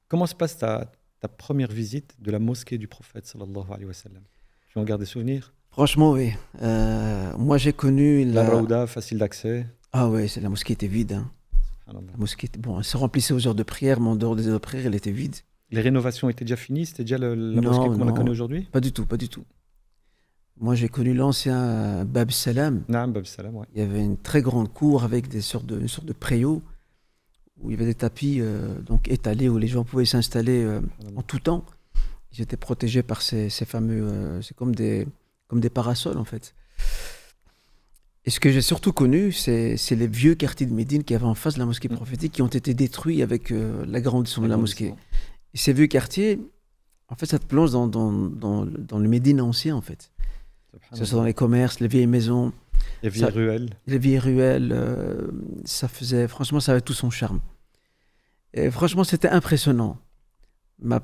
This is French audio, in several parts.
Comment se passe ta première visite de la mosquée du prophète sallallahu alayhi wa sallam? Tu en gardes des souvenirs? Franchement, oui. Moi, j'ai connu La la. Raouda, facile d'accès. Ah ouais, la mosquée était vide, hein. Subhanallah. La mosquée était... Bon, elle se remplissait aux heures de prière, mais en dehors des heures de prière, elle était vide. Les rénovations étaient déjà finies? C'était déjà la mosquée Non, comme on la connaît non, aujourd'hui? pas du tout, pas du tout. Moi, j'ai connu l'ancien Bab Salam. Naam, Bab Salam, ouais. Il y avait une très grande cour avec une sorte de préau où il y avait des tapis donc étalés où les gens pouvaient s'installer en tout temps. Ils étaient protégés par ces fameux... c'est comme des parasols, en fait. Et ce que j'ai surtout connu, c'est les vieux quartiers de Médine qui avaient en face de la mosquée prophétique qui ont été détruits avec l'agrandissement de la mosquée. Et ces vieux quartiers, en fait, ça te plonge dans le Médine ancien, en fait. Que ce soit dans les commerces, les vieilles maisons. Les vieilles ruelles. Les vieilles ruelles, franchement, ça avait tout son charme. Et franchement, c'était impressionnant. Ma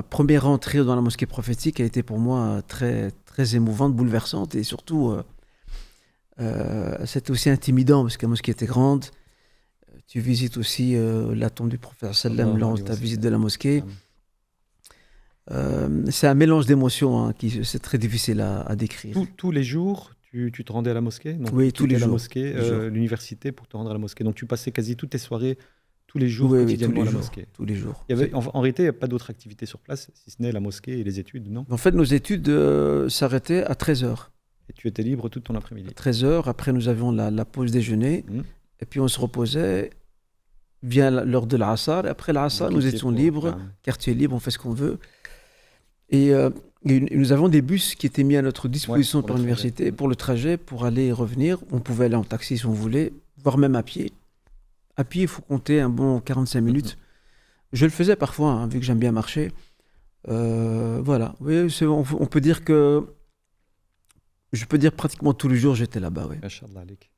première entrée dans la mosquée prophétique a été pour moi très, très émouvante, bouleversante et surtout, c'était aussi intimidant parce que la mosquée était grande. Tu visites aussi la tombe du prophète sallam lors de ta visite de la mosquée. C'est un mélange d'émotions hein, c'est très difficile à décrire. Tous les jours, tu te rendais à la mosquée? Donc, oui, tous les jours. La mosquée, l'université pour te rendre à la mosquée. Donc tu passais quasi toutes tes soirées, tous les jours, quotidiennement à la mosquée. Tous les jours. En réalité, il n'y a pas d'autres activités sur place, si ce n'est la mosquée et les études, non? En fait, nos études s'arrêtaient à 13h. Et tu étais libre toute ton après-midi? À 13h, après nous avions la pause déjeuner, et puis on se reposait, vient l'heure de l'Assar, et après l'Assar, nous étions libres, quartier libre, on fait ce qu'on veut. Et nous avons des bus qui étaient mis à notre disposition par l'université pour le trajet, pour aller et revenir. On pouvait aller en taxi si on voulait, voire même à pied. À pied, il faut compter un bon 45 minutes. Je le faisais parfois, hein, vu que j'aime bien marcher. Voilà. Oui, on peut dire que... Je peux dire pratiquement tous les jours, j'étais là-bas. Oui. Masha'Allah alik.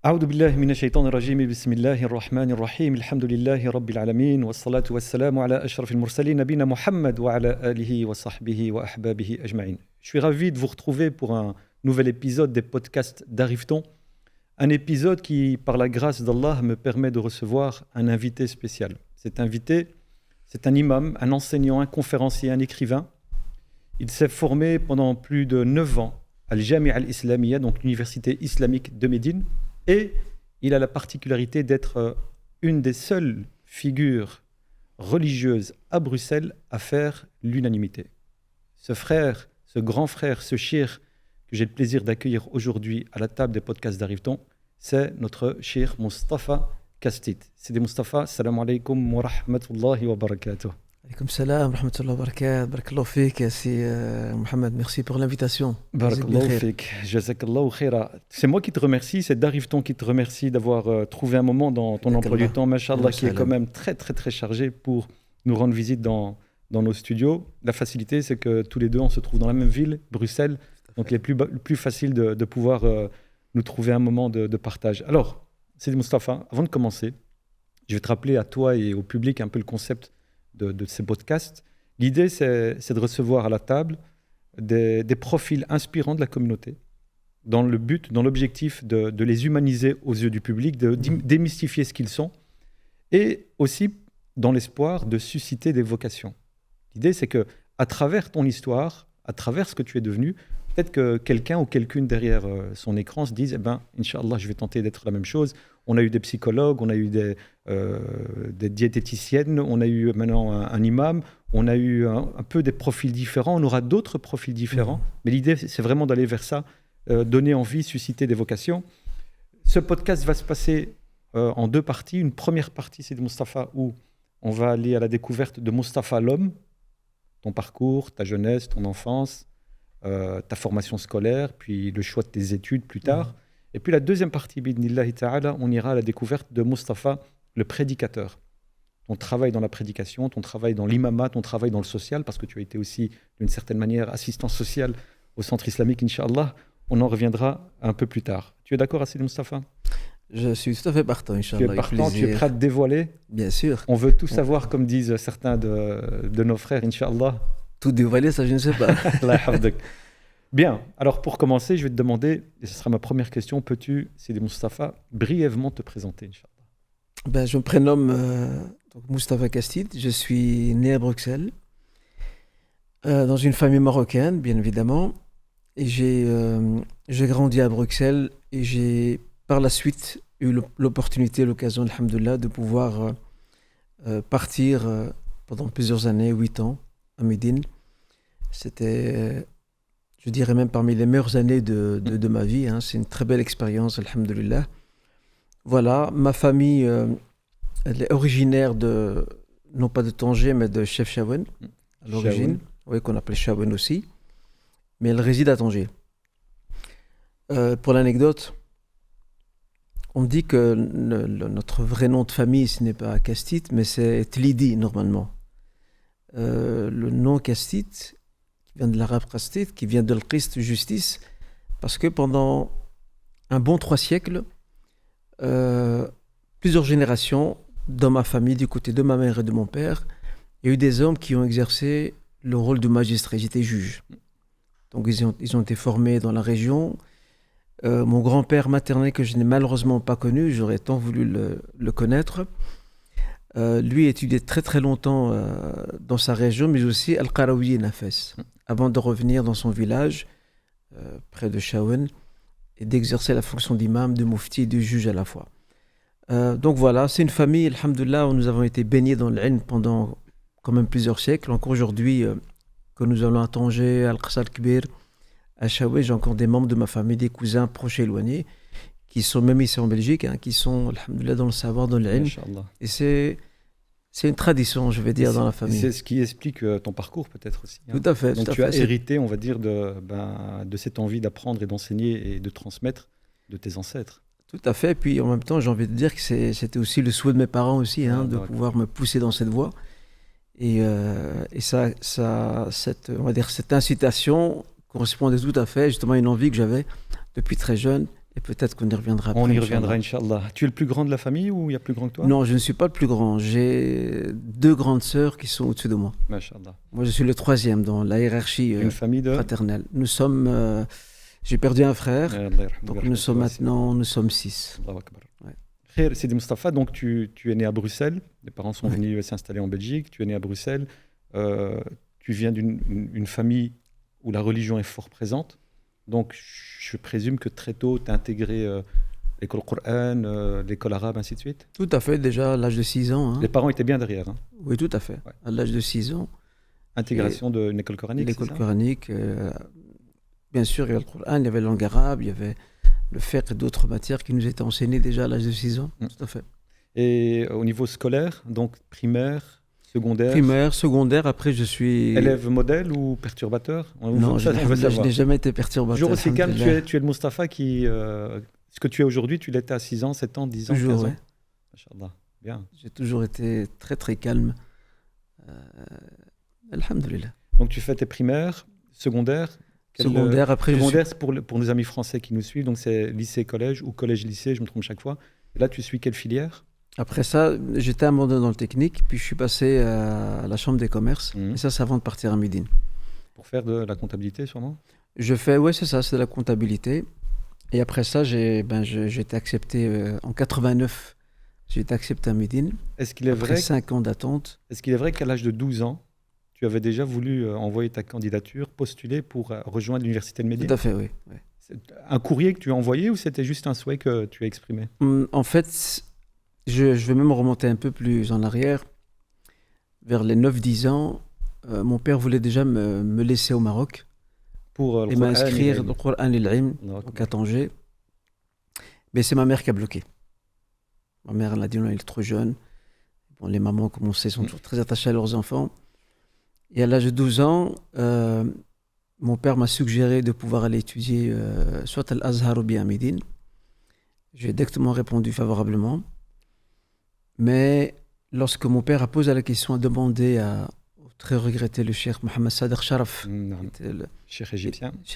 أعوذ بالله من الشيطان الرجيم بسم الله الرحمن الرحيم الحمد لله رب العالمين والصلاة والسلام على أشرف المرسلين نبينا محمد وعلى آله وصحبه وأحبابه أجمعين. Je suis ravi de vous retrouver pour un nouvel épisode des podcasts d'Arrive-t-on. Un épisode qui, par la grâce d'Allah, me permet de recevoir un invité spécial. Cet invité, c'est un imam, un enseignant, un conférencier, un écrivain. Il s'est formé pendant plus de 9 ans à l'Jami'a al-Islamiyya, donc l'université islamique de Médine. Et il a la particularité d'être une des seules figures religieuses à Bruxelles à faire l'unanimité. Ce frère, ce grand frère, ce cheikh que j'ai le plaisir d'accueillir aujourd'hui à la table des podcasts d'Arrive-t-on, c'est notre cheikh Mustafa Kastit. Sidi Mustafa, salam alaikum wa rahmatullahi wa barakatuh. Alaikum salam wa rahmatullahi wa barakatuh. Barakallahu fik, si Mohamed, merci pour l'invitation. Barakallahu fik, jazakallahu khaira. C'est moi qui te remercie, c'est d'Arrive-t-on qui te remercie d'avoir trouvé un moment dans ton emploi du temps, mashallah, qui est quand même très très très chargé pour nous rendre visite dans nos studios. La facilité, c'est que tous les deux, on se trouve dans la même ville, Bruxelles, donc il est plus facile de pouvoir nous trouver un moment de partage. Alors, Sidi Mustafa, avant de commencer, je vais te rappeler à toi et au public un peu le concept de ces podcasts. L'idée, c'est de recevoir à la table des profils inspirants de la communauté, dans l'objectif de les humaniser aux yeux du public, de démystifier ce qu'ils sont, et aussi dans l'espoir de susciter des vocations. L'idée, c'est que à travers ton histoire, à travers ce que tu es devenu, peut-être que quelqu'un ou quelqu'une derrière son écran se dise, Inch'Allah, je vais tenter d'être la même chose. On a eu des psychologues, on a eu des diététiciennes, on a eu maintenant un imam, on a eu un peu des profils différents, on aura d'autres profils différents. Mais l'idée, c'est vraiment d'aller vers ça, donner envie, susciter des vocations. Ce podcast va se passer en 2 parties. Une première partie, c'est de Mustafa, où on va aller à la découverte de Mustafa l'homme, ton parcours, ta jeunesse, ton enfance, ta formation scolaire, puis le choix de tes études plus tard. Et puis la deuxième partie, bidnillahi ta'ala, on ira à la découverte de Mustafa, le prédicateur. ton travail dans la prédication, ton travail dans l'imama, ton travail dans le social, parce que tu as été aussi, d'une certaine manière, assistant social au centre islamique, Inch'Allah. On en reviendra un peu plus tard. Tu es d'accord, Sidi Moustapha? Je suis tout à fait partant, Inch'Allah. Tu es partant, tu es prêt à te dévoiler? Bien sûr. On veut tout savoir, comme disent certains de nos frères, Inch'Allah. Tout dévoiler, ça je ne sais pas. Bien, alors pour commencer, je vais te demander, et ce sera ma première question, peux-tu, Sidi Moustapha, brièvement te présenter, Inch'Allah? Je me prénomme Moustapha Castide, je suis né à Bruxelles, dans une famille marocaine, bien évidemment, et j'ai grandi à Bruxelles, et j'ai par la suite eu l'opportunité, l'occasion, alhamdoulilah, de pouvoir partir pendant plusieurs années, 8 ans, à Médine. C'était, je dirais même parmi les meilleures années de ma vie, hein. C'est une très belle expérience, alhamdoulilah. Voilà, ma famille, elle est originaire non pas de Tanger, mais de Chefchaouen, à l'origine, oui, qu'on appelait Chaouen aussi, mais elle réside à Tanger. Pour l'anecdote, on me dit que notre vrai nom de famille, ce n'est pas Castit, mais c'est Tlidi, normalement. Le nom Castit, qui vient de l'arabe Castit, qui vient de l'Qist, justice, parce que pendant un bon 3 siècles, plusieurs générations dans ma famille, du côté de ma mère et de mon père, il y a eu des hommes qui ont exercé le rôle de magistrat, ils étaient juges. Donc ils ont été formés dans la région. Mon grand-père maternel, que je n'ai malheureusement pas connu, j'aurais tant voulu le connaître, lui étudiait très très longtemps dans sa région, mais aussi Al-Qarawi et Nafes, avant de revenir dans son village, près de Chaouen, et d'exercer la fonction d'imam, de moufti et de juge à la fois. Donc voilà, c'est une famille, alhamdoulilah, où nous avons été baignés dans l'ilm pendant quand même plusieurs siècles. Encore aujourd'hui, que nous allons à Tanger, Al-Qasr al-Kbir, à Chaouen, j'ai encore des membres de ma famille, des cousins proches et éloignés, qui sont même ici en Belgique, hein, qui sont, alhamdoulilah, dans le savoir, dans l'ilm. Et c'est une tradition, je vais dire, dans la famille. C'est ce qui explique ton parcours peut-être aussi. Hein. Tout à fait. Donc tu as hérité, on va dire, de cette envie d'apprendre et d'enseigner et de transmettre de tes ancêtres. Tout à fait. Et puis en même temps, j'ai envie de dire que c'était aussi le souhait de mes parents aussi, hein, de pouvoir me pousser dans cette voie. Et on va dire, cette incitation correspondait tout à fait justement à une envie que j'avais depuis très jeune. Et peut-être qu'on y reviendra après. On y reviendra, Inch'Allah. Tu es le plus grand de la famille ou il y a plus grand que toi? Non, je ne suis pas le plus grand. J'ai 2 grandes sœurs qui sont au-dessus de moi. Masha'Allah. Moi, je suis le 3e dans la hiérarchie fraternelle. Nous sommes... j'ai perdu un frère, donc nous sommes 6. Ouais. Sidi Moustapha, donc tu es né à Bruxelles. Les parents sont venus s'installer en Belgique. Tu es né à Bruxelles. Tu viens d'une famille où la religion est fort présente. Donc, je présume que très tôt, tu as intégré l'école Coran, l'école arabe, ainsi de suite? Tout à fait, déjà à l'âge de 6 ans. Hein. Les parents étaient bien derrière. Hein. Oui, tout à fait. Ouais. À l'âge de 6 ans. Intégration d'une école coranique, l'école coranique, bien sûr, il y avait le Coran, il y avait la langue arabe, il y avait le fiqh et d'autres matières qui nous étaient enseignées déjà à l'âge de 6 ans. Tout à fait. Et au niveau scolaire, donc primaire, secondaire? Primaire, secondaire, après je suis... Élève modèle ou perturbateur? Non, je n'ai jamais été perturbateur. Toujours aussi calme, tu es le Moustapha qui... ce que tu es aujourd'hui, tu l'étais à 6 ans, 7 ans, 10 ans, toujours, 15 ans? Ouais. Machallah, bien. J'ai toujours été très très calme. Alhamdulillah. Donc tu fais tes primaires, secondaires? Secondaire, après secondaire, c'est pour nos amis français qui nous suivent, donc c'est lycée-collège ou collège-lycée, je me trompe chaque fois. Et là, tu suis quelle filière? Après ça, j'étais abandonné dans le technique, puis je suis passé à la chambre des commerces. Et ça, c'est avant de partir à Médine. Pour faire de la comptabilité, sûrement? Ouais, c'est ça, c'est de la comptabilité. Et après ça, j'ai été accepté en 89. J'ai été accepté à Médine. Est-ce qu'il est après 5 ans d'attente. Est-ce qu'il est vrai qu'à l'âge de 12 ans, tu avais déjà voulu envoyer ta candidature, postuler pour rejoindre l'université de Médine? Tout à fait, oui. C'est un courrier que tu as envoyé ou c'était juste un souhait que tu as exprimé? En fait... Je vais même remonter un peu plus en arrière. Vers les 9-10 ans, mon père voulait déjà me laisser au Maroc et m'inscrire au Coran l'ilm, donc à Tanger. Mais c'est ma mère qui a bloqué. Ma mère, elle a dit non, il est trop jeune. Bon, les mamans, comme on sait, sont toujours très attachées à leurs enfants. Et à l'âge de 12 ans, mon père m'a suggéré de pouvoir aller étudier soit à l'Azhar ou bien à Médine. J'ai directement répondu favorablement. Mais lorsque mon père a posé la question, a demandé au très regretté le cheikh Mohamed Sadr Sharaf, qui était le cheikh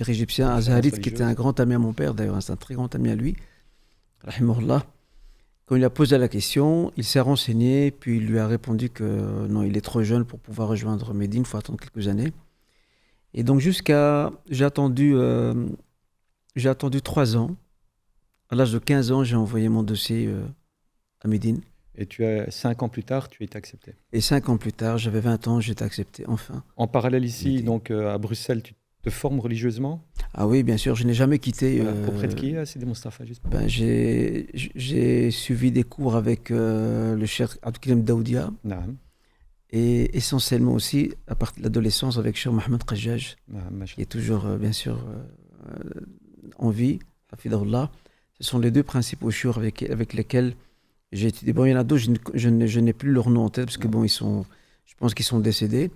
égyptien azharite, qui était un grand ami à mon père, d'ailleurs c'est un très grand ami à lui, rahimahullah. Quand il a posé la question, il s'est renseigné, puis il lui a répondu que non, il est trop jeune pour pouvoir rejoindre Médine, il faut attendre quelques années. Et donc j'ai attendu 3 ans. À l'âge de 15 ans, j'ai envoyé mon dossier à Médine. Et 5 ans plus tard, tu as été accepté. Et 5 ans plus tard, j'avais 20 ans, j'ai été accepté, enfin. En parallèle ici, donc à Bruxelles, tu te formes religieusement? Ah oui, bien sûr, je n'ai jamais quitté... Auprès de qui, Sidi Moustapha, juste j'ai suivi des cours avec le cheikh Abdelkrim Daoudia. Et essentiellement aussi, à partir de l'adolescence, avec Cheikh Mohamed Qajjaj, qui est toujours, bien sûr, en vie, hafidahullah. Ce sont les deux principaux chours avec lesquels j'ai étudié. Bon, il y en a d'autres, je n'ai plus leur nom en tête, parce que bon, je pense qu'ils sont décédés.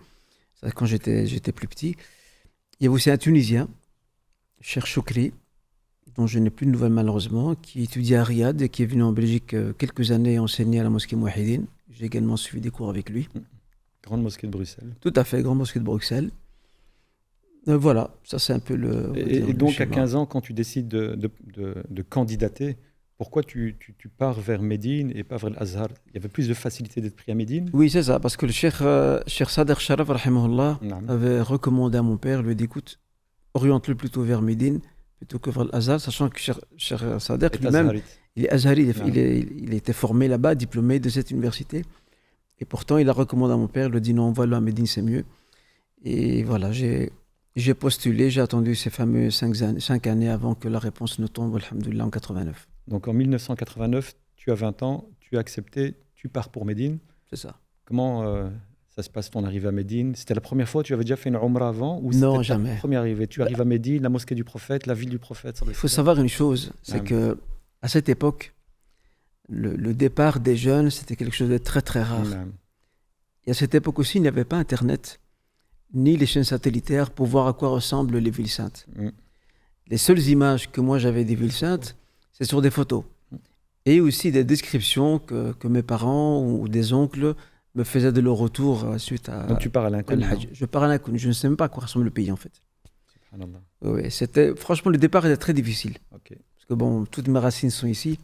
Ça, quand j'étais plus petit. Il y a aussi un Tunisien, Cheikh Choukri, dont je n'ai plus de nouvelles malheureusement, qui étudie à Riyad et qui est venu en Belgique quelques années enseigner à la mosquée Mouahidine. J'ai également suivi des cours avec lui. Grande mosquée de Bruxelles. Tout à fait, grande mosquée de Bruxelles. Voilà, ça c'est un peu le... Et donc à 15 ans, quand tu décides de candidater, pourquoi tu pars vers Médine et pas vers l'Azhar? Il y avait plus de facilité d'être pris à Médine? Oui, c'est ça, parce que le cheikh Sadr Sharaf, rahimahullah, avait recommandé à mon père, lui dit, écoute, oriente-le plutôt vers Médine plutôt que vers l'Azhar, sachant que cheikh Sadr lui-même, il est azhari, il était formé là-bas, diplômé de cette université. Et pourtant, il a recommandé à mon père, il lui a dit non, envoie-le à Médine, c'est mieux. Et voilà, j'ai postulé, j'ai attendu ces fameux 5 années avant que la réponse ne tombe, alhamdoulilah, en 89. Donc en 1989, tu as 20 ans, tu as accepté, tu pars pour Médine. C'est ça. Comment ça se passe ton arrivée à Médine? C'était la première fois, tu avais déjà fait une Umrah avant ou non, c'était jamais. Ta première arrivée? Tu arrives à Médine, la mosquée du prophète, la ville du prophète. Il faut savoir une chose, c'est que à cette époque, le départ des jeunes, c'était quelque chose de très très rare. Et à cette époque aussi, il n'y avait pas Internet, ni les chaînes satellitaires pour voir à quoi ressemblent les villes saintes. Les seules images que moi j'avais des villes saintes, c'est sur des photos. Et aussi des descriptions que mes parents ou des oncles me faisaient de leur retour suite à... Donc tu pars à l'inconnu? Je pars à l'inconnu, je ne sais même pas à quoi ressemble le pays en fait. Oui, franchement, le départ était très difficile. Parce que bon, toutes mes racines sont ici.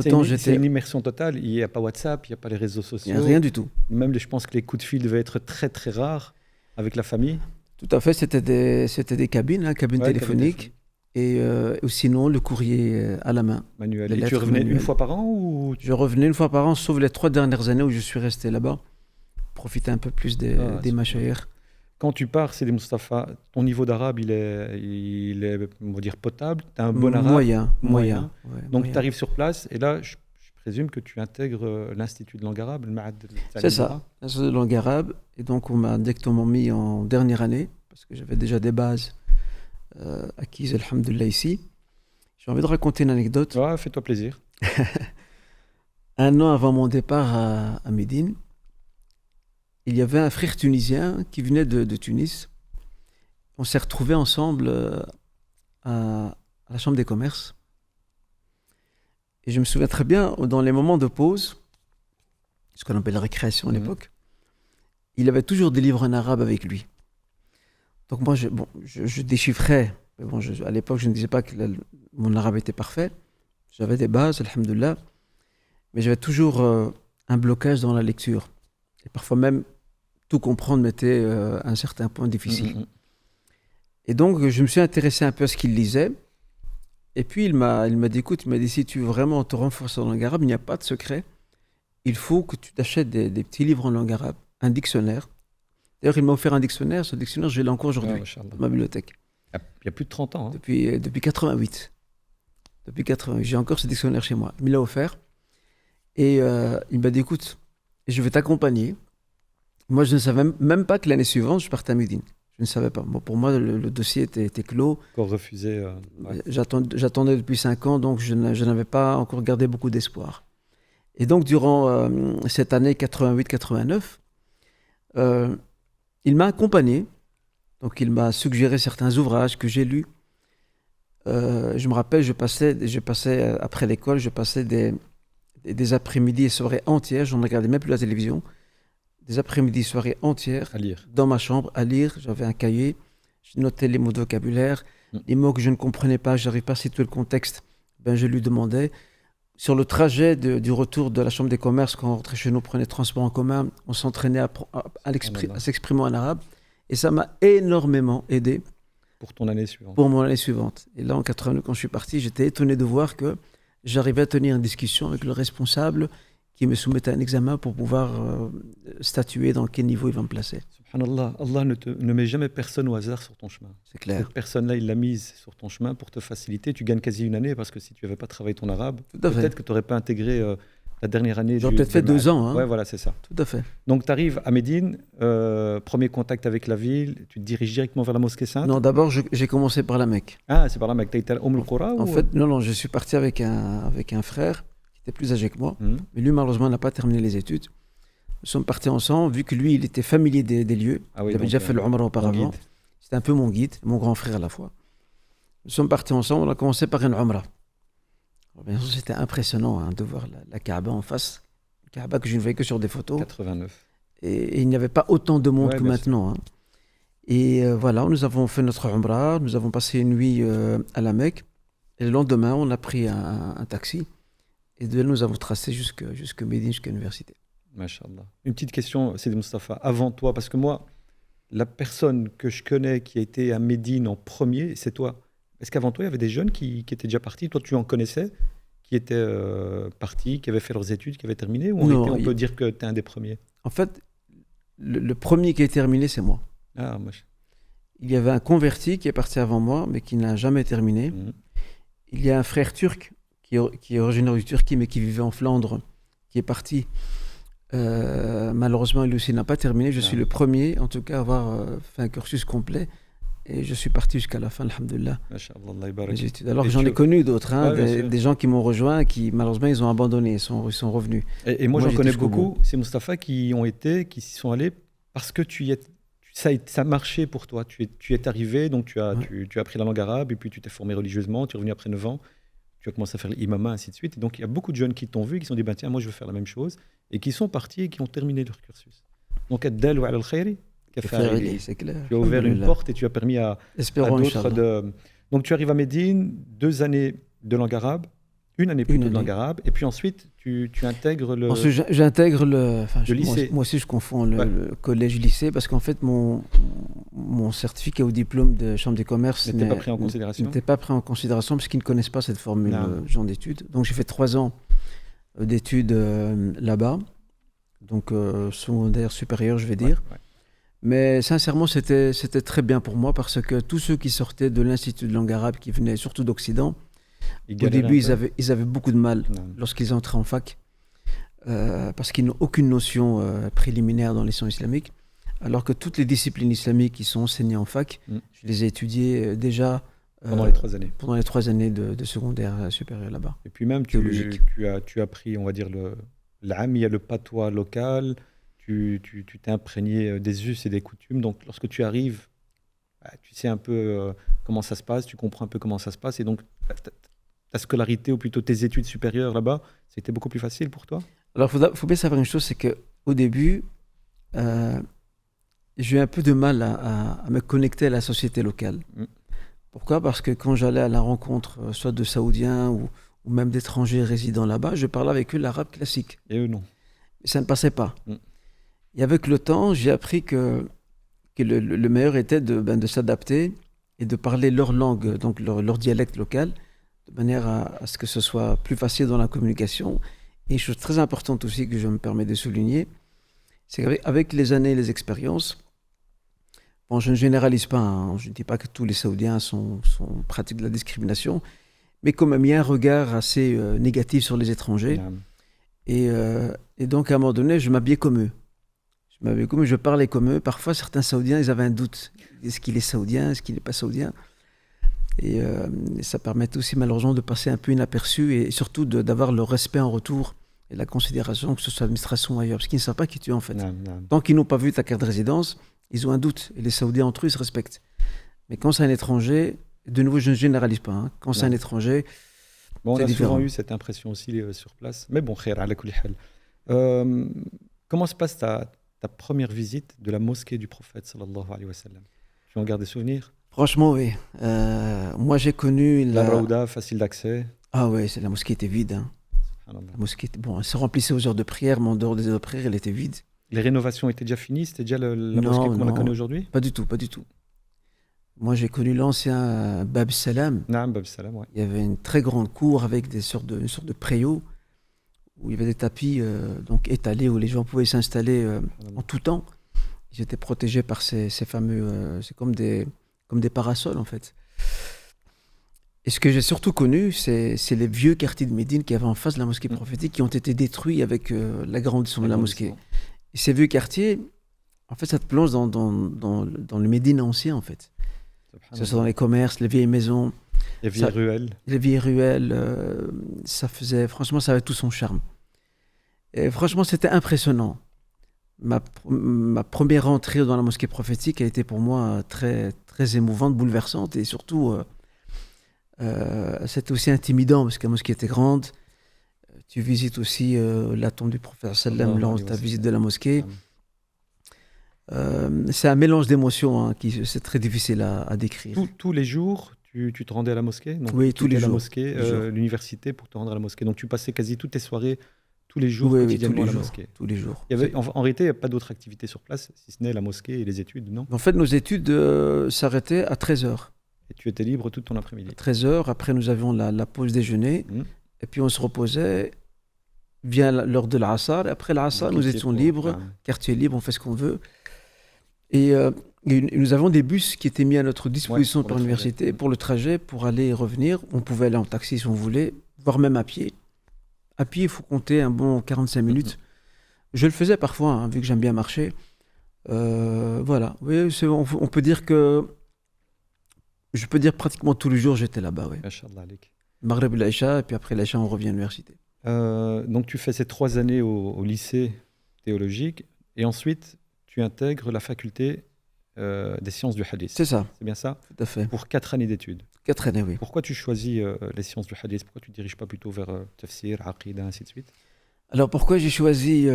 C'est une immersion totale, il n'y a pas WhatsApp, il n'y a pas les réseaux sociaux. Il n'y a rien du tout. Même, je pense que les coups de fil devaient être très très rares avec la famille. Tout à fait, c'était des cabines, cabines téléphoniques. Et sinon, le courrier à la main. Manuel. Et tu revenais une fois par an ou... Je revenais une fois par an, sauf les 3 dernières années où je suis resté là-bas. Profiter un peu plus des machayères. Quand tu pars, Sidi Moustapha, ton niveau d'arabe, il est, on va dire, potable. Tu as un bon arabe? Moyen. Donc, tu arrives sur place et là, je présume que tu intègres l'Institut de langue arabe, le Ma'had. C'est ça, l'Institut de langue arabe. Et donc, on m'a directement mis en dernière année, parce que j'avais déjà des bases acquises, alhamdoulilah, ici. J'ai envie de raconter une anecdote. Ouais, fais-toi plaisir. 1 an avant mon départ à Médine, il y avait un frère tunisien qui venait de Tunis. On s'est retrouvés ensemble à la Chambre des commerces. Et je me souviens très bien, dans les moments de pause, ce qu'on appelle la récréation à l'époque, il avait toujours des livres en arabe avec lui. Donc moi, je déchiffrais. Mais bon, à l'époque, je ne disais pas que mon arabe était parfait. J'avais des bases, alhamdoulilah. Mais j'avais toujours un blocage dans la lecture. Et parfois même, tout comprendre m'était à un certain point difficile. Et donc, je me suis intéressé un peu à ce qu'il lisait. Et puis, il m'a dit, écoute, si tu veux vraiment te renforcer en langue arabe, il n'y a pas de secret. Il faut que tu t'achètes des petits livres en langue arabe, un dictionnaire. D'ailleurs, il m'a offert un dictionnaire. Ce dictionnaire, je l'ai encore aujourd'hui dans ma bibliothèque. Il y a plus de 30 ans. Hein. Depuis 88. Depuis 88. J'ai encore ce dictionnaire chez moi. Il me l'a offert. Et il m'a dit, écoute, je vais t'accompagner. Moi, je ne savais même pas que l'année suivante, je partais à Médine. Je ne savais pas. Bon, pour moi, le dossier était clos. Encore refusé. Ouais. J'attendais depuis 5 ans, donc je n'avais pas encore gardé beaucoup d'espoir. Et donc, durant cette année 88-89, il m'a accompagné. Donc, il m'a suggéré certains ouvrages que j'ai lus. Je me rappelle, je passais après l'école, je passais des des après-midi et soirées entières, je ne regardais même plus la télévision, des après-midi, soirées entières à lire. Dans ma chambre, à lire. J'avais un cahier, je notais les mots de vocabulaire, les mots que je ne comprenais pas, je n'arrivais pas à situer le contexte, je lui demandais. Sur le trajet du retour de la chambre des commerces, quand on rentrait chez nous, on prenait le transport en commun, on s'entraînait à s'exprimer en arabe. Et ça m'a énormément aidé. Pour ton année suivante. Pour mon année suivante. Et là, en 82, quand je suis parti, j'étais étonné de voir que j'arrivais à tenir une discussion avec le responsable qui me soumettait à un examen pour pouvoir statuer dans quel niveau il va me placer. Subhanallah, Allah ne met jamais personne au hasard sur ton chemin. C'est clair. Cette personne-là, il l'a mise sur ton chemin pour te faciliter. Tu gagnes quasi une année parce que si tu n'avais pas travaillé ton arabe, peut-être que tu n'aurais pas intégré la dernière année. J'aurais peut-être fait 2 ans. Hein. Ouais, voilà, c'est ça. Tout à fait. Donc, tu arrives à Médine, premier contact avec la ville, tu te diriges directement vers la mosquée sainte? Non, d'abord, j'ai commencé par la Mecque. Ah, c'est par la Mecque. Tu as été à Qura En fait, non, je suis parti avec un frère qui était plus âgé que moi. Mais lui, malheureusement, n'a pas terminé les études. Nous sommes partis ensemble, vu que lui, il était familier des lieux. Il avait déjà fait l'Umrah auparavant. C'était un peu mon guide, mon grand frère à la fois. Nous sommes partis ensemble, on a commencé par une Umrah. Bien sûr, c'était impressionnant de voir la Kaaba en face. La Kaaba que je ne voyais que sur des photos. 89. Et il n'y avait pas autant de monde que maintenant. Et voilà, nous avons fait notre Umrah, nous avons passé une nuit à la Mecque. Et le lendemain, on a pris un taxi. Et de là, nous avons tracé jusqu'à Médine, jusqu'à l'université. Masha'Allah. Une petite question, Sidi Moustapha, avant toi, parce que moi, la personne que je connais qui a été à Médine en premier, c'est toi. Est-ce qu'avant toi, il y avait des jeunes qui étaient déjà partis? Toi, tu en connaissais, qui étaient partis, qui avaient fait leurs études, qui avaient terminé? Ou on peut dire que tu es un des premiers? En fait, le premier qui a terminé, c'est moi. Ah, moi. Il y avait un converti qui est parti avant moi, mais qui n'a jamais terminé. Il y a un frère turc qui est originaire de Turquie, mais qui vivait en Flandre, qui est parti. Malheureusement, lui aussi n'a pas terminé. Je suis le premier, en tout cas, à avoir fait un cursus complet. Et je suis parti jusqu'à la fin, alhamdoulilah. Alors que j'en ai connu d'autres, des gens qui m'ont rejoint, qui malheureusement, ils ont abandonné, ils sont revenus. Et moi, j'en connais beaucoup, c'est Moustapha, qui s'y sont allés parce que ça marchait pour toi. Tu es arrivé, donc tu as appris la langue arabe, et puis tu t'es formé religieusement, tu es revenu après 9 ans. Tu as commencé à faire l'imama, ainsi de suite. Et donc, il y a beaucoup de jeunes qui t'ont vu et qui se sont dit, tiens, moi, je veux faire la même chose. Et qui sont partis et qui ont terminé leur cursus. Donc, ad-dal wa al-khayri, c'est clair. Tu as ouvert une porte et tu as permis à d'autres de... Donc, tu arrives à Médine, 2 années de langue arabe, 1 année plutôt de langue arabe, et puis ensuite, tu intègres le... Ensuite, j'intègre le lycée. Moi aussi, je confonds le collège-lycée, parce qu'en fait, mon certificat au diplôme de Chambre des commerces n'était pas pris en considération. N'était pas pris en considération, parce qu'ils ne connaissent pas cette formule genre d'études. Donc, j'ai fait 3 ans d'études là-bas, donc secondaire, supérieur, je vais dire. Ouais. Mais sincèrement, c'était très bien pour moi, parce que tous ceux qui sortaient de l'Institut de langue arabe, qui venaient surtout d'Occident, au début, ils avaient beaucoup de mal lorsqu'ils entraient en fac, parce qu'ils n'ont aucune notion préliminaire dans les sciences islamiques, alors que toutes les disciplines islamiques qui sont enseignées en fac, je les ai étudiées déjà pendant les 3 années. Pendant les 3 années de secondaire supérieur là-bas. Et puis même, tu as pris, on va dire, il y a le patois local, tu t'es imprégné des us et des coutumes. Donc, lorsque tu arrives, tu sais un peu comment ça se passe, tu comprends un peu comment ça se passe. Et donc, ta scolarité, ou plutôt tes études supérieures là-bas, c'était beaucoup plus facile pour toi? Alors, il faut bien savoir une chose, c'est qu'au début, j'ai eu un peu de mal à me connecter à la société locale. Pourquoi? Parce que quand j'allais à la rencontre, soit de Saoudiens ou même d'étrangers résidant là-bas, je parlais avec eux l'arabe classique. Et eux, non. Mais ça ne passait pas. Et avec le temps, j'ai appris que le meilleur était de s'adapter et de parler leur langue, donc leur dialecte local, de manière à ce que ce soit plus facile dans la communication. Et une chose très importante aussi que je me permets de souligner, c'est qu'avec les années et les expériences, bon, je ne généralise pas, je ne dis pas que tous les Saoudiens pratiquent de la discrimination, mais quand même il y a un regard assez négatif sur les étrangers. Et donc à un moment donné, je m'habillais comme eux. Je parlais comme eux. Parfois, certains Saoudiens, ils avaient un doute. Est-ce qu'il est saoudien? Est-ce qu'il n'est pas saoudien? Et ça permet aussi malheureusement de passer un peu inaperçu et surtout d'avoir le respect en retour et la considération, que ce soit l'administration ou ailleurs, parce qu'ils ne savent pas qui tu es en fait. Tant qu'ils n'ont pas vu ta carte de résidence, ils ont un doute. Et les Saoudiens entre eux, ils se respectent. Mais quand c'est un étranger, de nouveau, je ne généralise pas. Quand c'est un étranger, Bon, on a souvent eu cette impression aussi sur place. Mais bon, khair ala kulli hal. Comment se passe ta première visite de la mosquée du prophète sallallahu alayhi wa sallam? Tu en gardes des souvenirs? Franchement, oui. Moi, j'ai connu la Raouda, facile d'accès. Ah oui, la mosquée était vide. Hein. La mosquée, bon, elle se remplissait aux heures de prière, mais en dehors des heures de prière, elle était vide. Les rénovations étaient déjà finies? C'était déjà la mosquée comme on la connaît aujourd'hui? Pas du tout, pas du tout. Moi, j'ai connu l'ancien Bab Salam. Non, Bab Salam, ouais. Il y avait une très grande cour avec une sorte de préau où il y avait des tapis donc étalés où les gens pouvaient s'installer en tout temps. Ils étaient protégés par ces fameux... c'est comme des parasols, en fait. Et ce que j'ai surtout connu, c'est les vieux quartiers de Médine qui avaient en face de la mosquée prophétique qui ont été détruits avec l'agrandissement de la mosquée. Et ces vieux quartiers, en fait, ça te plonge dans le Médine ancien, en fait. Que ce soit dans les commerces, les vieilles maisons. Les vieilles ruelles. Les vieilles ruelles, franchement, ça avait tout son charme. Et franchement, c'était impressionnant. Ma première entrée dans la mosquée prophétique a été pour moi très, très émouvante, bouleversante et surtout, c'était aussi intimidant parce que la mosquée était grande. Tu visites aussi la tombe du prophète sallam lors de ta visite de la mosquée. C'est un mélange d'émotions hein, c'est très difficile à décrire. Tous les jours, tu te rendais à la mosquée? Donc, oui, tous les jours. La mosquée, l'université pour te rendre à la mosquée. Donc tu passais quasi toutes tes soirées, tous les jours, quotidiennement à la mosquée. Tous les jours. En réalité, il n'y a pas d'autres activités sur place, si ce n'est la mosquée et les études, non? En fait, nos études s'arrêtaient à 13h. Et tu étais libre tout ton après-midi? À 13h, après nous avions la pause déjeuner, et puis on se reposait, vient l'heure de l'Assar, et après l'Assar, nous étions libres, quartier libre, on fait ce qu'on veut. Et nous avons des bus qui étaient mis à notre disposition par l'université pour le trajet, pour aller et revenir. On pouvait aller en taxi si on voulait, voire même à pied. À pied, il faut compter un bon 45 minutes. Je le faisais parfois, hein, vu que j'aime bien marcher. Voilà. Oui, on peut dire que... Je peux dire pratiquement tous les jours, j'étais là-bas. Oui. Maghreb et l'Aïcha, et puis après l'Aïcha, on revient à l'université. Donc tu fais ces 3 années au lycée théologique, et ensuite... tu intègres la faculté des sciences du hadith. C'est ça. C'est bien ça? Tout à fait. Pour 4 années d'études. 4 années, oui. Pourquoi tu choisis les sciences du hadith? Pourquoi tu ne diriges pas plutôt vers tafsir, aqida, ainsi de suite? Alors pourquoi j'ai choisi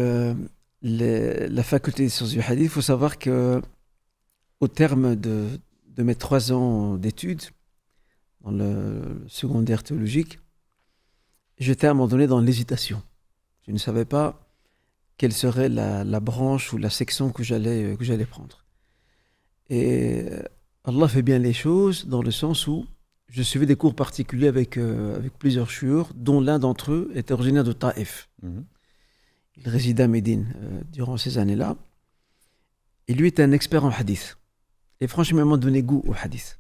la faculté des sciences du hadith? Il faut savoir qu'au terme de mes 3 ans d'études, dans le secondaire théologique, j'étais à un moment donné dans l'hésitation. Je ne savais pas quelle serait la branche ou la section que j'allais prendre. Et Allah fait bien les choses dans le sens où je suivais des cours particuliers avec plusieurs chouurs, dont l'un d'entre eux était originaire de Taïf. Il résidait à Médine durant ces années-là. Et lui était un expert en hadith. Et franchement, il m'a donné goût au hadith.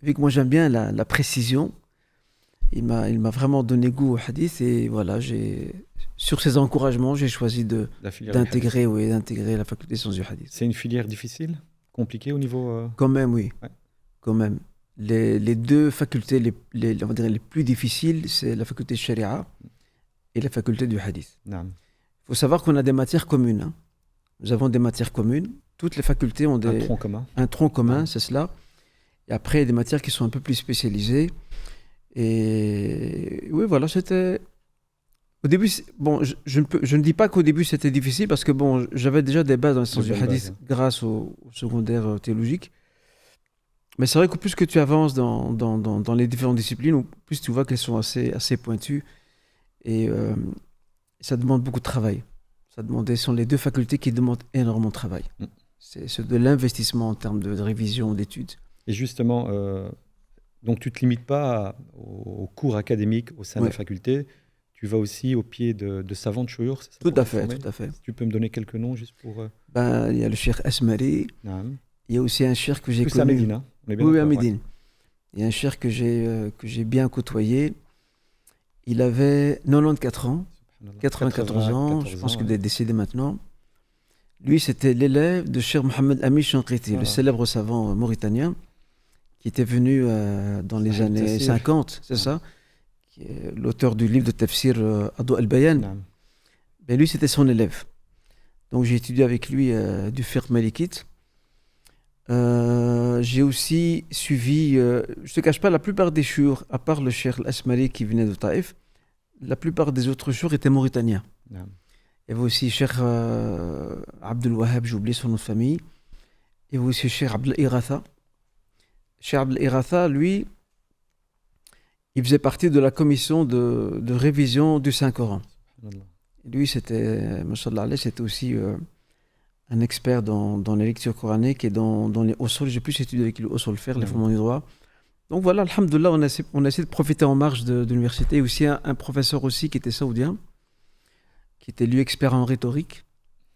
Vu que moi j'aime bien la précision, il m'a vraiment donné goût au hadith. Et voilà, sur ces encouragements, j'ai choisi d'intégrer la faculté des sciences du hadith. C'est une filière difficile, compliquée au niveau... Quand même, oui. Ouais. Quand même. Les 2 facultés on va dire les plus difficiles, c'est la faculté de Sharia et la faculté du hadith. Il faut savoir qu'on a des matières communes. Hein. Nous avons des matières communes. Toutes les facultés ont un tronc commun, c'est cela. Et après, il y a des matières qui sont un peu plus spécialisées. Et oui, voilà, c'était... Au début, bon, je ne dis pas qu'au début c'était difficile parce que bon, j'avais déjà des bases dans le sens du hadith grâce au secondaire théologique. Mais c'est vrai que plus que tu avances dans les différentes disciplines, plus tu vois qu'elles sont assez pointues et ça demande beaucoup de travail. Ce sont les 2 facultés qui demandent énormément de travail. C'est de l'investissement en termes de révision, d'études. Et justement, donc tu ne te limites pas aux cours académiques au sein de la faculté. Tu vas aussi au pied de savants chouyours. Tout à fait, tout à fait. Tu peux me donner quelques noms juste pour... Il y a le cheikh Asmari. Il y a aussi un cheikh que j'ai connu... C'est à Médine, hein? Oui, à Médine. Il y a un cheikh que j'ai bien côtoyé. Il avait 94 ans, 94 ans, je pense qu'il est décédé maintenant. Lui, c'était l'élève de cheikh Mohamed Ami Chankriti, le célèbre savant mauritanien, qui était venu dans les années 50, c'est ça? Qui est l'auteur du livre de tafsir Adwa al-Bayan. Ben lui, c'était son élève. Donc j'ai étudié avec lui du fiqh malikite. J'ai aussi suivi, je te cache pas, la plupart des chouurs, à part le Cheikh Al-Asmari qui venait de Taïf, la plupart des autres chouurs étaient mauritaniens. Il y avait aussi Cheikh Abdel Wahab, j'ai oublié son nom de famille. Il y avait aussi Cheikh Abdel Iratha. Cheikh Abdel Iratha, lui, il faisait partie de la commission de révision du Saint-Coran. Lui, c'était, machallah, c'était aussi un expert dans les lectures coraniques et dans les usul. J'ai plus étudié avec les usul faire, les fondements du droit. Donc voilà, alhamdoulilah, on a essayé de profiter en marge de l'université. Et aussi un professeur aussi qui était saoudien, qui était lui expert en rhétorique.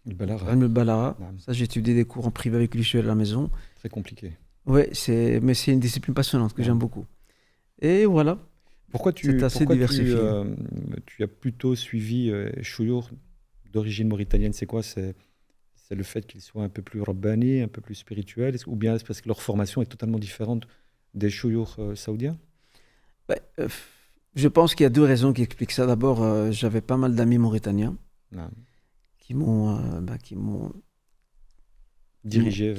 Le Balara. Ça, j'ai étudié des cours en privé avec lui, je suis à la maison. Très compliqué. Oui, mais c'est une discipline passionnante que j'aime beaucoup. Et voilà. Pourquoi tu as plutôt suivi chouyour d'origine mauritanienne? C'est quoi? C'est le fait qu'ils soient un peu plus rabbani, un peu plus spirituels, ou bien c'est parce que leur formation est totalement différente des chouyours saoudiens? Je pense qu'il y a deux raisons qui expliquent ça. D'abord, j'avais pas mal d'amis mauritaniens qui m'ont dirigé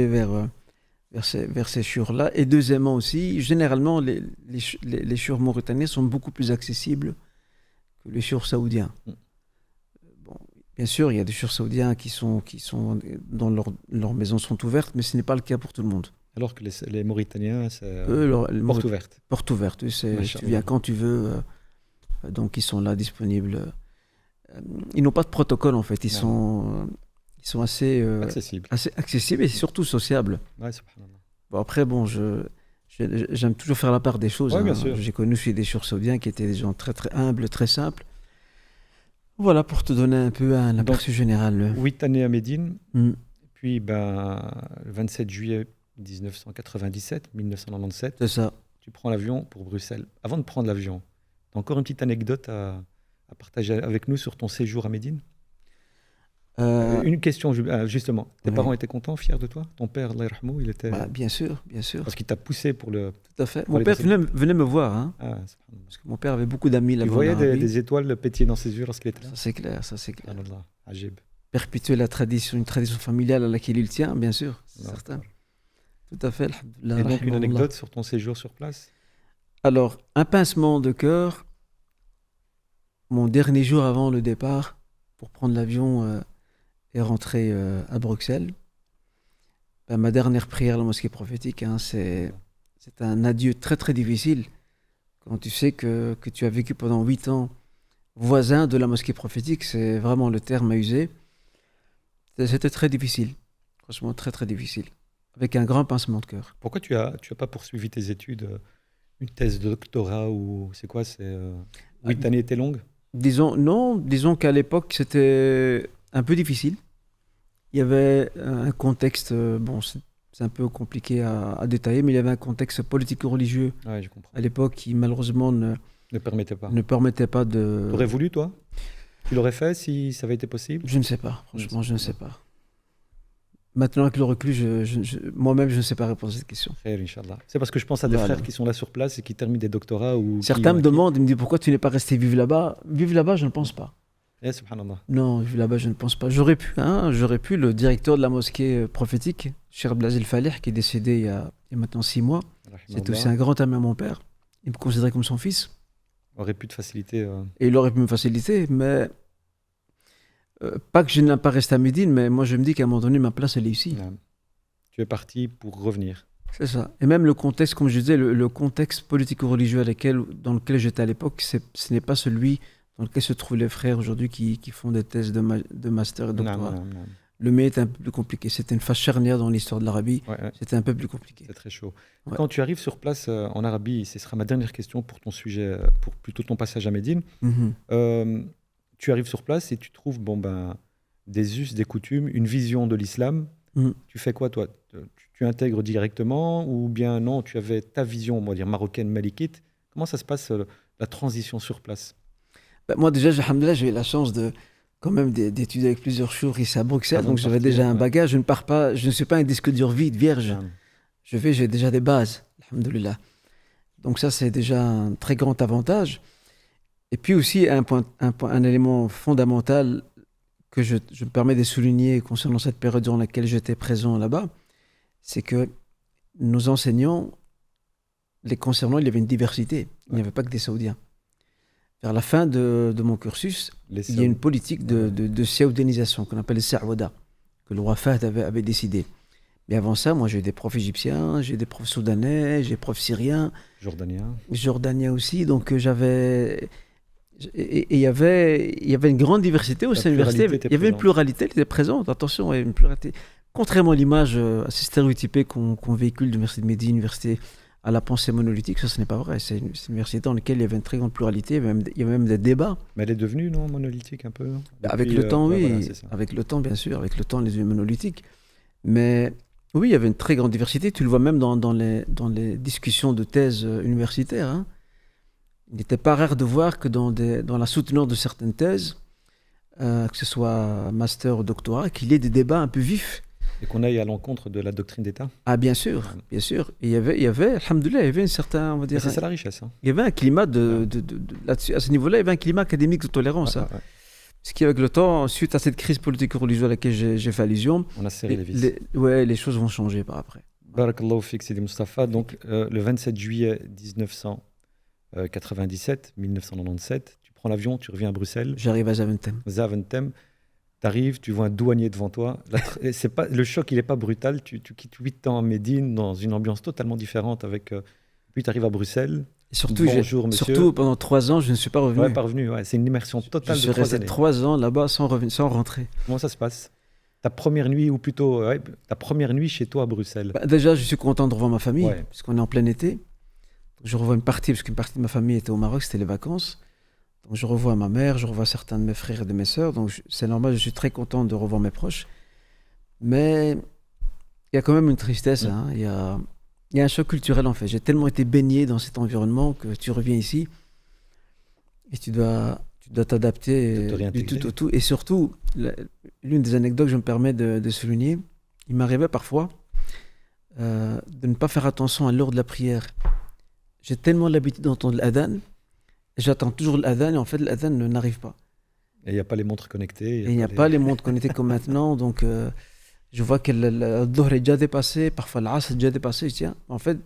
vers ces chouurs-là. Et deuxièmement aussi, généralement, les chouurs mauritaniens sont beaucoup plus accessibles que les chouurs saoudiens. Bon, bien sûr, il y a des chouurs saoudiens dont leurs maisons sont ouvertes, mais ce n'est pas le cas pour tout le monde. Alors que les Mauritaniens, c'est porte ouverte. Porte ouverte, tu viens quand tu veux. Donc, ils sont là, disponibles. Ils n'ont pas de protocole, en fait. Ils sont assez accessibles et surtout sociables. Ouais, subhanallah. Bon, après, j'aime toujours faire la part des choses. Ouais, bien sûr. J'ai connu aussi des chouurs saoudiens qui étaient des gens très, très humbles, très simples. Voilà, pour te donner un peu un aperçu général. 8 années à Médine, puis le 27 juillet 1997. C'est ça. Tu prends l'avion pour Bruxelles. Avant de prendre l'avion, tu as encore une petite anecdote à partager avec nous sur ton séjour à Médine? Une question, justement. Tes parents étaient contents, fiers de toi? Ton père, Allah yarhamou, il était... bien sûr. Parce qu'il t'a poussé pour le... Tout à fait. Mon père venait me voir. Hein, parce que mon père avait beaucoup d'amis là-bas. Tu voyais des étoiles pétiller dans ses yeux lorsqu'il était là? Ça, c'est clair. Allah, ajib. Perpétuer une tradition familiale à laquelle il tient, bien sûr, c'est certain. Tout à fait. Et donc, une anecdote sur ton séjour sur place? Alors, un pincement de cœur, mon dernier jour avant le départ, pour prendre l'avion et rentrer à Bruxelles. Ma dernière prière à la mosquée prophétique, c'est un adieu très très difficile. Quand tu sais que tu as vécu pendant 8 ans voisin de la mosquée prophétique, c'est vraiment le terme à user. C'était très difficile, franchement très très difficile, avec un grand pincement de cœur. Pourquoi tu as pas poursuivi tes études, une thèse de doctorat ou c'est quoi? 8 années étaient longues? Disons qu'à l'époque c'était un peu difficile. Il y avait un contexte, c'est un peu compliqué à détailler, mais il y avait un contexte politico-religieux à l'époque qui malheureusement ne permettait pas de... Tu aurais voulu, toi? Tu l'aurais fait si ça avait été possible? Je ne sais pas, franchement, je ne sais pas. Maintenant, avec le recul, moi-même, je ne sais pas répondre à cette question. Inch'Allah. C'est parce que je pense à des frères qui sont là sur place et qui terminent des doctorats. Certains me demandent, ils me disent pourquoi tu n'es pas resté vivre là-bas. Vivre là-bas, je ne pense pas. Subhanallah. Non, vivre là-bas, je ne pense pas. J'aurais pu. Le directeur de la mosquée prophétique, Cheikh Abdelaziz Falih, qui est décédé il y a maintenant 6 mois. C'est aussi un grand ami à mon père. Il me considérait comme son fils. Aurait pu te faciliter. Et il aurait pu me faciliter, mais pas que je n'ai pas resté à Médine, mais moi je me dis qu'à un moment donné, ma place elle est ici. Tu es parti pour revenir. C'est ça. Et même le contexte, comme je disais, le contexte politico-religieux dans lequel j'étais à l'époque, ce n'est pas celui dans lequel se trouvent les frères aujourd'hui qui font des thèses de master et de doctorat. Non. Le mien était un peu plus compliqué. C'était une phase charnière dans l'histoire de l'Arabie. C'était un peu plus compliqué. C'est très chaud. Ouais. Quand tu arrives sur place en Arabie, ce sera ma dernière question pour ton sujet, pour plutôt ton passage à Médine. Tu arrives sur place et tu trouves des us, des coutumes, une vision de l'islam. Tu fais quoi, toi? Tu intègres directement ou bien non, tu avais ta vision, on va dire, marocaine, malikite? Comment ça se passe, la transition sur place? Moi, déjà, alhamdoulilah, j'ai eu la chance quand même d'étudier avec plusieurs chouurs ici à Bruxelles. Donc, j'avais déjà un bagage. Je ne pars pas, je ne suis pas un disque dur vide, vierge. J'ai déjà des bases, alhamdoulilah. Donc, ça, c'est déjà un très grand avantage. Et puis aussi, un élément fondamental que je me permets de souligner concernant cette période durant laquelle j'étais présent là-bas, c'est que nos enseignants, les concernant, il y avait une diversité. Il n'y avait pas que des Saoudiens. Vers la fin de mon cursus, il y a une politique de saoudianisation qu'on appelle le Sa'wada, que le roi Fahd avait décidé. Mais avant ça, moi, j'ai eu des profs égyptiens, j'ai eu des profs soudanais, j'ai des profs syriens. Jordaniens aussi. Donc, j'avais... Et il y avait une grande diversité au sein de l'université. Il y avait une pluralité, elle était présente. Attention, il y avait une pluralité. Contrairement à l'image assez stéréotypée qu'on véhicule de l'université de Médine, université à la pensée monolithique, ça, ce n'est pas vrai. C'est une université dans laquelle il y avait une très grande pluralité, il y avait même des débats. Mais elle est devenue, non, monolithique un peu avec le temps, oui. Voilà, avec le temps, bien sûr. Avec le temps, les monolithiques. Mais oui, il y avait une très grande diversité. Tu le vois même dans les discussions de thèses universitaires. Hein. Il n'était pas rare de voir que dans la soutenance de certaines thèses, que ce soit master ou doctorat, qu'il y ait des débats un peu vifs. Et qu'on aille à l'encontre de la doctrine d'État. Ah, bien sûr, bien sûr. Et il y avait, alhamdoulilah, il y avait un certain, on va dire... C'est ça la richesse. Hein. Il y avait un climat là-dessus, à ce niveau-là, il y avait un climat académique de tolérance. Hein. Ce qui, avec le temps, suite à cette crise politique religieuse à laquelle j'ai fait allusion... On a serré les vis. Les choses vont changer par après. Barakallahu fik, Sidi Moustapha. Donc, le 27 juillet 1997, tu prends l'avion, tu reviens à Bruxelles. J'arrive à Zaventem. Tu arrives, tu vois un douanier devant toi. Le choc, il n'est pas brutal. Tu quittes 8 ans à Médine dans une ambiance totalement différente. Puis tu arrives à Bruxelles. Et surtout, bonjour, monsieur. Surtout, pendant 3 ans, je ne suis pas revenu. Pas revenu. C'est une immersion totale. Je suis resté 3 ans là-bas sans rentrer. Comment ça se passe? Ta première nuit, ou plutôt ta première nuit chez toi à Bruxelles? Déjà, je suis content de revoir ma famille, puisqu'on est en plein été. Je revois une partie, parce qu'une partie de ma famille était au Maroc, c'était les vacances. Donc je revois ma mère, je revois certains de mes frères et de mes sœurs. Donc c'est normal, je suis très content de revoir mes proches. Mais il y a quand même une tristesse. Hein. Il y a un choc culturel en fait. J'ai tellement été baigné dans cet environnement que tu reviens ici et tu dois t'adapter du tout au tout. Et surtout, l'une des anecdotes que je me permets de souligner, il m'arrivait parfois de ne pas faire attention à l'heure de la prière. J'ai tellement l'habitude d'entendre l'adhan. J'attends toujours l'adhan et en fait l'adhan n'arrive pas. Et il n'y a pas les montres connectées. Il n'y a pas les montres connectées comme maintenant. Donc je vois que le Dhuhr est déjà dépassé, parfois l'Asr est déjà dépassé. Je dis, tiens, en fait,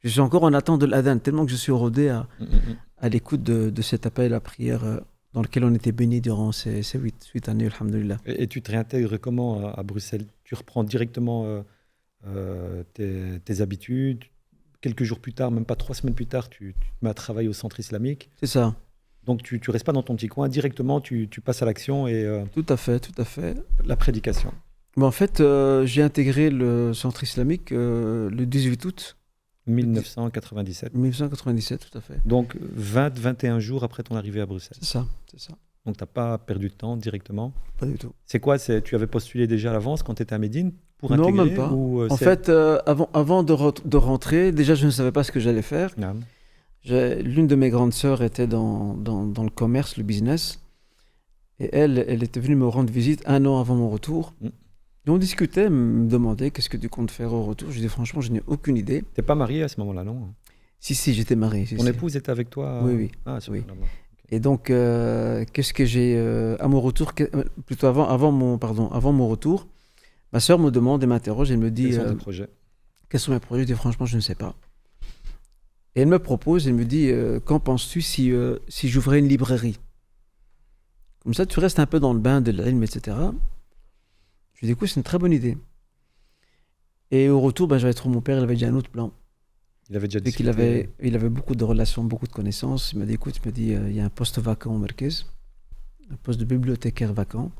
je suis encore en attente de l'adhan, tellement que je suis rodé à l'écoute de cet appel à prière dans lequel on était bénis durant ces 8 années, alhamdoulilah. Et tu te réintègres comment à Bruxelles? Tu reprends directement tes habitudes? Quelques jours plus tard, même pas 3 semaines plus tard, tu te mets à travailler au centre islamique. C'est ça. Donc tu restes pas dans ton petit coin, directement tu passes à l'action et... Tout à fait. La prédication. Mais en fait, j'ai intégré le centre islamique le 18 août. 1997. 1997, tout à fait. Donc 21 jours après ton arrivée à Bruxelles. C'est ça. Donc tu n'as pas perdu de temps directement? Pas du tout. C'est quoi? Tu avais postulé déjà à l'avance quand tu étais à Médine? Non, même pas. En fait, avant de rentrer, déjà, je ne savais pas ce que j'allais faire. L'une de mes grandes sœurs était dans le commerce, le business. Et elle était venue me rendre visite 1 an avant mon retour. Et on discutait, me demandait qu'est-ce que tu comptes faire au retour. Je dis franchement, je n'ai aucune idée. Tu n'es pas marié à ce moment-là, non? Si, j'étais marié. Ton épouse était avec toi? Oui. Ah, oui. Et donc, qu'est-ce que j'ai à mon retour, plutôt avant mon retour, ma sœur me demande et m'interroge, elle me dit... Quels sont tes projets? Quels sont mes projets? Je dis franchement, je ne sais pas. Et elle me propose, elle me dit, qu'en penses-tu si j'ouvrais une librairie? Comme ça, tu restes un peu dans le bain de l'ilm, etc. Je lui dis, écoute, c'est une très bonne idée. Et au retour, j'avais trouvé mon père, il avait déjà un autre plan. Il avait déjà discuté. Il avait beaucoup de relations, beaucoup de connaissances. Il m'a dit, écoute, il y a un poste vacant au Merkez, un poste de bibliothécaire vacant.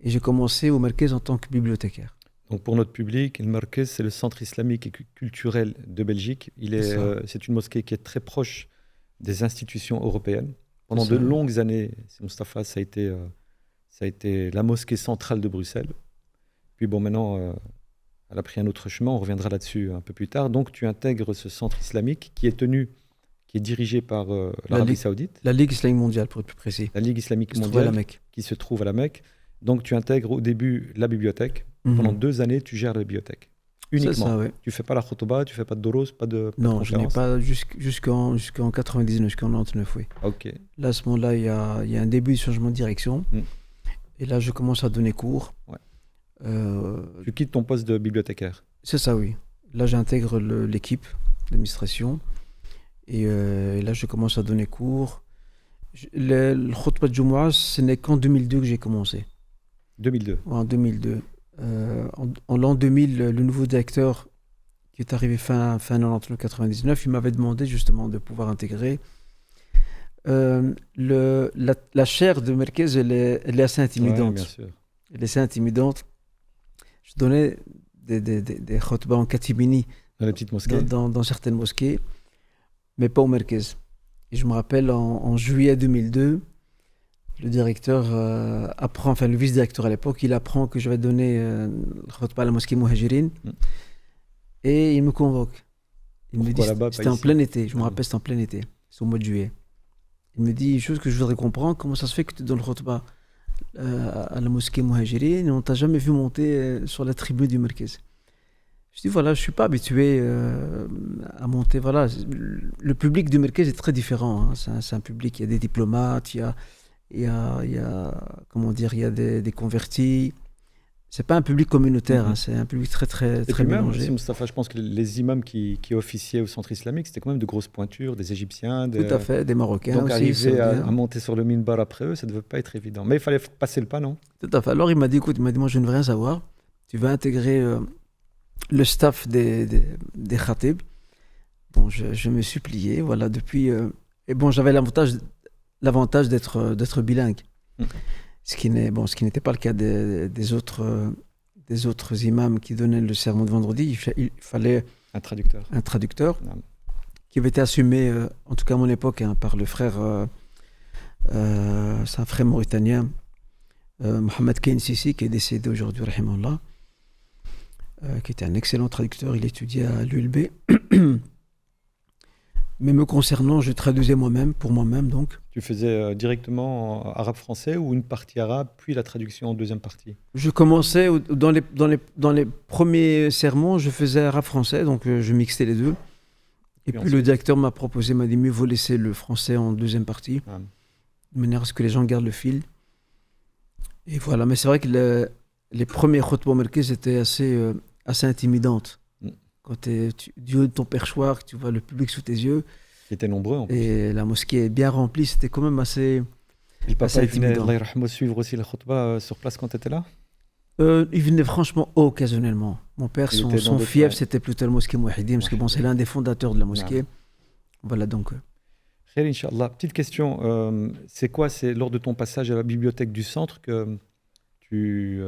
Et j'ai commencé au Merkez en tant que bibliothécaire. Donc pour notre public, le Merkez, c'est le centre islamique et culturel de Belgique. C'est une mosquée qui est très proche des institutions européennes. Pendant de longues années, Moustapha, ça a été la mosquée centrale de Bruxelles. Puis bon, maintenant, elle a pris un autre chemin. On reviendra là-dessus un peu plus tard. Donc tu intègres ce centre islamique qui est dirigé par l'Arabie Saoudite. La Ligue islamique mondiale, pour être plus précis. La Ligue islamique mondiale qui se trouve à la Mecque. Donc, tu intègres au début la bibliothèque. Pendant 2 années, tu gères la bibliothèque. Uniquement. C'est ça, ouais. Tu ne fais pas la khotoba, tu ne fais pas de doros, pas de Non, je n'ai pas jusqu'en 99, jusqu'en 99, oui. Ok. Là, à ce moment-là, il y a un début de changement de direction. Et là, je commence à donner cours. Ouais. Tu quittes ton poste de bibliothécaire. C'est ça, oui. Là, j'intègre l'équipe d'administration. Et là, je commence à donner cours. Le Khutbah de Jumu'ah, ce n'est qu'en 2002 que j'ai commencé. 2002. En 2002. En l'an 2000, le nouveau directeur qui est arrivé fin 99, il m'avait demandé justement de pouvoir intégrer. La chaire de Merkez, elle est assez intimidante. Ouais, bien sûr. Elle est assez intimidante. Je donnais des khutbahs en Katibini dans les petites mosquées. Dans certaines mosquées, mais pas au Merkez. Et je me rappelle en juillet 2002, le directeur apprend, enfin le vice-directeur à l'époque, il apprend que je vais donner le khutbah à la mosquée Muhajirin et il me convoque. Il me dit, c'était en plein été, je me rappelle, c'était en plein été, c'est au mois de juillet. Il me dit une chose que je voudrais comprendre, comment ça se fait que tu donnes le khutbah à la mosquée Muhajirin et on t'a jamais vu monter sur la tribune du Merkez. Je dis voilà, je suis pas habitué à monter. Voilà, le public du Merkez est très différent. Hein. C'est un public, il y a des diplomates, il y a comment dire, il y a des convertis. C'est pas un public communautaire, hein, c'est un public très mélangé. Même, Moustapha, je pense que les imams qui officiaient au centre islamique, c'était quand même de grosses pointures, des Égyptiens. Tout à fait, des Marocains donc aussi. Arriver à monter sur le minbar après eux, ça ne devait pas être évident. Mais il fallait passer le pas, non? Tout à fait. Alors il m'a dit, écoute, moi je ne veux rien savoir. Tu vas intégrer le staff des khatibs. Bon, je me suis plié, voilà, depuis... et bon, j'avais l'avantage d'être bilingue. Ce qui n'était pas le cas des autres imams qui donnaient le sermon de vendredi. Il fallait un traducteur qui avait été assumé, en tout cas à mon époque, hein, par le frère, c'est un frère mauritanien, Mohamed Kane Sissi, qui est décédé aujourd'hui, rahimahullah, qui était un excellent traducteur. Il étudiait à l'ULB. Mais me concernant, je traduisais moi-même, pour moi-même donc. Tu faisais directement arabe-français ou une partie arabe, puis la traduction en deuxième partie? Je commençais, dans les premiers sermons, je faisais arabe-français, donc je mixais les deux. Et puis le directeur m'a dit mieux vaut laisser le français en deuxième partie, de manière à ce que les gens gardent le fil. Et voilà, mais c'est vrai que les premiers khutbah Merkez étaient assez intimidantes. Quand tu es du haut de ton perchoir, que tu vois le public sous tes yeux. Qui étaient nombreux en plus. Et la mosquée est bien remplie, c'était quand même assez. Et papa, il venait suivre aussi la khutbah sur place quand tu étais là? Il venait franchement occasionnellement. Mon père, son fief, c'était plutôt la mosquée Mouahidine, parce que bon, c'est l'un des fondateurs de la mosquée. Voilà donc. Khair, Inch'Allah. Petite question, c'est lors de ton passage à la bibliothèque du centre que tu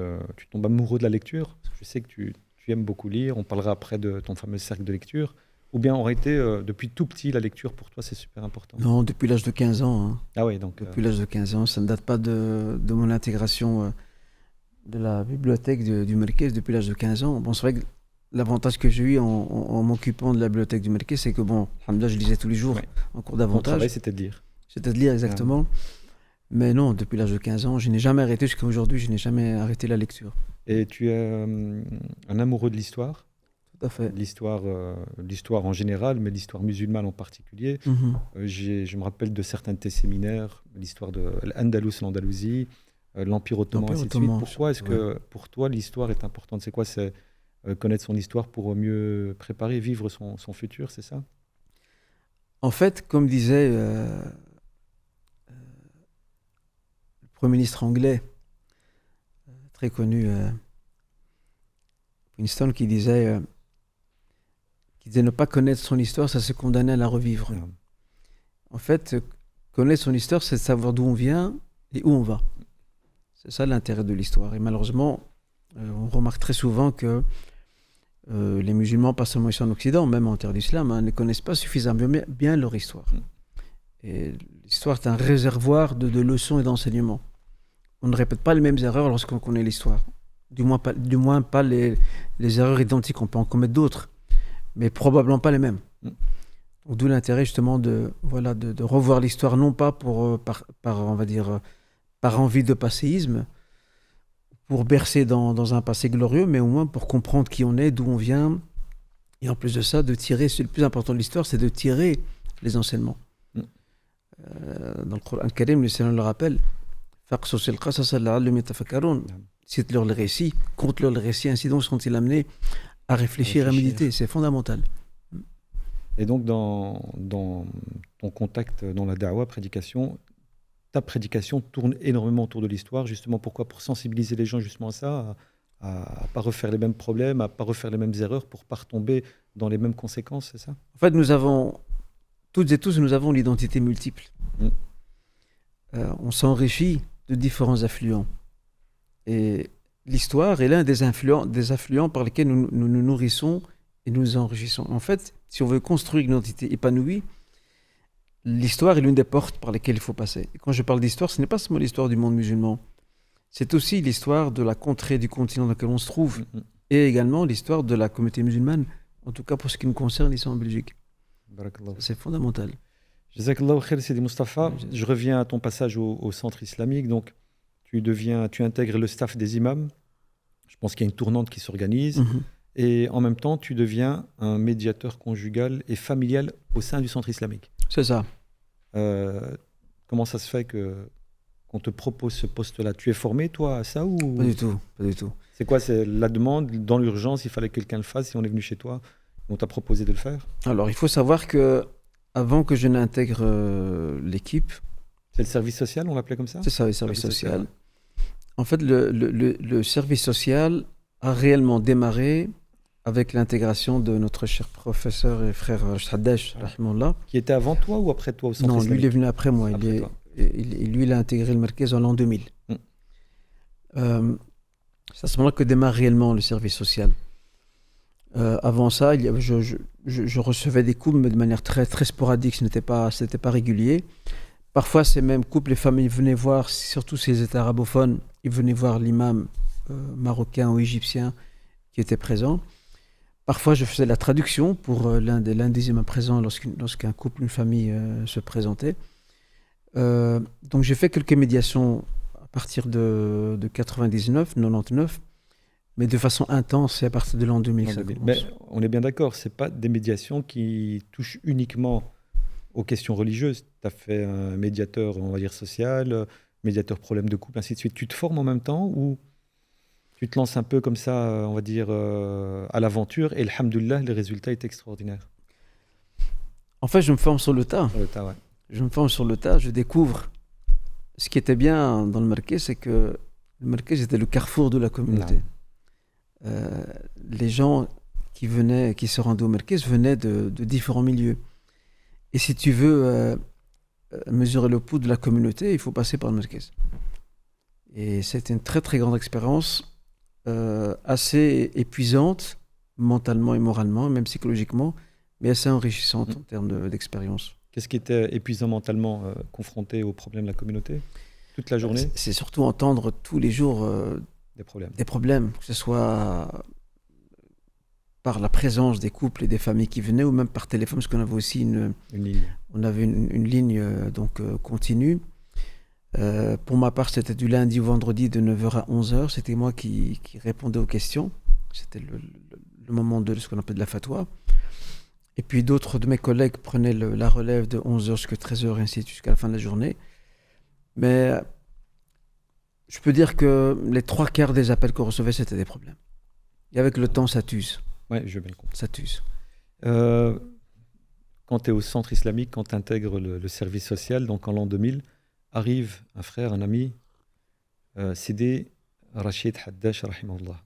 tombes amoureux de la lecture? Parce que je sais que tu aimes beaucoup lire, on parlera après de ton fameux cercle de lecture, ou bien aurait été depuis tout petit la lecture pour toi c'est super important? Non, depuis l'âge de 15 ans. Hein. Ah oui, donc... Depuis l'âge de 15 ans, ça ne date pas de mon intégration de la bibliothèque du Merkez depuis l'âge de 15 ans. Bon, c'est vrai que l'avantage que j'ai eu en m'occupant de la bibliothèque du Merkez, c'est que bon, alhamdoulilah, je lisais tous les jours en cours d'avantage. Mon travail c'était de lire. C'était de lire, exactement. Mais non, depuis l'âge de 15 ans, je n'ai jamais arrêté, jusqu'à aujourd'hui, je n'ai jamais arrêté la lecture. Et tu es un amoureux de l'histoire? Tout à fait. L'histoire en général, mais l'histoire musulmane en particulier. Je me rappelle de certains de tes séminaires, l'histoire de l'Andalousie, l'Empire ottoman, ainsi de suite. Pourquoi est-ce que pour toi l'histoire est importante? C'est quoi? C'est connaître son histoire pour mieux préparer, vivre son futur, c'est ça? En fait, comme disait le Premier ministre anglais, très connu, Winston, qui disait ne pas connaître son histoire, ça se condamner à la revivre. En fait, connaître son histoire, c'est savoir d'où on vient et où on va. C'est ça l'intérêt de l'histoire. Et malheureusement, on remarque très souvent que les musulmans, pas seulement ici en Occident, même en terre d'islam, ne connaissent pas suffisamment bien leur histoire. Et l'histoire est un réservoir de leçons et d'enseignements. On ne répète pas les mêmes erreurs lorsqu'on connaît l'histoire. Du moins pas les erreurs identiques. On peut en commettre d'autres, mais probablement pas les mêmes. D'où l'intérêt justement de revoir l'histoire, non pas par envie de passéisme, pour bercer dans un passé glorieux, mais au moins pour comprendre qui on est, d'où on vient. Et en plus de ça, de tirer, c'est le plus important de l'histoire, c'est de tirer les enseignements. Dans le Coran Karim, le Seigneur le rappelle, Cite-leur le récit, conte-leur le récit, ainsi donc seront-ils amenés à réfléchir, à méditer. C'est fondamental. Et donc, dans ton contact dans la da'wa, prédication, ta prédication tourne énormément autour de l'histoire. Justement, pourquoi? Pour sensibiliser les gens justement à ça, à ne pas refaire les mêmes problèmes, à ne pas refaire les mêmes erreurs, pour ne pas retomber dans les mêmes conséquences, c'est ça? En fait, toutes et tous, nous avons l'identité multiple. On s'enrichit de différents affluents. Et l'histoire est l'un des affluents par lesquels nous nous nourrissons et nous enrichissons. En fait, si on veut construire une identité épanouie, l'histoire est l'une des portes par lesquelles il faut passer. Et quand je parle d'histoire, ce n'est pas seulement l'histoire du monde musulman. C'est aussi l'histoire de la contrée du continent dans lequel on se trouve. Et également l'histoire de la communauté musulmane, en tout cas pour ce qui nous concerne ici en Belgique. C'est fondamental. Jazakallahu khair, Sidi Mustafa. Je reviens à ton passage au centre islamique. Donc, tu intègres le staff des imams. Je pense qu'il y a une tournante qui s'organise. Et en même temps, tu deviens un médiateur conjugal et familial au sein du centre islamique. C'est ça. Comment ça se fait qu'on te propose ce poste-là? Tu es formé, toi, à ça ou... Pas du tout, pas du tout. C'est quoi? C'est la demande, dans l'urgence, il fallait que quelqu'un le fasse, si on est venu chez toi, on t'a proposé de le faire? Alors, il faut savoir que avant que je n'intègre l'équipe... C'est le service social, on l'appelait comme ça? C'est ça, le service social. En fait, le service social a réellement démarré avec l'intégration de notre cher professeur et frère Haddash, rahimahullah. Qui était avant toi ou après toi au centre islamique? Non, lui, il est venu après moi. Lui, il a intégré le Merkez en l'an 2000. C'est à ce moment-là que démarre réellement le service social. Avant ça, je recevais des couples, mais de manière très, très sporadique, ce n'était pas régulier. Parfois, ces mêmes couples, les familles venaient voir, surtout s'ils étaient arabophones, ils venaient voir l'imam marocain ou égyptien qui était présent. Parfois, je faisais la traduction pour l'un des imams présents lorsqu'un couple, une famille se présentait. Donc, j'ai fait quelques médiations à partir de 99, 99, mais de façon intense, c'est à partir de l'an 2000 que ça commence. Mais on est bien d'accord, ce n'est pas des médiations qui touchent uniquement aux questions religieuses. Tu as fait un médiateur, on va dire, social, médiateur problème de couple, ainsi de suite. Tu te formes en même temps ou tu te lances un peu comme ça, on va dire, à l'aventure et alhamdoulilah, le résultat est extraordinaire? En fait, je me forme sur le tas. Sur le tas, ouais. Je me forme sur le tas, je découvre. Ce qui était bien dans le Merkez, c'est que le Merkez était le carrefour de la communauté. Les gens qui se rendaient au Merkez venaient de différents milieux. Et si tu veux mesurer le pouls de la communauté, il faut passer par le Merkez. Et c'était une très très grande expérience, assez épuisante, mentalement et moralement, même psychologiquement, mais assez enrichissante en termes d'expérience. Qu'est-ce qui était épuisant mentalement, confronté aux problèmes de la communauté toute la journée? C'est surtout entendre tous les jours des problèmes, que ce soit par la présence des couples et des familles qui venaient, ou même par téléphone, parce qu'on avait aussi une ligne. On avait une ligne continue. Pour ma part, c'était du lundi au vendredi de 9h à 11h. C'était moi qui répondais aux questions. C'était le moment de ce qu'on appelle de la fatwa. Et puis d'autres de mes collègues prenaient la relève de 11h jusqu'à 13h et ainsi de suite jusqu'à la fin de la journée. Mais je peux dire que les 3/4 des appels qu'on recevait, c'était des problèmes. Et avec le temps, ça t'use. Oui, je veux bien le comprendre. Ça t'use. Quand tu es au centre islamique, quand tu intègres le service social, donc en l'an 2000, arrive un frère, un ami, Sidi Rachid Haddash, rahimahullah.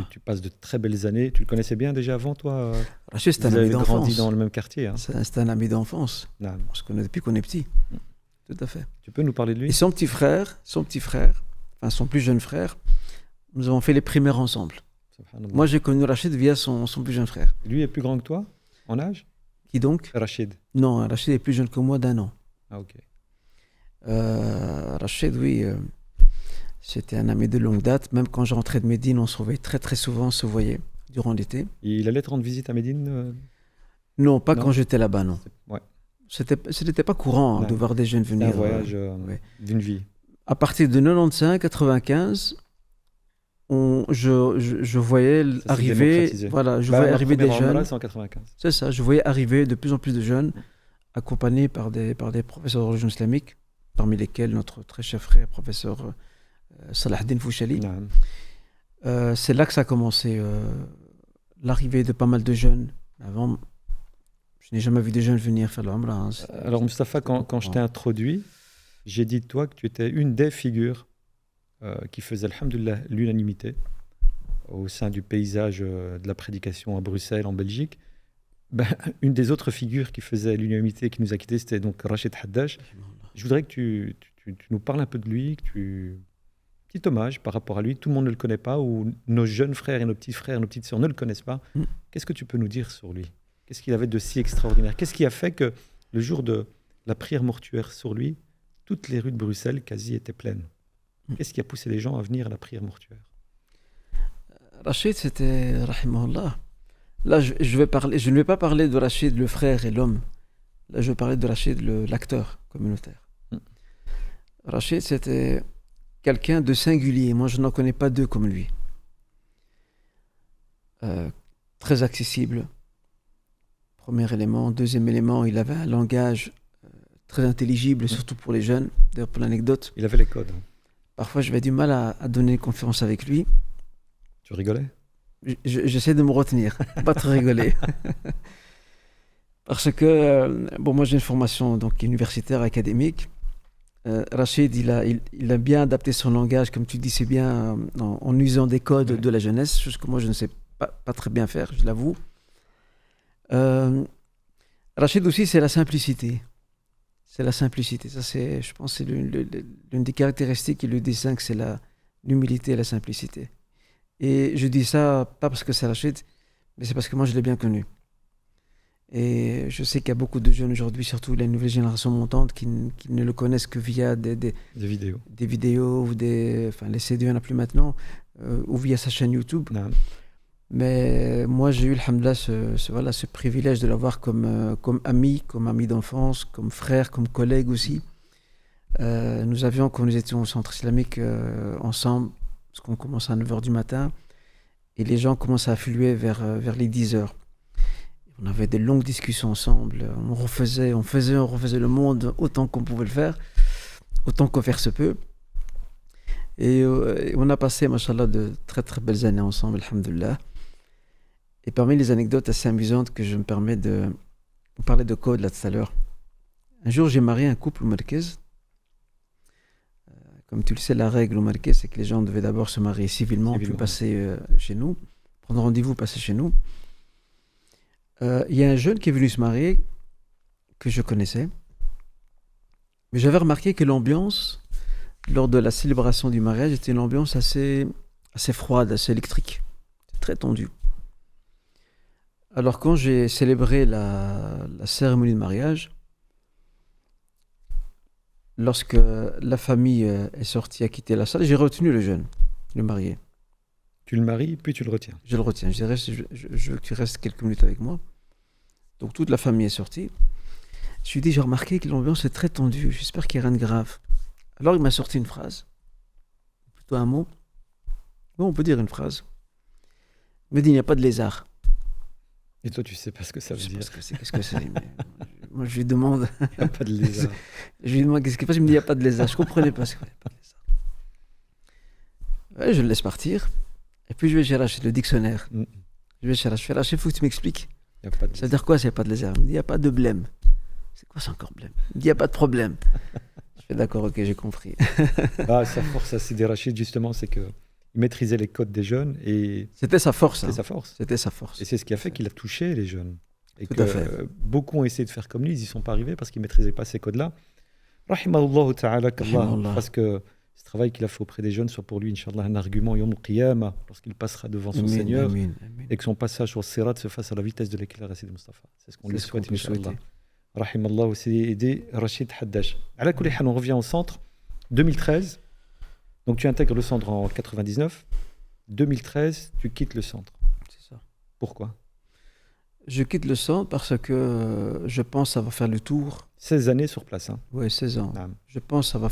Tu passes de très belles années. Tu le connaissais bien déjà avant, toi? Rachid, c'est un ami d'enfance. Vous avez grandi dans le même quartier. Hein. C'est un ami d'enfance. Non. On se connaît depuis qu'on est petit. Tout à fait. Tu peux nous parler de lui? Et son petit frère, enfin son plus jeune frère, nous avons fait les primaires ensemble. Moi, j'ai connu Rachid via son plus jeune frère. Lui est plus grand que toi, en âge? Qui donc? Rachid. Non, Rachid est plus jeune que moi d'1 an. Ah, ok. Rachid, oui, c'était un ami de longue date. Même quand je rentrais de Médine, on se revoyait très très souvent, on se voyait durant l'été. Il allait te rendre visite à Médine? Non, pas quand j'étais là-bas, non. Ouais. Ce n'était pas courant de voir des jeunes venir. C'est un voyage d'une vie. À partir de 95, 95, je voyais arriver, voilà, je voyais arriver des jeunes. C'est en 95. C'est ça, je voyais arriver de plus en plus de jeunes, accompagnés par des professeurs de religion islamique, parmi lesquels notre très cher frère, professeur Salah Eddine Fouchali. C'est là que ça a commencé, l'arrivée de pas mal de jeunes. Avant, je n'ai jamais vu des jeunes venir faire l'Umrah. Hein. Alors Mustapha, quand je t'ai introduit, j'ai dit de toi que tu étais une des figures qui faisait, alhamdoulilah, l'unanimité au sein du paysage de la prédication à Bruxelles, en Belgique. Une des autres figures qui faisait l'unanimité, qui nous a quittés, c'était donc Rachid Haddash. Je voudrais que tu nous parles un peu de lui, petit hommage par rapport à lui. Tout le monde ne le connaît pas, ou nos jeunes frères et nos petits frères, nos petites sœurs ne le connaissent pas. Qu'est-ce que tu peux nous dire sur lui? Qu'est-ce qu'il avait de si extraordinaire? Qu'est-ce qui a fait que le jour de la prière mortuaire sur lui, toutes les rues de Bruxelles quasi étaient pleines? Qu'est-ce qui a poussé les gens à venir à la prière mortuaire? Rachid, c'était rahimahullah. Là, je ne vais pas parler de Rachid, le frère et l'homme. Là, je vais parler de Rachid, l'acteur communautaire. Rachid, c'était quelqu'un de singulier. Moi, je n'en connais pas deux comme lui. Très accessible. Premier élément. Deuxième élément, il avait un langage très intelligible, surtout pour les jeunes. D'ailleurs, pour l'anecdote. Il avait les codes. Parfois, j'avais du mal à donner une conférence avec lui. Tu rigolais? J'essaie de me retenir, pas trop rigoler. Parce que, moi j'ai une formation donc, universitaire, académique. Rachid, il a bien adapté son langage, comme tu dis, c'est bien, en usant des codes de la jeunesse, chose que moi je ne sais pas très bien faire, je l'avoue. Rachid aussi, c'est la simplicité. C'est la simplicité. Ça, je pense que c'est l'une des caractéristiques qui le distingue, c'est l'humilité et la simplicité. Et je dis ça pas parce que c'est Rachid, mais c'est parce que moi je l'ai bien connu. Et je sais qu'il y a beaucoup de jeunes aujourd'hui, surtout la nouvelle génération montante, qui ne le connaissent que via des vidéos. Des vidéos, ou les CD, il n'y en a plus maintenant, ou via sa chaîne YouTube. Non. Mais moi j'ai eu, alhamdoulilah, ce privilège de l'avoir comme ami d'enfance, comme frère, comme collègue aussi. Nous avions, quand nous étions au centre islamique ensemble, parce qu'on commence à 9h du matin, et les gens commencent à affluer vers les 10h. On avait des longues discussions ensemble, on refaisait le monde autant qu'on pouvait le faire, autant qu'on faire se peut. Et on a passé, machallah, de très très belles années ensemble, alhamdoulilah. Et parmi les anecdotes assez amusantes que je me permets de... On parlait de code là tout à l'heure. Un jour, j'ai marié un couple au Marquez. Comme tu le sais, la règle au Marquez, c'est que les gens devaient d'abord se marier civilement, puis passer chez nous, prendre rendez-vous, passer chez nous. Il y a un jeune qui est venu se marier, que je connaissais. Mais j'avais remarqué que l'ambiance, lors de la célébration du mariage, était une ambiance assez froide, assez électrique. Très tendue. Alors quand j'ai célébré la cérémonie de mariage, lorsque la famille est sortie, a quitté la salle, j'ai retenu le jeune, le marié. Tu le maries, puis tu le retiens? Je le retiens. Je veux que tu restes quelques minutes avec moi. Donc toute la famille est sortie. Je lui ai dit, j'ai remarqué que l'ambiance est très tendue. J'espère qu'il n'y a rien de grave. Alors il m'a sorti une phrase, plutôt un mot. Bon, on peut dire une phrase. Il m'a dit, il n'y a pas de lézard. Et toi, tu sais pas ce que ça veut dire? Qu'est-ce que c'est? Moi, je lui demande. Il n'y a pas de lézard. Je lui demande qu'est-ce qu'il passe. Il me dit, il n'y a pas de lézard. Je ne comprenais pas ce qu'il n'y a pas de lézard. Ouais, je le laisse partir. Et puis, je vais chercher le dictionnaire. Je vais chercher. Il faut que tu m'expliques. Ça veut dire quoi, s'il n'y a pas de lézard? Il me dit, il n'y a pas de blême. C'est quoi, c'est encore blême? Il me dit, il n'y a pas de problème. Je fais d'accord, ok, j'ai compris. Sa force à Sidi Rachid, justement, c'est qu'il maîtrisait les codes des jeunes. Et c'était sa force. C'était sa force. Et c'est ce qui a fait qu'il a touché les jeunes. Et tout que beaucoup ont essayé de faire comme lui, ils n'y sont pas arrivés parce qu'ils ne maîtrisaient pas ces codes-là. Rahimahullah ta'ala, parce que ce travail qu'il a fait auprès des jeunes soit pour lui, Inch'Allah, un argument Yawm al-Qiyamah, lorsqu'il passera devant son Seigneur, et que son passage sur le Sirat se fasse à la vitesse de l'éclair à Sidi Mustafa. C'est ce qu'on lui souhaite, Inch'Allah. Rahimallah aussi aidé Rachid Haddash. Ala kulli hal, on revient au centre. 2013, donc tu intègres le centre en 99. 2013, tu quittes le centre. C'est ça. Pourquoi? Je quitte le centre parce que je pense avoir fait le tour. 16 années sur place. Hein. Oui, 16 ans. Je pense avoir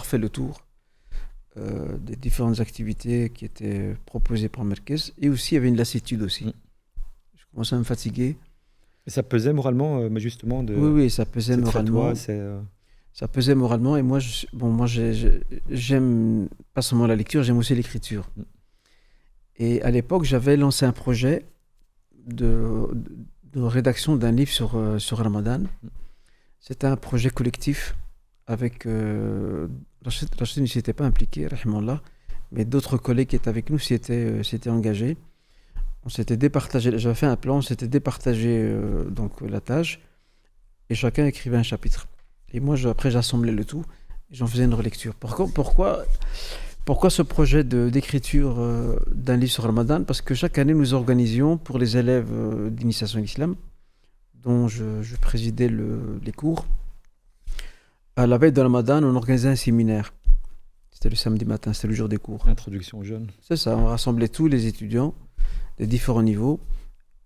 fait le tour des différentes activités qui étaient proposées par Marquez. Et aussi, il y avait une lassitude aussi. Je commençais à me fatiguer. Et ça pesait moralement, mais justement Oui, ça pesait moralement. Ça pesait moralement. Et moi, j'aime pas seulement la lecture, j'aime aussi l'écriture. Et à l'époque, j'avais lancé un projet de rédaction d'un livre sur Ramadan. C'était un projet collectif avec... Rachid ne s'était pas impliqué, rahimallah, mais d'autres collègues qui étaient avec nous s'étaient engagés. On s'était départagé, j'avais fait un plan, on s'était départagé donc la tâche et chacun écrivait un chapitre. Et moi, après, j'assemblais le tout et j'en faisais une relecture. Pourquoi ce projet d'écriture d'un livre sur Ramadan? Parce que chaque année, nous organisions pour les élèves d'initiation à l'islam, dont je présidais les cours. À la veille de Ramadan, on organisait un séminaire. C'était le samedi matin, c'était le jour des cours. Introduction aux jeunes. C'est ça, on rassemblait tous les étudiants de différents niveaux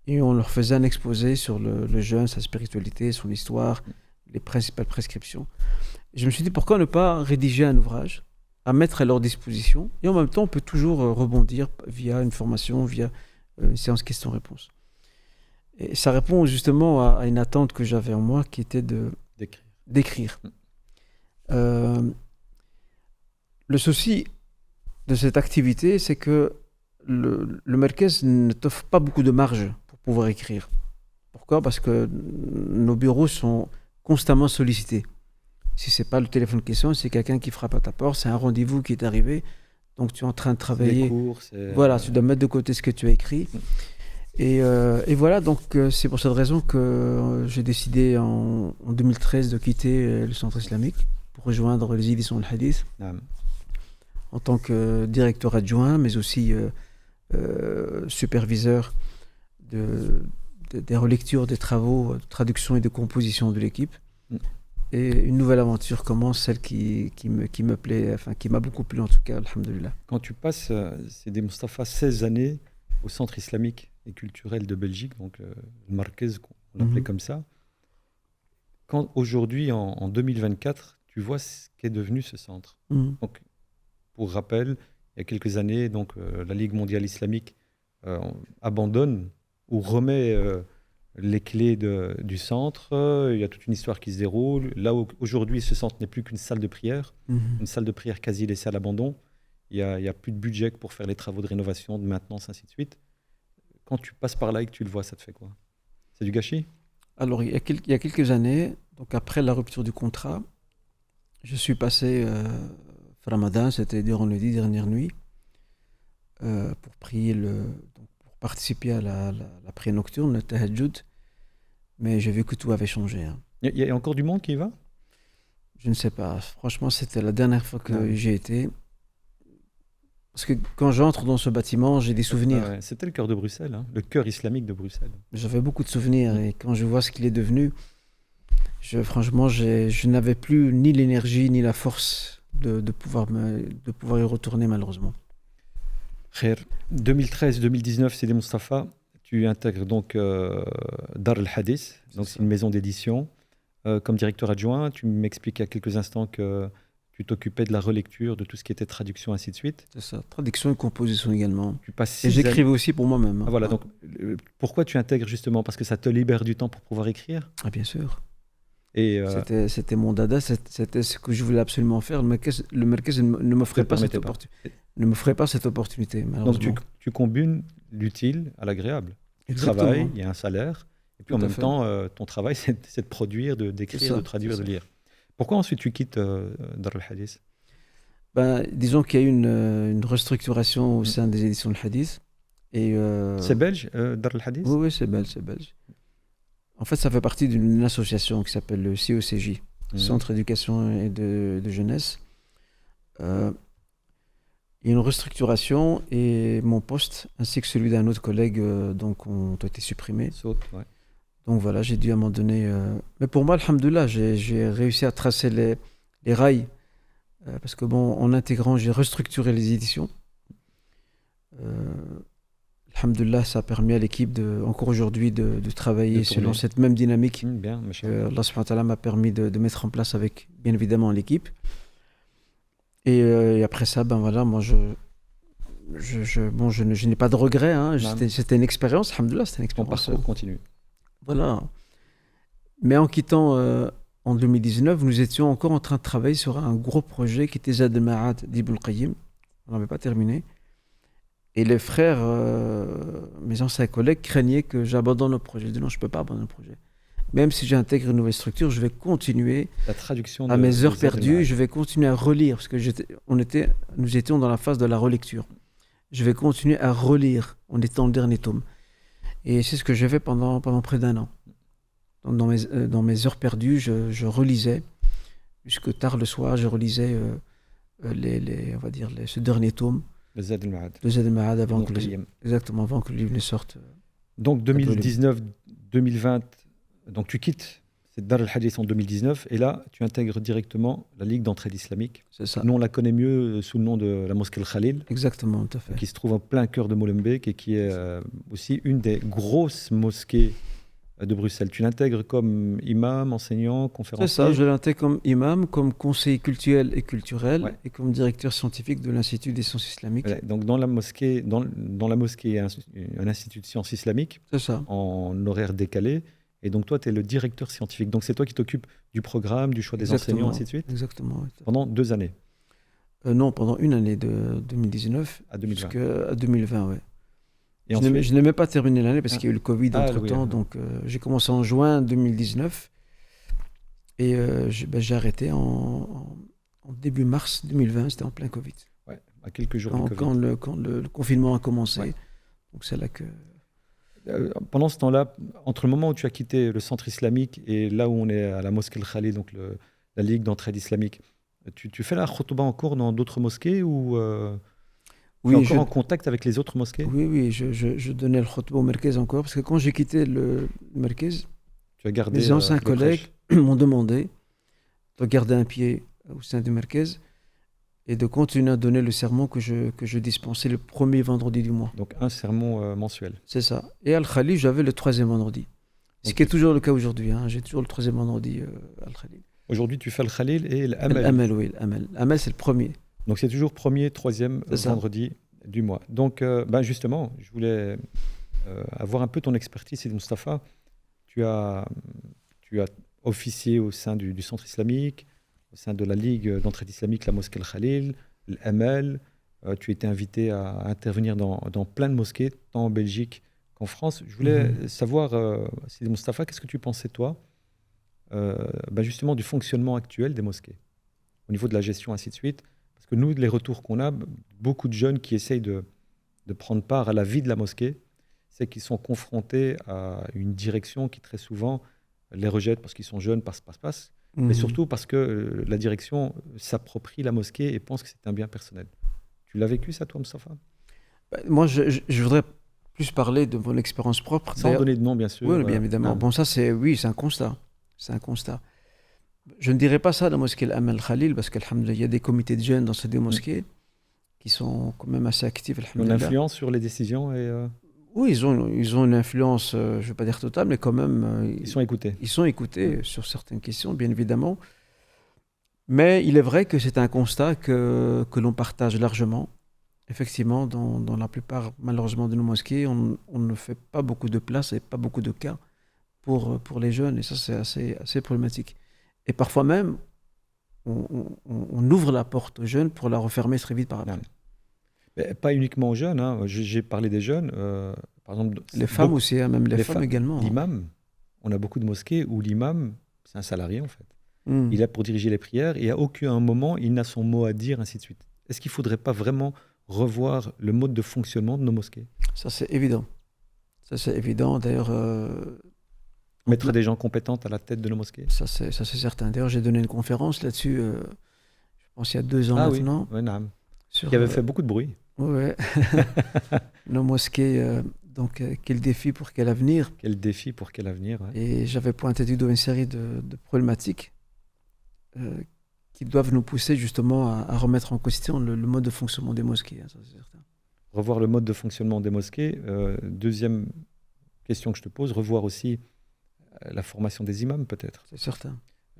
et on leur faisait un exposé sur le jeûne, sa spiritualité, son histoire, les principales prescriptions. Et je me suis dit, pourquoi ne pas rédiger un ouvrage à mettre à leur disposition, et en même temps, on peut toujours rebondir via une formation, via une séance questions-réponses. Et ça répond justement à une attente que j'avais en moi, qui était d'écrire. Le souci de cette activité, c'est que le Merkez ne t'offre pas beaucoup de marge pour pouvoir écrire. Pourquoi? Parce que nos bureaux sont constamment sollicités. Si ce n'est pas le téléphone question, c'est quelqu'un qui frappe à ta porte, c'est un rendez-vous qui est arrivé, donc tu es en train de travailler. Des cours, voilà, tu dois mettre de côté ce que tu as écrit. Et voilà, donc c'est pour cette raison que j'ai décidé en 2013 de quitter le centre islamique pour rejoindre les éditions Al-Hadith en tant que directeur adjoint, mais aussi superviseur des relectures, des travaux, de traduction et de composition de l'équipe. Et une nouvelle aventure commence, celle qui me plaît, enfin qui m'a beaucoup plu en tout cas, alhamdoulilah. Quand tu passes, c'est des Mustapha, 16 années au centre islamique et culturel de Belgique, donc le Marquez, on l'appelait comme ça. Quand aujourd'hui, en 2024, tu vois ce qu'est devenu ce centre. Donc, pour rappel, il y a quelques années, donc, la Ligue mondiale islamique abandonne ou remet les clés du centre. Il y a toute une histoire qui se déroule. Là, aujourd'hui, ce centre n'est plus qu'une salle de prière, une salle de prière quasi laissée à l'abandon. Il y a plus de budget pour faire les travaux de rénovation, de maintenance, ainsi de suite. Quand tu passes par là et que tu le vois, ça te fait quoi? C'est du gâchis? Alors, il y a quelques années, donc après la rupture du contrat, je suis passé Ramadan, c'était durant les 10 dernières nuits, pour prier pour participer à la prière nocturne, le tahajjud, mais j'ai vu que tout avait changé. Il y a encore du monde qui y va? Je ne sais pas. Franchement, c'était la dernière fois que j'y étais. Parce que quand j'entre dans ce bâtiment, j'ai des souvenirs. C'était le cœur de Bruxelles, le cœur islamique de Bruxelles. J'avais beaucoup de souvenirs et quand je vois ce qu'il est devenu, franchement, je n'avais plus ni l'énergie ni la force de pouvoir y retourner malheureusement. Khair, 2013-2019, Sidi Mustapha, tu intègres donc Dar al-Hadith, donc c'est une maison d'édition. Comme directeur adjoint, tu m'expliques il y a quelques instants que tu t'occupais de la relecture, de tout ce qui était traduction, ainsi de suite. C'est ça, traduction et composition également. Et j'écrivais aussi pour moi-même. Ah, voilà, donc pourquoi tu intègres justement? Parce que ça te libère du temps pour pouvoir écrire? Ah, bien sûr. Et c'était mon dada, c'était ce que je voulais absolument faire. Le Merkez ne m'offrait pas cette opportunité, malheureusement. Donc tu combines l'utile à l'agréable. Tu travailles, il y a un salaire, et puis en même temps, ton travail, c'est de produire, d'écrire, de traduire, de lire. Pourquoi ensuite tu quittes Dar al-Hadith? Disons qu'il y a eu une restructuration au sein des éditions Al-Hadith. C'est belge, Dar al-Hadith? Oui, c'est belge. En fait, ça fait partie d'une association qui s'appelle le CECJ, Centre d'éducation et de jeunesse. Il y a une restructuration et mon poste, ainsi que celui d'un autre collègue, ont été supprimés. Donc voilà, j'ai dû à un moment donné... Mais pour moi, alhamdoulilah, j'ai réussi à tracer les rails. Parce que en intégrant, j'ai restructuré les éditions. Alhamdoulilah, ça a permis à l'équipe, encore aujourd'hui, de travailler selon cette même dynamique. Bien, Allah subhanahu wa ta'ala m'a permis de mettre en place avec, bien évidemment, l'équipe. Et après ça, moi, je n'ai pas de regrets. C'était une expérience, alhamdoulilah, c'était une expérience. Ton parcours continue. Voilà. Mais en quittant en 2019, nous étions encore en train de travailler sur un gros projet qui était Zad al-Ma'ad d'Ibn al-Qayyim. On n'avait pas terminé. Et les frères, mes anciens collègues, craignaient que j'abandonne le projet. Je dis non, je ne peux pas abandonner le projet. Même si j'intègre une nouvelle structure, je vais continuer la traduction à mes heures perdues, je vais continuer à relire, parce que nous étions dans la phase de la relecture. Je vais continuer à relire, on était dans le dernier tome. Et c'est ce que j'ai fait pendant près d'1 an. Dans mes heures perdues, je relisais, jusque tard le soir, je relisais on va dire ce dernier tome. Le Zad al-Ma'ad. Le Zad al-Ma'ad avant que le livre ne sorte. Donc 2019-2020, donc tu quittes Dar al-Hadith en 2019 et là tu intègres directement la Ligue d'entraide islamique. C'est ça. Nous on la connaît mieux sous le nom de la mosquée Al-Khalil. Exactement, tout à fait. Qui se trouve en plein cœur de Molenbeek et qui est aussi une des grosses mosquées de Bruxelles. Tu l'intègres comme imam, enseignant, conférencier? C'est ça, je l'intègre comme imam, comme conseiller culturel et culturel et comme directeur scientifique de l'Institut des sciences islamiques. Ouais, donc dans la mosquée, il y a un institut de sciences islamiques en horaire décalé. Et donc toi, tu es le directeur scientifique. Donc c'est toi qui t'occupes du programme, du choix des enseignants, ainsi de suite? Exactement. Oui. Pendant 2 années? Non, pendant 1 année, de 2019 à 2020. Jusqu'à 2020, oui. Et je n'ai même pas terminé l'année parce qu'il y a eu le Covid entre-temps. Oui. Donc j'ai commencé en juin 2019 et j'ai arrêté en début mars 2020, c'était en plein Covid. Ouais, à quelques jours du Covid. Quand le confinement a commencé. Ouais. Donc c'est là que... pendant ce temps-là, entre le moment où tu as quitté le centre islamique et là où on est à la mosquée Al-Khalil, donc la Ligue d'entraide islamique, tu fais la khutba encore dans d'autres mosquées ou tu es encore en contact avec les autres mosquées? Oui, je donnais le khutba au Merkez encore, parce que quand j'ai quitté le Merkez, tu as gardé mes anciens collègues m'ont demandé de garder un pied au sein du Merkez et de continuer à donner le sermon que je dispensais le premier vendredi du mois. Donc un sermon mensuel. C'est ça. Et Al-Khalil, j'avais le 3e vendredi. Ce qui est toujours le cas aujourd'hui. J'ai toujours le 3e vendredi Al-Khalil. Aujourd'hui, tu fais Al-Khalil et l'Amal. L'Amal, oui. L'Amal, c'est le premier. Donc c'est toujours premier, 3e vendredi du mois. Donc justement, je voulais avoir un peu ton expertise, Sidi Moustapha. Tu as officié au sein du centre islamique, au sein de la Ligue d'entraide islamique, la mosquée Al-Khalil, l'Amal. Tu étais invité à intervenir dans plein de mosquées, tant en Belgique qu'en France. Je voulais savoir, Sidi Moustapha, qu'est-ce que tu pensais, toi, justement du fonctionnement actuel des mosquées, au niveau de la gestion, ainsi de suite? Parce que nous, les retours qu'on a, beaucoup de jeunes qui essayent de prendre part à la vie de la mosquée, c'est qu'ils sont confrontés à une direction qui très souvent les rejette parce qu'ils sont jeunes, passe. Mais surtout parce que la direction s'approprie la mosquée et pense que c'est un bien personnel. Tu l'as vécu ça, toi, Moustapha? Moi, je voudrais plus parler de mon expérience propre. Sans donner de nom, bien sûr. Oui, bien évidemment. Bon, ça, c'est un constat. C'est un constat. Je ne dirais pas ça de la mosquée Al-Amal Khalil, parce qu'alhamdoulilah, il y a des comités de jeunes dans ces deux mosquées qui sont quand même assez actifs. Ils ont une influence sur les décisions et Oui, ils ont une influence, je ne vais pas dire totale, mais quand même... ils sont écoutés. Ils sont écoutés sur certaines questions, bien évidemment. Mais il est vrai que c'est un constat que l'on partage largement. Effectivement, dans la plupart, malheureusement, de nos mosquées, on ne fait pas beaucoup de place et pas beaucoup de cas pour les jeunes. Et ça, c'est assez problématique. Et parfois même, on ouvre la porte aux jeunes pour la refermer très vite par après. Mais pas uniquement aux jeunes. J'ai parlé des jeunes. Par exemple, les femmes aussi, même les femmes également. L'imam, on a beaucoup de mosquées où l'imam, c'est un salarié en fait. Il est là pour diriger les prières et à aucun moment, il n'a son mot à dire, ainsi de suite. Est-ce qu'il ne faudrait pas vraiment revoir le mode de fonctionnement de nos mosquées? Ça, c'est évident. D'ailleurs... Mettre des gens compétents à la tête de nos mosquées? Ça, c'est certain. D'ailleurs, j'ai donné une conférence là-dessus, je pense il y a 2 ans maintenant. Oui, qui avait fait beaucoup de bruit. Oui. Nos mosquées, donc quel défi pour quel avenir? Quel défi pour quel avenir, ouais. Et j'avais pointé du doigt une série de problématiques qui doivent nous pousser justement à remettre en question le mode de fonctionnement des mosquées, ça c'est certain. Revoir le mode de fonctionnement des mosquées. Deuxième question que je te pose, revoir aussi la formation des imams peut-être. C'est certain.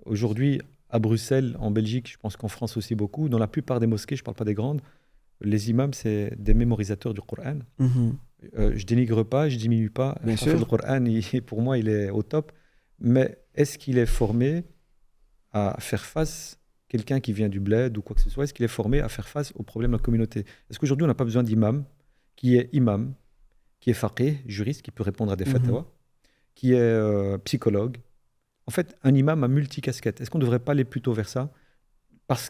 Aujourd'hui, à Bruxelles, en Belgique, je pense qu'en France aussi beaucoup, dans la plupart des mosquées, je ne parle pas des grandes, les imams, c'est des mémorisateurs du Coran. Je dénigre pas, je diminue pas. Bien sûr. Le Coran, pour moi, il est au top. Mais est-ce qu'il est formé à faire face, quelqu'un qui vient du bled ou quoi que ce soit, est-ce qu'il est formé à faire face aux problèmes de la communauté? Est-ce qu'aujourd'hui, on n'a pas besoin d'imam, qui est faqih, juriste, qui peut répondre à des fatwas, qui est psychologue? En fait, un imam a multicasquette. Est-ce qu'on ne devrait pas aller plutôt vers ça?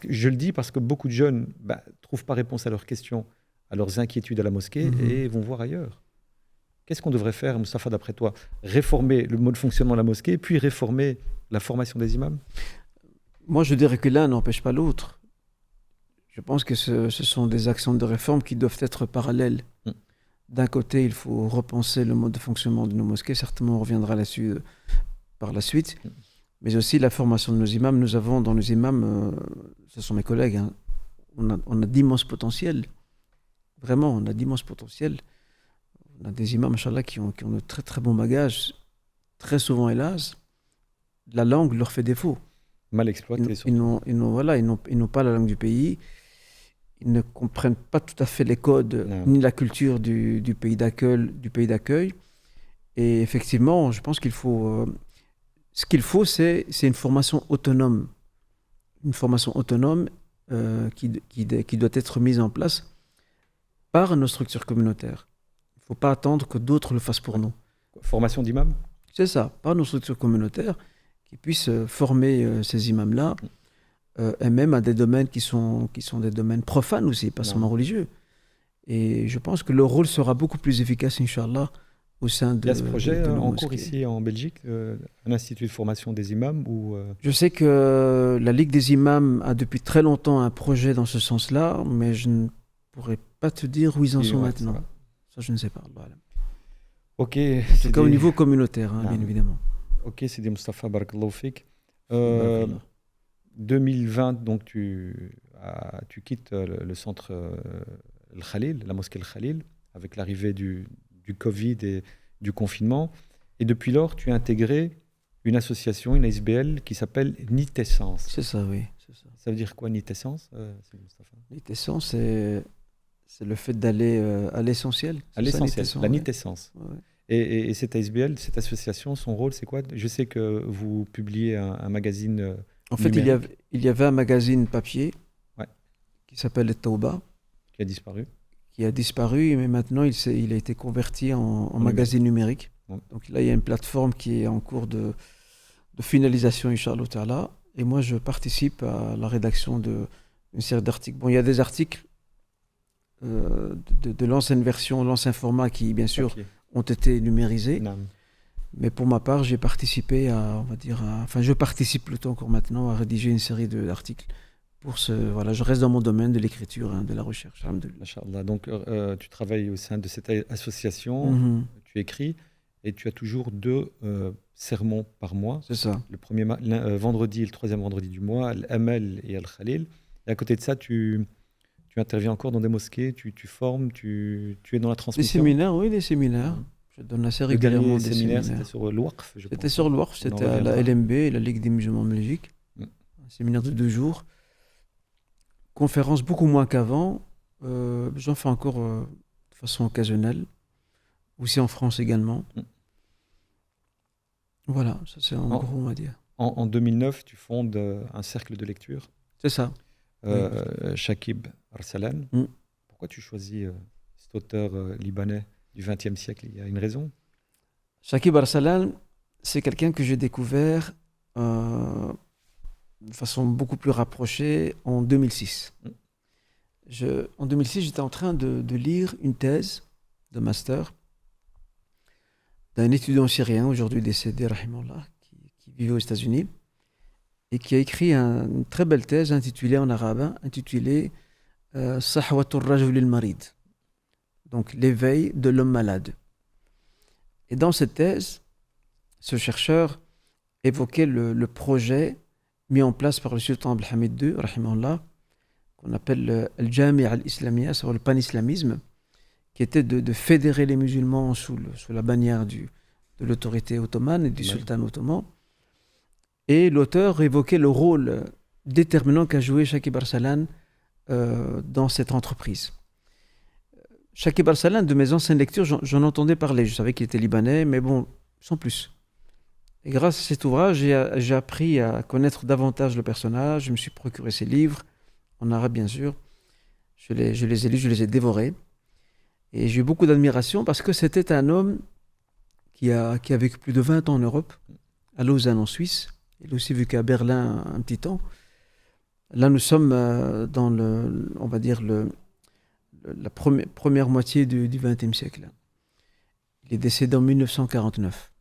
Je le dis parce que beaucoup de jeunes ne trouvent pas réponse à leurs questions, à leurs inquiétudes à la mosquée et vont voir ailleurs. Qu'est-ce qu'on devrait faire, Moustapha, d'après toi? Réformer le mode de fonctionnement de la mosquée, puis réformer la formation des imams? Moi, je dirais que l'un n'empêche pas l'autre. Je pense que ce sont des actions de réforme qui doivent être parallèles. D'un côté, il faut repenser le mode de fonctionnement de nos mosquées. Certainement, on reviendra là-dessus par la suite. Mais aussi la formation de nos imams. Nous avons dans nos imams, ce sont mes collègues, hein, on a d'immenses potentiels. Vraiment, on a d'immenses potentiels. On a des imams, machallah, qui ont de très très bons bagages. Très souvent, hélas, la langue leur fait défaut. Mal exploité. Ils n'ont pas la langue du pays. Ils ne comprennent pas tout à fait les codes ni la culture du pays d'accueil. Et effectivement, je pense qu'il faut... ce qu'il faut, c'est une formation autonome. Une formation autonome qui doit être mise en place par nos structures communautaires. Il ne faut pas attendre que d'autres le fassent pour nous. Formation d'imam? C'est ça, par nos structures communautaires qui puissent former ces imams-là, et même à des domaines qui sont des domaines profanes aussi, pas seulement religieux. Et je pense que le rôle sera beaucoup plus efficace, Inch'Allah, au sein de... Il y a ce projet en cours ici en Belgique, un institut de formation des imams ou Je sais que la Ligue des imams a depuis très longtemps un projet dans ce sens-là, mais je ne pourrais pas te dire où ils en sont maintenant. Ça, je ne sais pas. Voilà. Ok. En tout cas, au niveau communautaire, bien évidemment. Ok, c'est des Moustapha Barakallahu Fik. 2020, donc tu quittes le centre El Khalil, la mosquée El Khalil, avec l'arrivée du Covid et du confinement. Et depuis lors, tu as intégré une association, une ASBL, qui s'appelle Nitessence. C'est ça, oui. Ça veut dire quoi, Nitessence, Nitessence, c'est le fait d'aller à l'essentiel. À l'essentiel, la Nitessence. Ouais. Et cette ASBL, cette association, son rôle, c'est quoi? Je sais que vous publiez un magazine en fait, il y avait un magazine papier qui s'appelle Tauba. Qui a disparu. Qui a disparu, mais maintenant, il a été converti en magazine numérique. Ouais. Donc là, il y a une plateforme qui est en cours de finalisation, Inch'Allah Ta'ala. Et moi, je participe à la rédaction d'une série d'articles. Bon, il y a des articles de l'ancienne version, l'ancien format qui, bien sûr, ont été numérisés. Non. Mais pour ma part, j'ai participé je participe plutôt encore maintenant à rédiger une série d'articles. Je reste dans mon domaine de l'écriture, de la recherche. Masha'Allah. Donc, tu travailles au sein de cette association, tu écris, et tu as toujours 2 sermons par mois. C'est ça. Le premier vendredi et le 3e vendredi du mois, Al-Amal et Al-Khalil. Et à côté de ça, tu interviens encore dans des mosquées, tu formes, tu es dans la transmission. Des séminaires. Je donne assez régulièrement des séminaires. C'était sur le Waqf, je pense. C'était sur le Waqf, c'était à la LMB, la Ligue des musulmans en Belgique. Un séminaire de 2 jours. Conférence beaucoup moins qu'avant. J'en fais encore de façon occasionnelle. Aussi en France également. Voilà, ça c'est en gros, on va dire. En 2009, tu fondes un cercle de lecture. C'est ça. Shakib Arsalan. Pourquoi tu choisis cet auteur libanais du XXe siècle? Il y a une raison? Shakib Arsalan, c'est quelqu'un que j'ai découvert de façon beaucoup plus rapprochée en 2006. En 2006, j'étais en train de lire une thèse de master d'un étudiant syrien, aujourd'hui décédé, rahimahullah, qui vivait aux États-Unis, et qui a écrit une très belle thèse intitulée en arabe, intitulée Sahwatul Rajul al-Marid, donc l'éveil de l'homme malade. Et dans cette thèse, ce chercheur évoquait le projet mis en place par le sultan Abdelhamid II, rahimahullah, qu'on appelle Al-Jami' al-Islamiyya, sur le pan-islamisme, qui était de fédérer les musulmans sous la bannière de l'autorité ottomane et du sultan ottoman. Et l'auteur évoquait le rôle déterminant qu'a joué Shakib Arsalan dans cette entreprise. Shakib Arsalan, de mes anciennes lectures, j'en entendais parler. Je savais qu'il était libanais, mais bon, sans plus. Et grâce à cet ouvrage, j'ai appris à connaître davantage le personnage. Je me suis procuré ses livres, en arabe bien sûr. Je les ai lus, je les ai dévorés. Et j'ai eu beaucoup d'admiration parce que c'était un homme qui a vécu plus de 20 ans en Europe, à Lausanne en Suisse. Il a aussi vécu à Berlin un petit temps. Là, nous sommes dans on va dire la première moitié du XXe siècle. Il est décédé en 1949.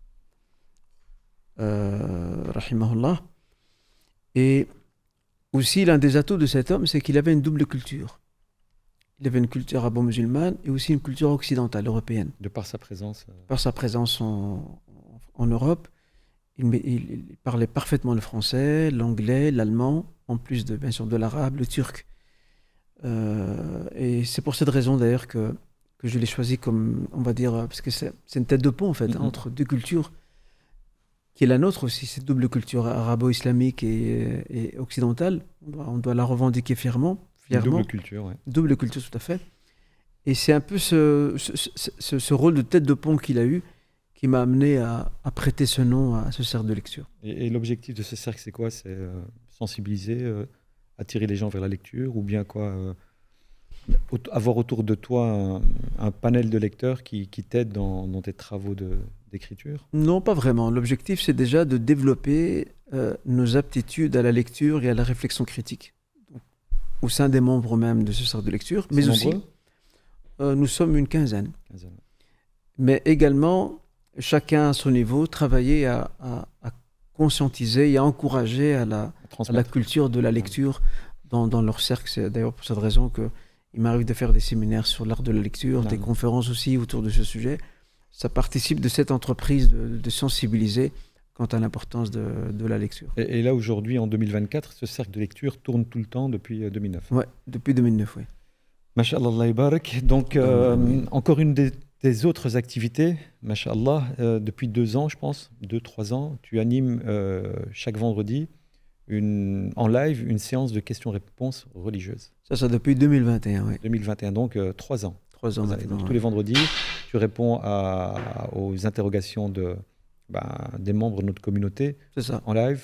Rahimahullah. Et aussi, l'un des atouts de cet homme, c'est qu'il avait une double culture. Il avait une culture arabo-musulmane et aussi une culture occidentale, européenne. De par sa présence Par sa présence en Europe, il parlait parfaitement le français, l'anglais, l'allemand, en plus bien sûr de l'arabe, le turc. Et c'est pour cette raison d'ailleurs que je l'ai choisi comme, on va dire, parce que c'est une tête de pont en fait, entre deux cultures, qui est la nôtre aussi, cette double culture arabo-islamique et occidentale. On doit la revendiquer fièrement. Double culture, oui. Double culture, tout à fait. Et c'est un peu ce rôle de tête de pont qu'il a eu qui m'a amené à prêter ce nom à ce cercle de lecture. Et l'objectif de ce cercle, c'est quoi? C'est sensibiliser, attirer les gens vers la lecture, ou bien quoi avoir autour de toi un panel de lecteurs qui t'aident dans tes travaux d'écriture? Non, pas vraiment. L'objectif, c'est déjà de développer nos aptitudes à la lecture et à la réflexion critique. Au sein des membres même de ce cercle de lecture, mais aussi, nous sommes une quinzaine. Mais également, chacun à son niveau, travailler à conscientiser et à encourager à la culture de la lecture dans leur cercle. C'est d'ailleurs pour cette raison qu'il m'arrive de faire des séminaires sur l'art de la lecture, des conférences aussi autour de ce sujet. Ça participe de cette entreprise de sensibiliser quant à l'importance de la lecture. Et là, aujourd'hui, en 2024, ce cercle de lecture tourne tout le temps depuis 2009. Oui, depuis 2009, oui. Masha'Allah, Allah Ibarak. Donc, encore une des autres activités, Masha'Allah, depuis 2 ans, je pense, 2-3 ans, tu animes chaque vendredi en live une séance de questions-réponses religieuses. Ça depuis 2021, oui. 2021, donc 3 ans. 3 ans maintenant. Donc, tous les vendredis, tu réponds aux interrogations des membres de notre communauté. C'est ça. En live.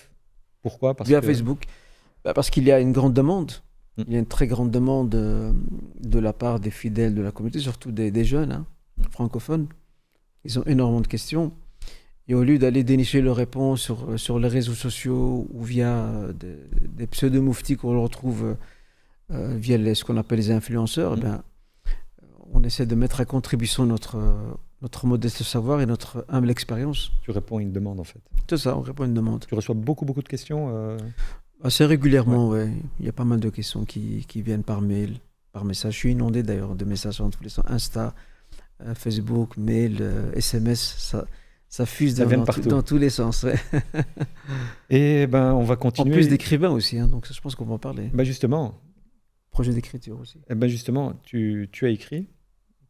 Pourquoi? Via Facebook. Parce qu'il y a une grande demande. Il y a une très grande demande de la part des fidèles de la communauté, surtout des jeunes francophones. Ils ont énormément de questions. Et au lieu d'aller dénicher leurs réponses sur les réseaux sociaux ou via des pseudo-mouftis qu'on retrouve via ce qu'on appelle les influenceurs, on essaie de mettre à contribution notre modeste savoir et notre humble expérience. Tu réponds à une demande en fait. C'est ça, on répond à une demande. Tu reçois beaucoup de questions Assez régulièrement, ouais. Il y a pas mal de questions qui viennent par mail, par message. Je suis inondé d'ailleurs de messages dans tous les sens. Insta, Facebook, mail, SMS, ça fuse dans tous les sens. Ouais. Et on va continuer. En plus d'écrivains aussi, donc je pense qu'on va en parler. Justement. Projet d'écriture aussi. Justement, tu as écrit,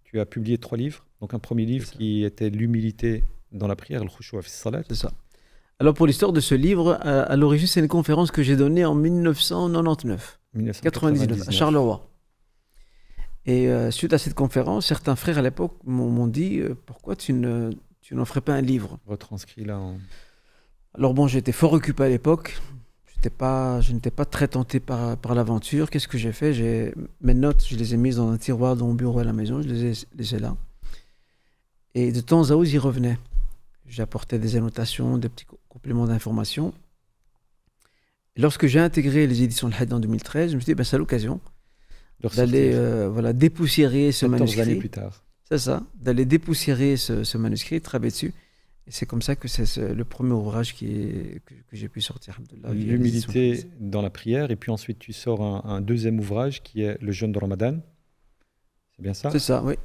tu as publié 3 livres. Donc un premier livre qui était l'humilité dans la prière, al-khushu' fi salat. C'est ça. Alors pour l'histoire de ce livre, à l'origine, c'est une conférence que j'ai donnée en 1999 à Charleroi. Et suite à cette conférence, certains frères à l'époque m'ont dit pourquoi tu n'en ferais pas un livre? Retranscrit là en... Alors bon, j'étais fort occupé à l'époque. Je n'étais pas très tenté par l'aventure. Qu'est-ce que j'ai fait? Mes notes, je les ai mises dans un tiroir dans mon bureau à la maison. Je les ai laissées là. Et de temps à autre, j'y revenais. J'apportais des annotations, des petits compléments d'information. Et lorsque j'ai intégré les éditions de Haïd en 2013, je me suis dit, c'est l'occasion d'aller dépoussiérer ce manuscrit. 14 années plus tard. C'est ça, d'aller dépoussiérer ce manuscrit, travailler dessus. Et c'est comme ça que c'est le premier ouvrage que j'ai pu sortir. L'humilité dans la prière. Et puis ensuite, tu sors un deuxième ouvrage qui est Le jeûne de Ramadan. C'est bien ça? C'est ça, oui.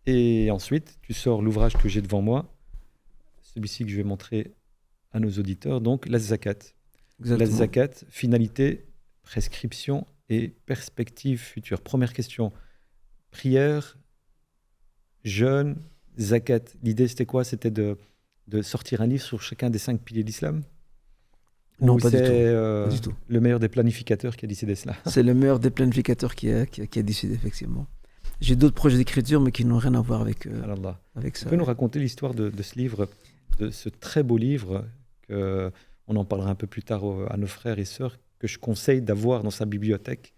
Et ensuite, tu sors l'ouvrage que j'ai devant moi, celui-ci que je vais montrer à nos auditeurs, donc la zakat. La zakat, finalité, prescription et perspective future. Première question, prière, jeûne, zakat. L'idée, c'était quoi? C'était de sortir un livre sur chacun des 5 piliers de l'islam? Non, pas du tout. Le meilleur des planificateurs qui a décidé cela? C'est le meilleur des planificateurs qui a décidé, effectivement. J'ai d'autres projets d'écriture, mais qui n'ont rien à voir avec ça. Tu peux nous raconter l'histoire de ce livre, de ce très beau livre on en parlera un peu plus tard à nos frères et sœurs, que je conseille d'avoir dans sa bibliothèque,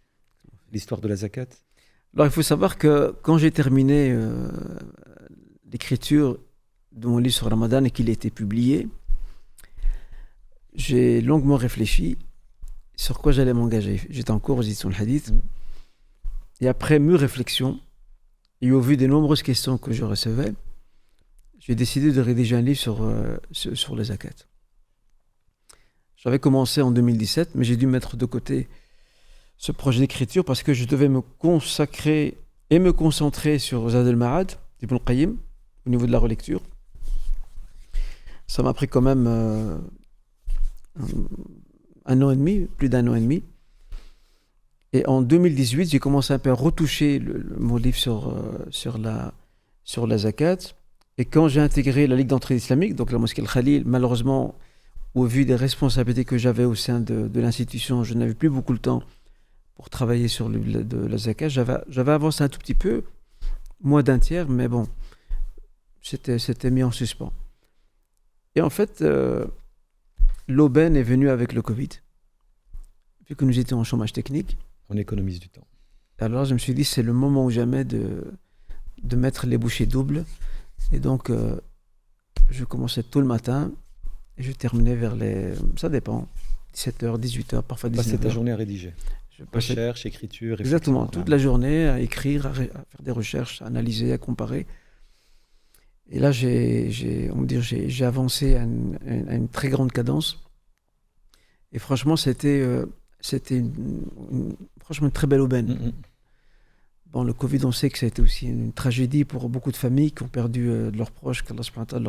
l'histoire de la zakat. Alors, il faut savoir que quand j'ai terminé l'écriture de mon livre sur Ramadan et qu'il a été publié, j'ai longuement réfléchi sur quoi j'allais m'engager. J'étais en cours aux éditions Le Hadith. Et après mûre réflexion, et au vu des nombreuses questions que je recevais, j'ai décidé de rédiger un livre sur les zakat. J'avais commencé en 2017, mais j'ai dû mettre de côté ce projet d'écriture parce que je devais me consacrer et me concentrer sur Zad al-Ma'ad d'Ibn al-Qayyim au niveau de la relecture. Ça m'a pris quand même un an et demi, plus d'un an et demi. Et en 2018, j'ai commencé un peu à retoucher mon livre sur la zakat. Et quand j'ai intégré la Ligue d'entraide islamique, donc la mosquée Al-Khalil, malheureusement, au vu des responsabilités que j'avais au sein de l'institution, je n'avais plus beaucoup de temps pour travailler sur de la zakat. J'avais avancé un tout petit peu, moins d'un tiers, mais bon, c'était mis en suspens. Et en fait, l'aubaine est venue avec le Covid, vu que nous étions en chômage technique. On économise du temps. Alors je me suis dit, c'est le moment ou jamais de mettre les bouchées doubles. Et donc, je commençais tôt le matin et je terminais ça dépend, 17h, 18h, parfois 19h. Passer ta journée à rédiger. Recherche, écriture. Exactement, toute la journée à écrire, à faire des recherches, à analyser, à comparer. Et là, j'ai avancé à une très grande cadence. Et franchement, c'était franchement une très belle aubaine. Bon, le Covid, on sait que ça a été aussi une tragédie pour beaucoup de familles qui ont perdu leurs proches, qu'Allah subhanahu wa ta'ala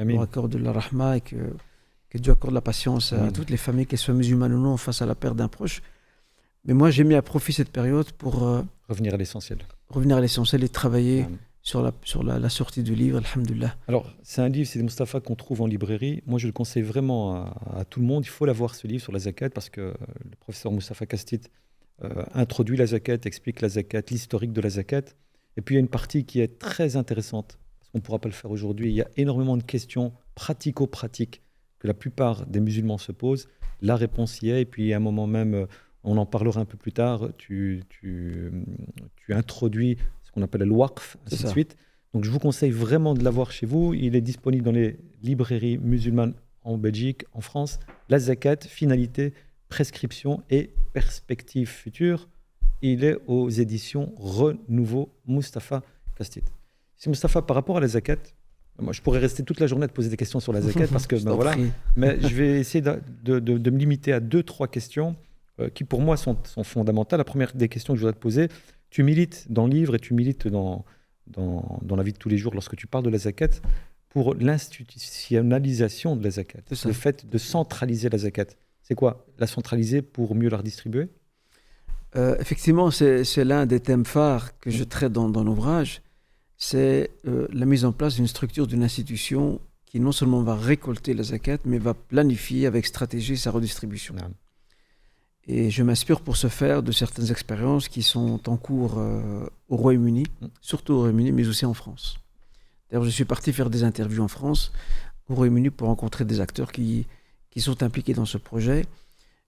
leur accorde de la rahma et que Dieu accorde la patience à toutes les familles, qu'elles soient musulmanes ou non, face à la perte d'un proche. Mais moi, j'ai mis à profit cette période pour revenir à l'essentiel. Revenir à l'essentiel et travailler sur la sortie du livre, alhamdoulilah. Alors, c'est un livre, c'est Mustapha qu'on trouve en librairie. Moi, je le conseille vraiment à tout le monde. Il faut l'avoir, ce livre sur la zakat, parce que le professeur Mustapha Kastit introduit la zakat, explique la zakat, l'historique de la zakat. Et puis, il y a une partie qui est très intéressante, parce qu'on ne pourra pas le faire aujourd'hui. Il y a énormément de questions pratico-pratiques que la plupart des musulmans se posent. La réponse y est. Et puis, à un moment même, on en parlera un peu plus tard, tu introduis ce qu'on appelle le waqf, ainsi de suite. Donc, je vous conseille vraiment de l'avoir chez vous. Il est disponible dans les librairies musulmanes en Belgique, en France. La zakat, finalité, prescription et perspective future. Il est aux éditions Renouveau, Mustapha Kastit. C'est Mustapha, par rapport à la zakat, moi je pourrais rester toute la journée à te poser des questions sur la zakat parce que voilà, mais je vais essayer de me limiter à 2-3 questions qui pour moi sont fondamentales. La première des questions que je voudrais te poser, tu milites dans le livre et tu milites dans la vie de tous les jours lorsque tu parles de la zakat pour l'institutionnalisation de la zakat, le fait de centraliser la zakat. C'est quoi? La centraliser pour mieux la redistribuer? Effectivement, c'est l'un des thèmes phares que je traite dans l'ouvrage. C'est la mise en place d'une structure, d'une institution qui non seulement va récolter la zakat, mais va planifier avec stratégie sa redistribution. Et je m'inspire pour ce faire de certaines expériences qui sont en cours au Royaume-Uni, surtout au Royaume-Uni, mais aussi en France. D'ailleurs, je suis parti faire des interviews en France, au Royaume-Uni, pour rencontrer des acteurs qui sont impliqués dans ce projet.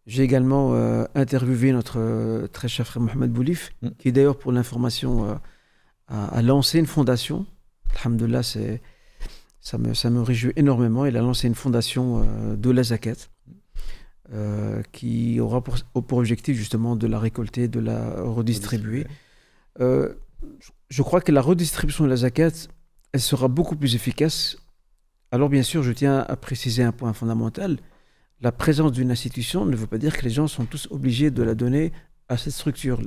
J'ai également interviewé notre très cher frère Mohamed Boulif, qui d'ailleurs, pour l'information, a lancé une fondation. Alhamdoulilah, ça me réjouit énormément. Il a lancé une fondation de la zakat, qui aura pour objectif justement de la récolter, de la redistribuer. Je crois que la redistribution de la zakat, elle sera beaucoup plus efficace. Alors bien sûr, je tiens à préciser un point fondamental. La présence d'une institution ne veut pas dire que les gens sont tous obligés de la donner à cette structure.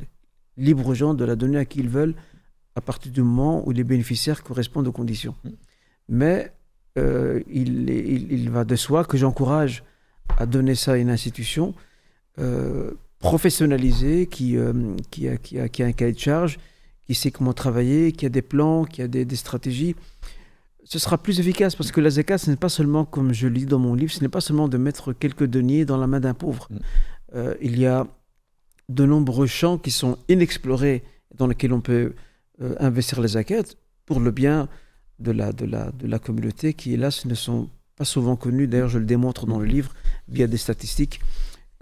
Libre aux gens de la donner à qui ils veulent, à partir du moment où les bénéficiaires correspondent aux conditions. Mais il va de soi que j'encourage à donner ça à une institution professionnalisée qui a un cahier de charge, qui sait comment travailler, qui a des plans, qui a des stratégies. Ce sera plus efficace parce que la zakat, ce n'est pas seulement, comme je le dis dans mon livre, ce n'est pas seulement de mettre quelques deniers dans la main d'un pauvre. Il y a de nombreux champs qui sont inexplorés, dans lesquels on peut investir la zakat pour le bien de la communauté qui, hélas, ne sont pas souvent connu. D'ailleurs, je le démontre dans le livre via des statistiques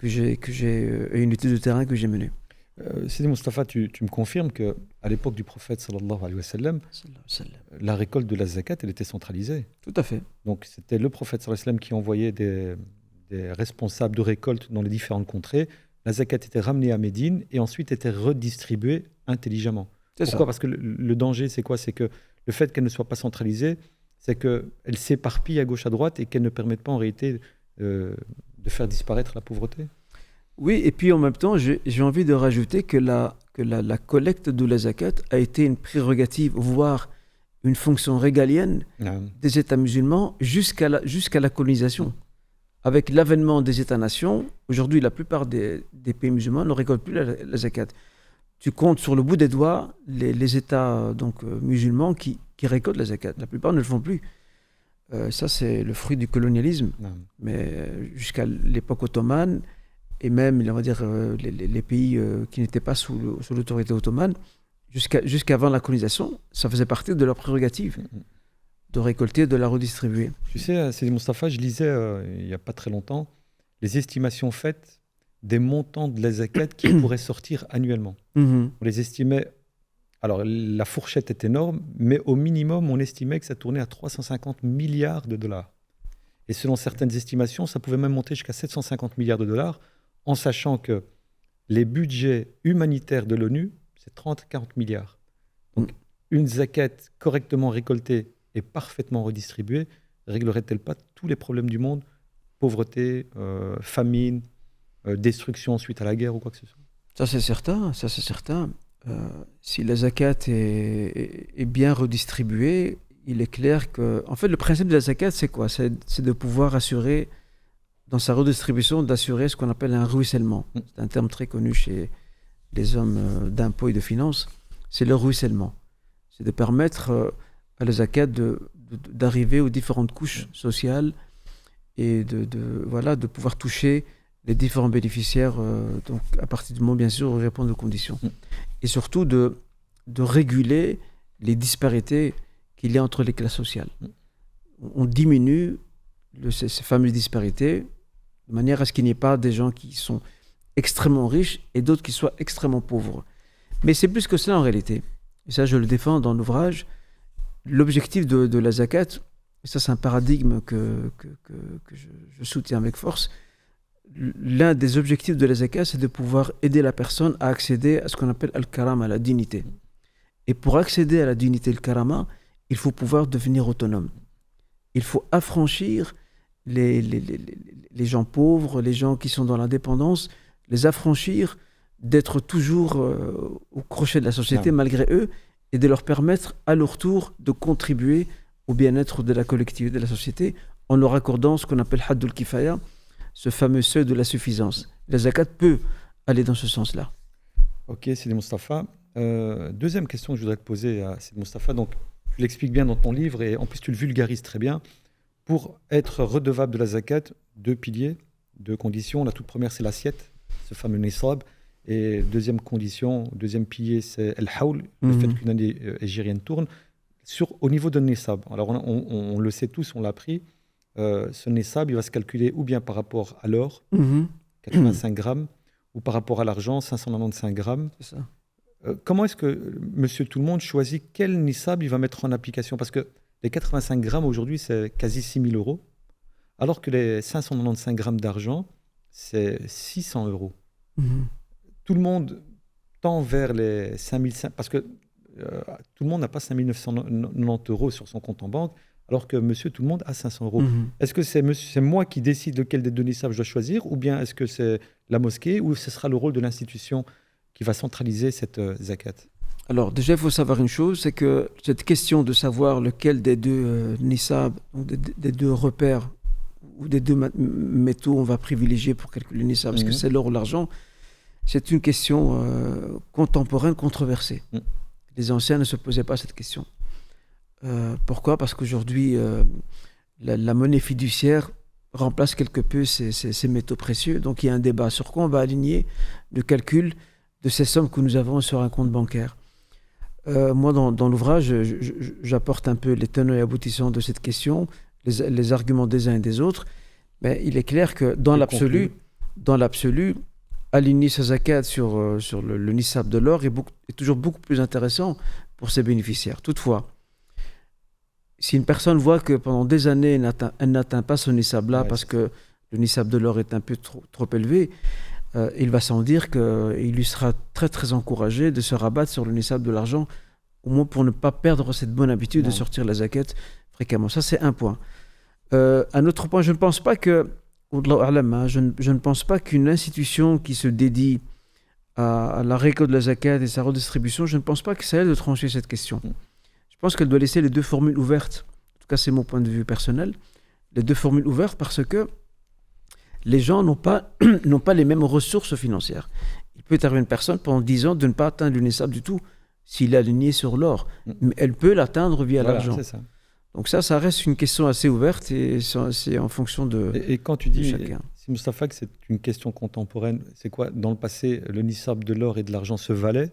et une étude de terrain que j'ai menée. Sidi Moustapha, tu me confirmes qu'à l'époque du prophète sallallahu alayhi wa sallam, la récolte de la zakat, elle était centralisée. Tout à fait. Donc c'était le prophète sallallahu alayhi wa sallam qui envoyait des responsables de récolte dans les différentes contrées. La zakat était ramenée à Médine et ensuite était redistribuée intelligemment. Pourquoi ? Parce que le danger, c'est quoi ? C'est que le fait qu'elle ne soit pas centralisée, c'est qu'elle s'éparpille à gauche, à droite et qu'elle ne permette pas en réalité de faire disparaître la pauvreté. Oui, et puis en même temps, j'ai envie de rajouter que la collecte de la zakat a été une prérogative, voire une fonction régalienne des États musulmans jusqu'à la colonisation. Avec l'avènement des États-nations, aujourd'hui, la plupart des pays musulmans ne récoltent plus la zakat. Tu comptes sur le bout des doigts les États musulmans qui récoltent la zakat. La plupart ne le font plus. Ça, c'est le fruit du colonialisme. Mais jusqu'à l'époque ottomane, et même, on va dire, les pays qui n'étaient pas sous l'autorité ottomane, jusqu'avant la colonisation, ça faisait partie de leur prérogative de récolter, de la redistribuer. Tu sais, Sidi Moustapha, je lisais il n'y a pas très longtemps les estimations faites des montants de la zakat qui pourraient sortir annuellement. On les estimait... Alors, la fourchette est énorme, mais au minimum, on estimait que ça tournait à 350 milliards de dollars. Et selon certaines estimations, ça pouvait même monter jusqu'à 750 milliards de dollars, en sachant que les budgets humanitaires de l'ONU, c'est 30-40 milliards. Donc, une zakat correctement récoltée et parfaitement redistribuée, réglerait-elle pas tous les problèmes du monde ? Pauvreté, famine, destruction suite à la guerre ou quoi que ce soit. Ça, c'est certain. Si la zakat est bien redistribuée, il est clair que... En fait, le principe de la zakat, c'est quoi ? C'est de pouvoir assurer, dans sa redistribution, d'assurer ce qu'on appelle un ruissellement. C'est un terme très connu chez les hommes d'impôts et de finances. C'est le ruissellement. C'est de permettre à la zakat d'arriver aux différentes couches sociales et de pouvoir toucher les différents bénéficiaires, donc à partir du moment, bien sûr, où ils répondent aux conditions. Et surtout de réguler les disparités qu'il y a entre les classes sociales. On diminue ces fameuses disparités de manière à ce qu'il n'y ait pas des gens qui sont extrêmement riches et d'autres qui soient extrêmement pauvres. Mais c'est plus que cela en réalité. Et ça, je le défends dans l'ouvrage. L'objectif de la zakat, et ça c'est un paradigme que je soutiens avec force, l'un des objectifs de la zakat, c'est de pouvoir aider la personne à accéder à ce qu'on appelle al-karama, la dignité. Et pour accéder à la dignité, le karama, il faut pouvoir devenir autonome. Il faut affranchir les gens pauvres, les gens qui sont dans l'indépendance, les affranchir d'être toujours au crochet de la société malgré eux et de leur permettre à leur tour de contribuer au bien-être de la collectivité, de la société, en leur accordant ce qu'on appelle haddul kifaya, ce fameux seuil de la suffisance. La zakat peut aller dans ce sens-là. Ok, Sidi Moustapha. Deuxième question que je voudrais te poser à Sidi Moustapha. Donc, tu l'expliques bien dans ton livre et en plus tu le vulgarises très bien. Pour être redevable de la zakat, 2 piliers, 2 conditions. La toute première, c'est l'assiette, ce fameux nisab. Et deuxième pilier, c'est al-hawl, le fait qu'une année égérienne tourne. Au niveau de nisab, alors on le sait tous, on l'a appris, ce nisab, il va se calculer ou bien par rapport à l'or, 85 grammes, ou par rapport à l'argent, 595 grammes. C'est ça. Comment est-ce que Monsieur Tout-le-Monde choisit quel nisab il va mettre en application ? Parce que les 85 grammes aujourd'hui, c'est quasi 6 000 €, alors que les 595 grammes d'argent, c'est 600 €. Tout le monde tend vers les 5 500, parce que tout le monde n'a pas 5 990 € sur son compte en banque, alors que Monsieur Tout le Monde a 500 €. Est-ce que c'est moi qui décide lequel des 2 nisabs je dois choisir, ou bien est-ce que c'est la mosquée, ou ce sera le rôle de l'institution qui va centraliser cette zakat ? Alors déjà, il faut savoir une chose, c'est que cette question de savoir lequel des 2 nisabs, des 2 repères, ou des 2 métaux on va privilégier pour calculer le nisab, est-ce que c'est l'or ou l'argent ? C'est une question contemporaine, controversée. Les anciens ne se posaient pas cette question. Pourquoi ? Parce qu'aujourd'hui, la monnaie fiduciaire remplace quelque peu ces métaux précieux. Donc il y a un débat sur quoi on va aligner le calcul de ces sommes que nous avons sur un compte bancaire. Moi, dans l'ouvrage, j'apporte un peu les tenants et aboutissants de cette question. les arguments des uns et des autres, mais il est clair que dans l'absolu, aligner sa zakat sur le nisab de l'or est toujours beaucoup plus intéressant pour ses bénéficiaires. Toutefois, si une personne voit que pendant des années, elle n'atteint pas ce nisab-là parce que le nisab de l'or est un peu trop élevé, il va sans dire qu'il lui sera très très encouragé de se rabattre sur le nisab de l'argent, au moins pour ne pas perdre cette bonne habitude de sortir la zakat fréquemment. Ça, c'est un point. Un autre point, je ne pense pas que, je ne pense pas qu'une institution qui se dédie à la récolte de la zakat et sa redistribution, je ne pense pas que c'est elle de trancher cette question. Je pense qu'elle doit laisser les deux formules ouvertes. En tout cas, c'est mon point de vue personnel. Les deux formules ouvertes parce que les gens n'ont pas les mêmes ressources financières. Il peut arriver une personne pendant 10 ans de ne pas atteindre le nisab du tout s'il est aligné sur l'or. Mais elle peut l'atteindre via l'argent. C'est ça. Donc ça reste une question assez ouverte et c'est en fonction de chacun. Et quand tu dis, si Moustapha, que c'est une question contemporaine, c'est quoi? Dans le passé, le nisab de l'or et de l'argent se valaient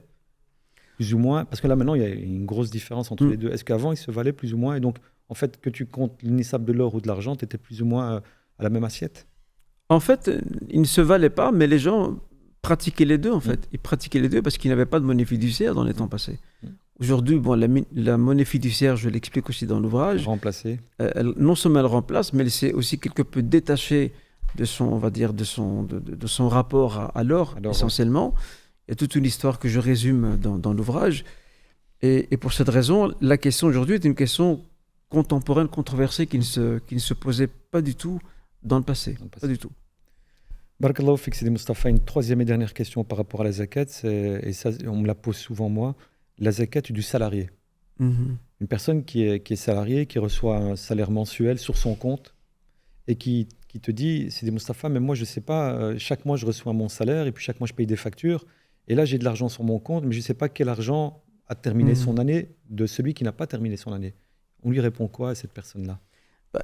plus ou moins? Parce que là, maintenant, il y a une grosse différence entre les deux. Est-ce qu'avant, ils se valaient plus ou moins? Et donc, en fait, que tu comptes le nisab de l'or ou de l'argent, tu étais plus ou moins à la même assiette? En fait, ils ne se valaient pas, mais les gens pratiquaient les deux, en fait. Ils pratiquaient les deux parce qu'ils n'avaient pas de monnaie fiduciaire dans les temps passés. Aujourd'hui, la monnaie fiduciaire, je l'explique aussi dans l'ouvrage. Remplacée. Non seulement elle remplace, mais elle s'est aussi quelque peu détachée de son, on va dire, de son rapport à l'or, essentiellement. Il y a toute une histoire que je résume dans l'ouvrage. Et pour cette raison, la question aujourd'hui est une question contemporaine, controversée, qui ne se posait pas du tout dans le passé. Pas du tout. Barakallahu fik, Sidi Moustapha, une troisième et dernière question par rapport à la zakat, et ça, on me la pose souvent moi, la zakat du salarié. Une personne qui est salariée, qui reçoit un salaire mensuel sur son compte, et qui te dit, Sidi Moustapha, mais moi je ne sais pas, chaque mois je reçois mon salaire, et puis chaque mois je paye des factures, et là j'ai de l'argent sur mon compte, mais je ne sais pas quel argent a terminé son année de celui qui n'a pas terminé son année. On lui répond quoi à cette personne-là?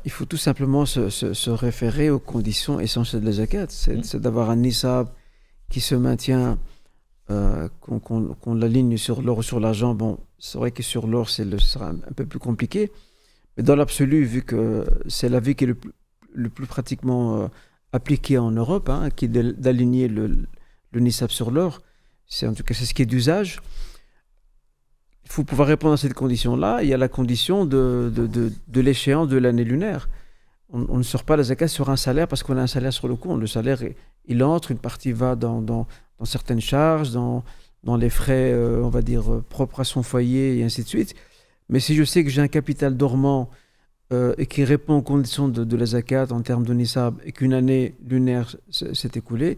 Il faut tout simplement se référer aux conditions essentielles de la zakat. C'est d'avoir un nisab qui se maintient, qu'on l'aligne sur l'or ou sur l'argent. Bon, c'est vrai que sur l'or, ce sera un peu plus compliqué. Mais dans l'absolu, vu que c'est la vie qui est le plus pratiquement appliquée en Europe, qui est d'aligner le nisab sur l'or, en tout cas, c'est ce qui est d'usage. Il faut pouvoir répondre à cette condition-là. Il y a la condition de l'échéance de l'année lunaire. On ne sort pas la zakat sur un salaire parce qu'on a un salaire sur le compte. Le salaire, il entre, une partie va dans certaines charges, dans les frais, on va dire, propres à son foyer et ainsi de suite. Mais si je sais que j'ai un capital dormant et qui répond aux conditions de la zakat en termes de nisab et qu'une année lunaire s'est écoulée,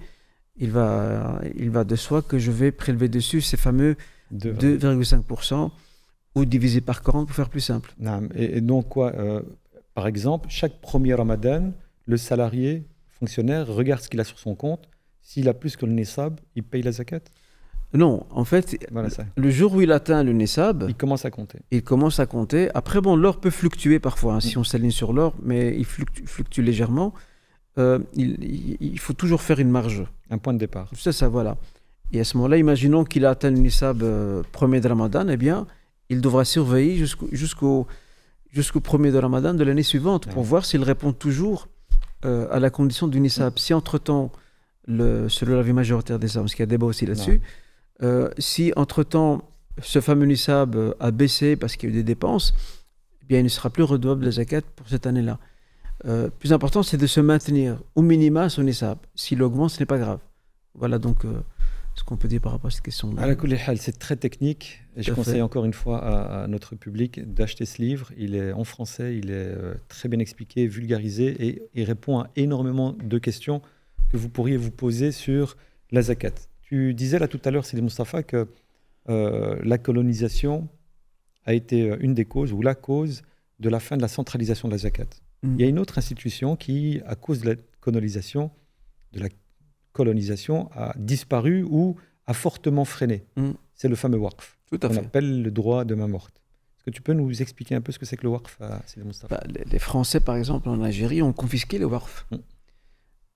il va de soi que je vais prélever dessus ces fameux 2,5% ou divisé par 40 pour faire plus simple. Et donc quoi par exemple, chaque premier Ramadan, le salarié fonctionnaire regarde ce qu'il a sur son compte. S'il a plus que le nisab, il paye la zakat? Non, en fait, le jour où il atteint le nisab, il commence à compter. Après, bon, l'or peut fluctuer parfois, si on s'aligne sur l'or, mais il fluctue légèrement. Il faut toujours faire une marge. Un point de départ. C'est ça, voilà. Et à ce moment-là, imaginons qu'il a atteint le nisab premier de Ramadan, eh bien, il devra surveiller jusqu'au premier de Ramadan de l'année suivante pour voir s'il répond toujours à la condition du nisab. Si entre-temps, selon l'avis majoritaire des savants, parce qu'il y a débat aussi là-dessus, si entre-temps, ce fameux nisab a baissé parce qu'il y a eu des dépenses, eh bien, il ne sera plus redevable de la zakat pour cette année-là. Plus important, c'est de se maintenir au minima son nisab. S'il augmente, ce n'est pas grave. Voilà donc ce qu'on peut dire par rapport à cette question-là. À la kulli hal, c'est très technique. Et je conseille encore une fois à notre public d'acheter ce livre. Il est en français, il est très bien expliqué, vulgarisé et il répond à énormément de questions que vous pourriez vous poser sur la zakat. Tu disais là tout à l'heure, Sidi Moustapha, que la colonisation a été une des causes ou la cause de la fin de la centralisation de la zakat. Il y a une autre institution qui, à cause de la colonisation, a disparu ou a fortement freiné. C'est le fameux waqf. Tout à fait. On appelle le droit de main morte. Est-ce que tu peux nous expliquer un peu ce que c'est que le waqf, Sidi Moustapha? Les Français, par exemple, en Algérie, ont confisqué le waqf.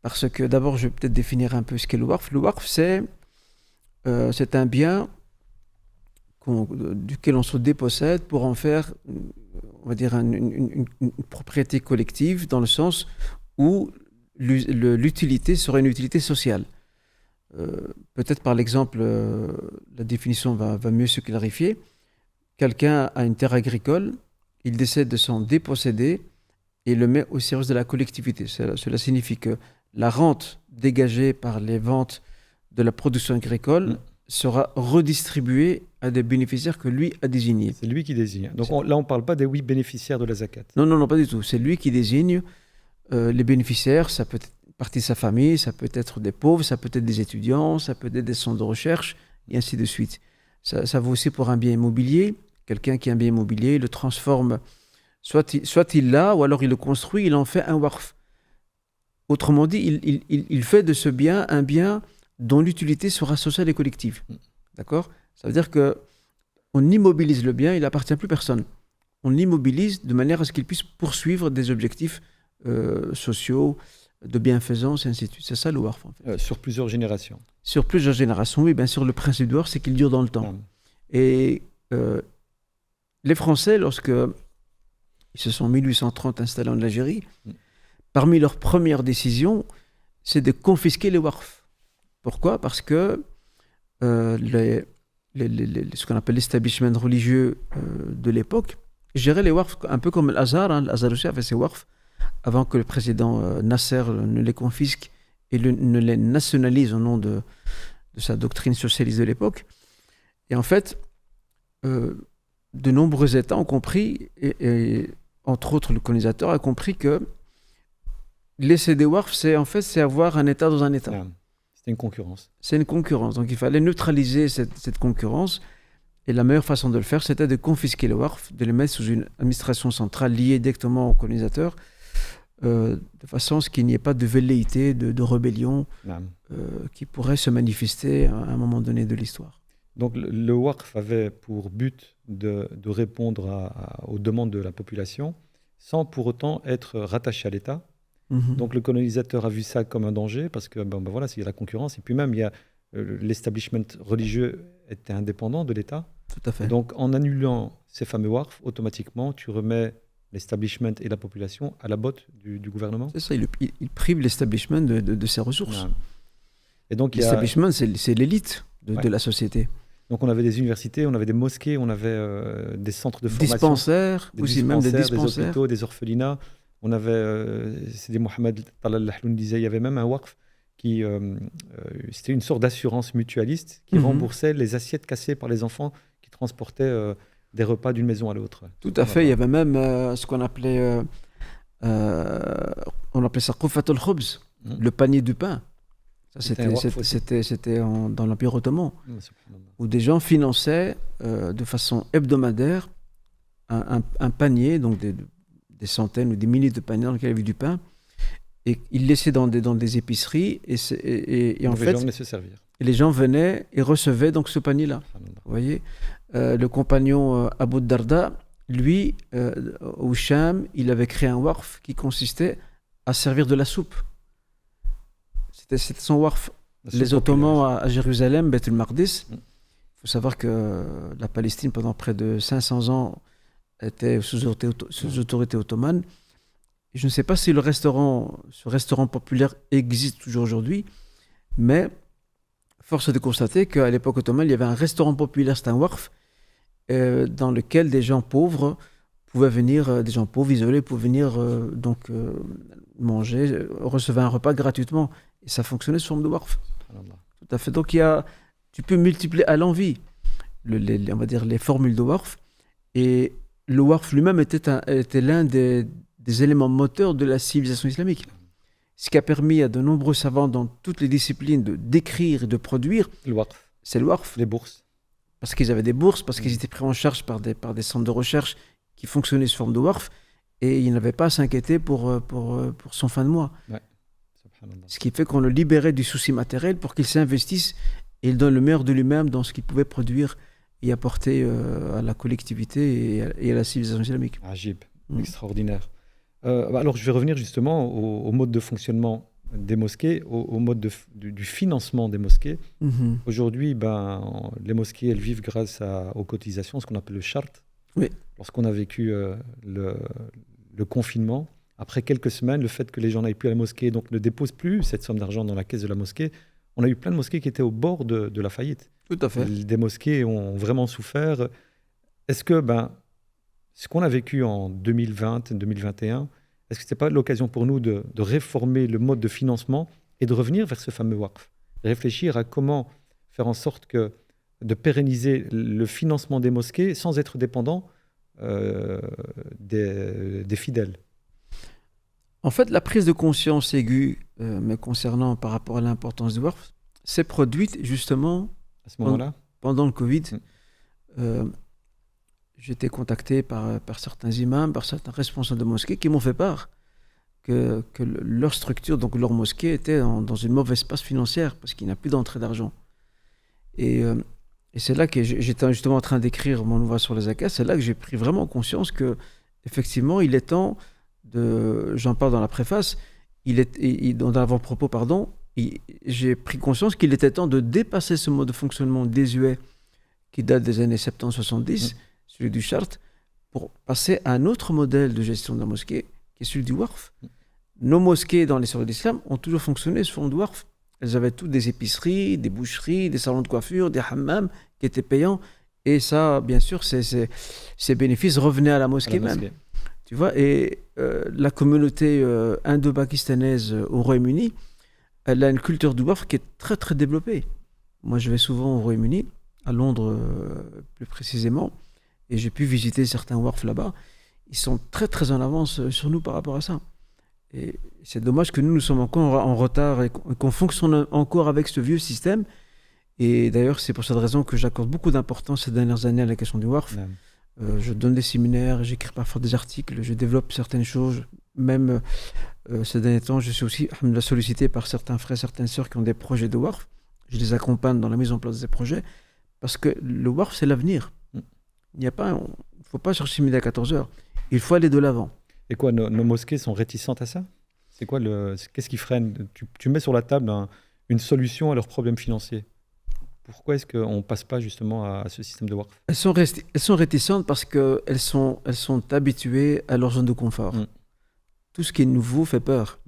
Parce que d'abord, je vais peut-être définir un peu ce qu'est le waqf. Le waqf, c'est un bien duquel on se dépossède pour en faire on va dire, une propriété collective dans le sens où l'utilité serait une utilité sociale. Peut-être par l'exemple, la définition va mieux se clarifier. Quelqu'un a une terre agricole, il décide de s'en déposséder et le met au service de la collectivité. Cela signifie que la rente dégagée par les ventes de la production agricole sera redistribuée à des bénéficiaires que lui a désignés. C'est lui qui désigne. Donc là, on ne parle pas des 8 bénéficiaires de la zakat. Non, pas du tout. C'est lui qui désigne les bénéficiaires. Ça peut être une partie de sa famille, ça peut être des pauvres, ça peut être des étudiants, ça peut être des centres de recherche, et ainsi de suite. Ça vaut aussi pour un bien immobilier. Quelqu'un qui a un bien immobilier, il le transforme, soit il l'a, ou alors il le construit, il en fait un waqf. Autrement dit, il fait de ce bien un bien dont l'utilité sera sociale et collective. D'accord ? Ça veut dire qu'on immobilise le bien, il n'appartient plus à personne. On l'immobilise de manière à ce qu'il puisse poursuivre des objectifs sociaux, de bienfaisance, et ainsi de suite. C'est ça le waqf, en fait. Sur plusieurs générations. Sur plusieurs générations, oui, bien sûr, le principe du waqf, c'est qu'il dure dans le temps. Et les Français, lorsqu'ils se sont en 1830 installés en Algérie, parmi leurs premières décisions, c'est de confisquer les waqfs. Pourquoi ? Parce que ce qu'on appelle l'establishment religieux de l'époque gérait les waqfs un peu comme l'Azhar. L'Azhar aussi avait ses waqfs avant que le président Nasser ne les confisque et ne les nationalise au nom de sa doctrine socialiste de l'époque. Et en fait, de nombreux États ont compris, et entre autres le colonisateur a compris que laisser des waqfs, c'est avoir un État dans un État. C'était une concurrence. C'est une concurrence. Donc il fallait neutraliser cette concurrence. Et la meilleure façon de le faire, c'était de confisquer les waqfs, de les mettre sous une administration centrale liée directement au colonisateur, de façon à ce qu'il n'y ait pas de velléité, de rébellion qui pourrait se manifester à un moment donné de l'histoire. Donc le waqf avait pour but de répondre aux demandes de la population sans pour autant être rattaché à l'État. Donc le colonisateur a vu ça comme un danger parce que voilà, il y a la concurrence et puis même il y a l'establishment religieux était indépendant de l'État. Tout à fait. Donc en annulant ces fameux waqf, automatiquement tu remets l'establishment et la population à la botte du gouvernement. C'est ça, il prive l'establishment de ses ressources. Et donc l'establishment, c'est l'élite de la société. Donc on avait des universités, on avait des mosquées, on avait des centres de formation. Dispensaires, même des dispensaires. Des hôpitaux, des orphelinats. On avait, Sidi Mohamed Talal Lahloun disait, il y avait même un waqf qui, c'était une sorte d'assurance mutualiste qui remboursait les assiettes cassées par les enfants qui transportaient des repas d'une maison à l'autre. Tout à fait, il y avait même ce qu'on appelait, ça Qufat al-Khubz, le panier du pain. Ça, c'était dans l'Empire ottoman, où des gens finançaient de façon hebdomadaire un panier, donc des centaines ou des milliers de paniers dans lesquels il y avait du pain, et ils laissaient dans des épiceries, et en fait, les gens venaient se servir. Et les gens venaient et recevaient donc ce panier-là. Vous voyez, le compagnon Abu Darda, lui, au Cham, il avait créé un waqf qui consistait à servir de la soupe. C'était son waqf. Les Ottomans à Jérusalem, Beth el-Maqdis. Il faut savoir que la Palestine, pendant près de 500 ans, était sous autorité ottomane. Et je ne sais pas si ce restaurant populaire existe toujours aujourd'hui, mais force est de constater qu'à l'époque ottomane, il y avait un restaurant populaire, c'était un waqf, dans lequel des gens pauvres pouvaient venir, des gens pauvres, isolés, pouvaient venir manger, recevoir un repas gratuitement. Et ça fonctionnait sous forme de waqf. Tout à fait. Donc tu peux multiplier à l'envi on va dire les formules de waqf. Et le waqf lui-même était l'un des éléments moteurs de la civilisation islamique. Ce qui a permis à de nombreux savants dans toutes les disciplines d'écrire et de produire. Le waqf. C'est le waqf. Les bourses. Parce qu'ils avaient des bourses, parce qu'ils étaient pris en charge par des centres de recherche qui fonctionnaient sous forme de waqf. Et ils n'avaient pas à s'inquiéter pour son fin de mois. Ouais. Ce qui fait qu'on le libérait du souci matériel pour qu'il s'investisse et il donne le meilleur de lui-même dans ce qu'il pouvait produire et apporter à la collectivité et à la civilisation islamique. Ajib, extraordinaire. Alors je vais revenir justement au mode de fonctionnement des mosquées, au mode du financement des mosquées. Aujourd'hui, les mosquées, elles vivent grâce aux cotisations, ce qu'on appelle le chart. Oui. lorsqu'on a vécu le confinement, après quelques semaines, le fait que les gens n'aillent plus à la mosquée, donc ne déposent plus cette somme d'argent dans la caisse de la mosquée, on a eu plein de mosquées qui étaient au bord de la faillite. Tout à fait. Des mosquées ont vraiment souffert. Est-ce que ce qu'on a vécu en 2020, 2021, est-ce que ce n'est pas l'occasion pour nous de réformer le mode de financement et de revenir vers ce fameux waqf? Réfléchir à comment faire en sorte de pérenniser le financement des mosquées sans être dépendant des fidèles. En fait, la prise de conscience aiguë, mais concernant par rapport à l'importance du waqf, s'est produite justement à ce moment-là, pendant le Covid. J'ai été contacté par certains imams, par certains responsables de mosquées qui m'ont fait part que leur structure, donc leur mosquée, était dans une mauvaise passe financière parce qu'il n'y a plus d'entrée d'argent. Et c'est là que j'étais justement en train d'écrire mon ouvrage sur les zakats. C'est là que j'ai pris vraiment conscience que, effectivement, il est temps j'en parle dans la préface, dans l'avant-propos, pardon, j'ai pris conscience qu'il était temps de dépasser ce mode de fonctionnement désuet qui date des années 70-70, celui du charte, pour passer à un autre modèle de gestion de la mosquée, qui est celui du waqf. Nos mosquées dans l'histoire de l'islam ont toujours fonctionné sous forme de waqf. Elles avaient toutes des épiceries, des boucheries, des salons de coiffure, des hammams qui étaient payants. Et ça, bien sûr, ces bénéfices revenaient à la mosquée même. Tu vois, et la communauté indo-pakistanaise au Royaume-Uni, elle a une culture du waqf qui est très très développée. Moi, je vais souvent au Royaume-Uni, à Londres plus précisément, et j'ai pu visiter certains waqf là-bas. Ils sont très très en avance sur nous par rapport à ça. Et c'est dommage que nous sommes encore en retard et qu'on fonctionne encore avec ce vieux système. Et d'ailleurs, c'est pour cette raison que j'accorde beaucoup d'importance ces dernières années à la question du waqf. Je donne des séminaires, j'écris parfois des articles, je développe certaines choses. Même ces derniers temps, je suis aussi sollicité par certains frères, certaines sœurs qui ont des projets de waqf. Je les accompagne dans la mise en place de ces projets parce que le waqf, c'est l'avenir. Il ne faut pas chercher midi à 14h. Il faut aller de l'avant. Et quoi, nos mosquées sont réticentes à ça? C'est quoi qu'est-ce qui freine? Tu mets sur la table une solution à leurs problèmes financiers. Pourquoi est-ce qu'on ne passe pas justement à ce système de waqf? Elles sont réticentes parce qu'elles sont habituées à leur zone de confort. Tout ce qui est nouveau fait peur.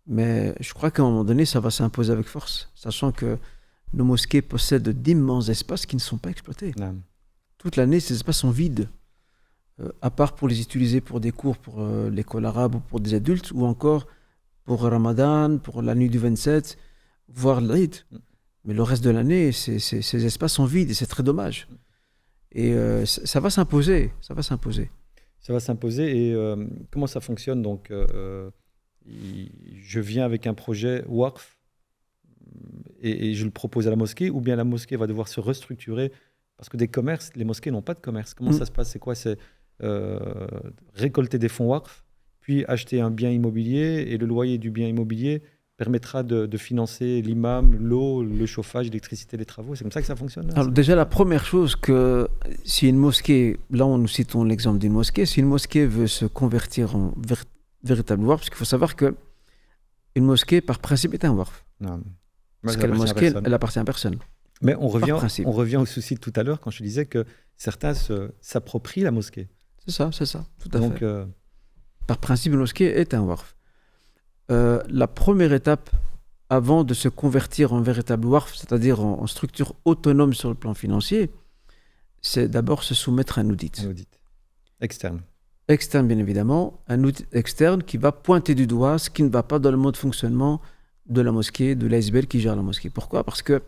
Mais je crois qu'à un moment donné, ça va s'imposer avec force, sachant que nos mosquées possèdent d'immenses espaces qui ne sont pas exploités. Toute l'année, ces espaces sont vides, à part pour les utiliser pour des cours pour l'école arabe ou pour des adultes, ou encore pour Ramadan, pour la nuit du 27, voire l'Eid. Mais le reste de l'année, ces espaces sont vides et c'est très dommage. Et ça va s'imposer. Ça va s'imposer. Ça va s'imposer. Et comment ça fonctionne? Donc, je viens avec un projet waqf et je le propose à la mosquée, ou bien la mosquée va devoir se restructurer parce que des commerces, les mosquées n'ont pas de commerce. Comment ça se passe? C'est quoi? C'est récolter des fonds waqf, puis acheter un bien immobilier, et le loyer du bien immobilier permettra de financer l'imam, l'eau, le chauffage, l'électricité, les travaux. C'est comme ça que ça fonctionne? Alors déjà, la première chose, que si une mosquée, là nous citons l'exemple d'une mosquée, si une mosquée veut se convertir en véritable waqf, parce qu'il faut savoir qu'une mosquée, par principe, est un waqf. Parce que la mosquée, elle appartient à personne. Mais on revient au souci de tout à l'heure, quand je disais que certains s'approprient la mosquée. C'est ça, tout à fait. Par principe, une mosquée est un waqf. La première étape avant de se convertir en véritable waqf, c'est-à-dire en structure autonome sur le plan financier, c'est d'abord se soumettre à un audit. Un audit externe. Externe, bien évidemment. Un audit externe qui va pointer du doigt ce qui ne va pas dans le mode de fonctionnement de la mosquée, de l'ASBL qui gère la mosquée. Pourquoi? Parce que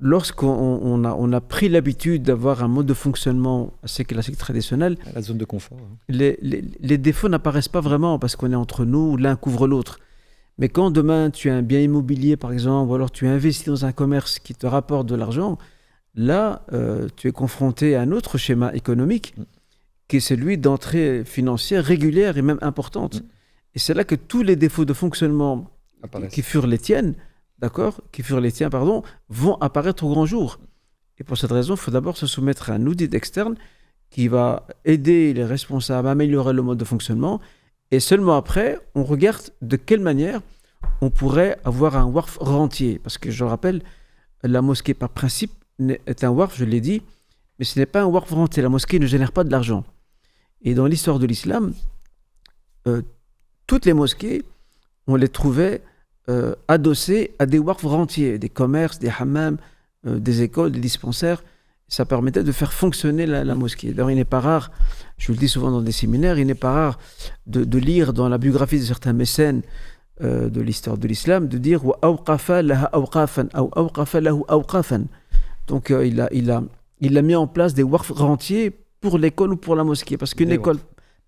lorsqu'on a pris l'habitude d'avoir un mode de fonctionnement assez classique, traditionnel, la zone de confort, les défauts n'apparaissent pas vraiment parce qu'on est entre nous, l'un couvre l'autre. Mais quand demain tu as un bien immobilier par exemple, ou alors tu investis dans un commerce qui te rapporte de l'argent, là tu es confronté à un autre schéma économique qui est celui d'entrée financière régulière et même importante. Et c'est là que tous les défauts de fonctionnement qui furent les tiens, vont apparaître au grand jour. Et pour cette raison, il faut d'abord se soumettre à un audit externe qui va aider les responsables à améliorer le mode de fonctionnement. Et seulement après, on regarde de quelle manière on pourrait avoir un waqf rentier. Parce que je rappelle, la mosquée par principe est un waqf, je l'ai dit, mais ce n'est pas un waqf rentier. La mosquée ne génère pas de l'argent. Et dans l'histoire de l'islam, toutes les mosquées, on les trouvait adossées à des waqf rentiers, des commerces, des hammams, des écoles, des dispensaires. Ça permettait de faire fonctionner la mosquée. D'ailleurs, il n'est pas rare, je le dis souvent dans des séminaires, il n'est pas rare de lire dans la biographie de certains mécènes de l'histoire de l'islam, de dire « Wa'awqafa laha awqafan » ou « Awqafa lahu awqafan ». Donc, il a mis en place des waqf rentiers pour l'école ou pour la mosquée. Parce qu'une école,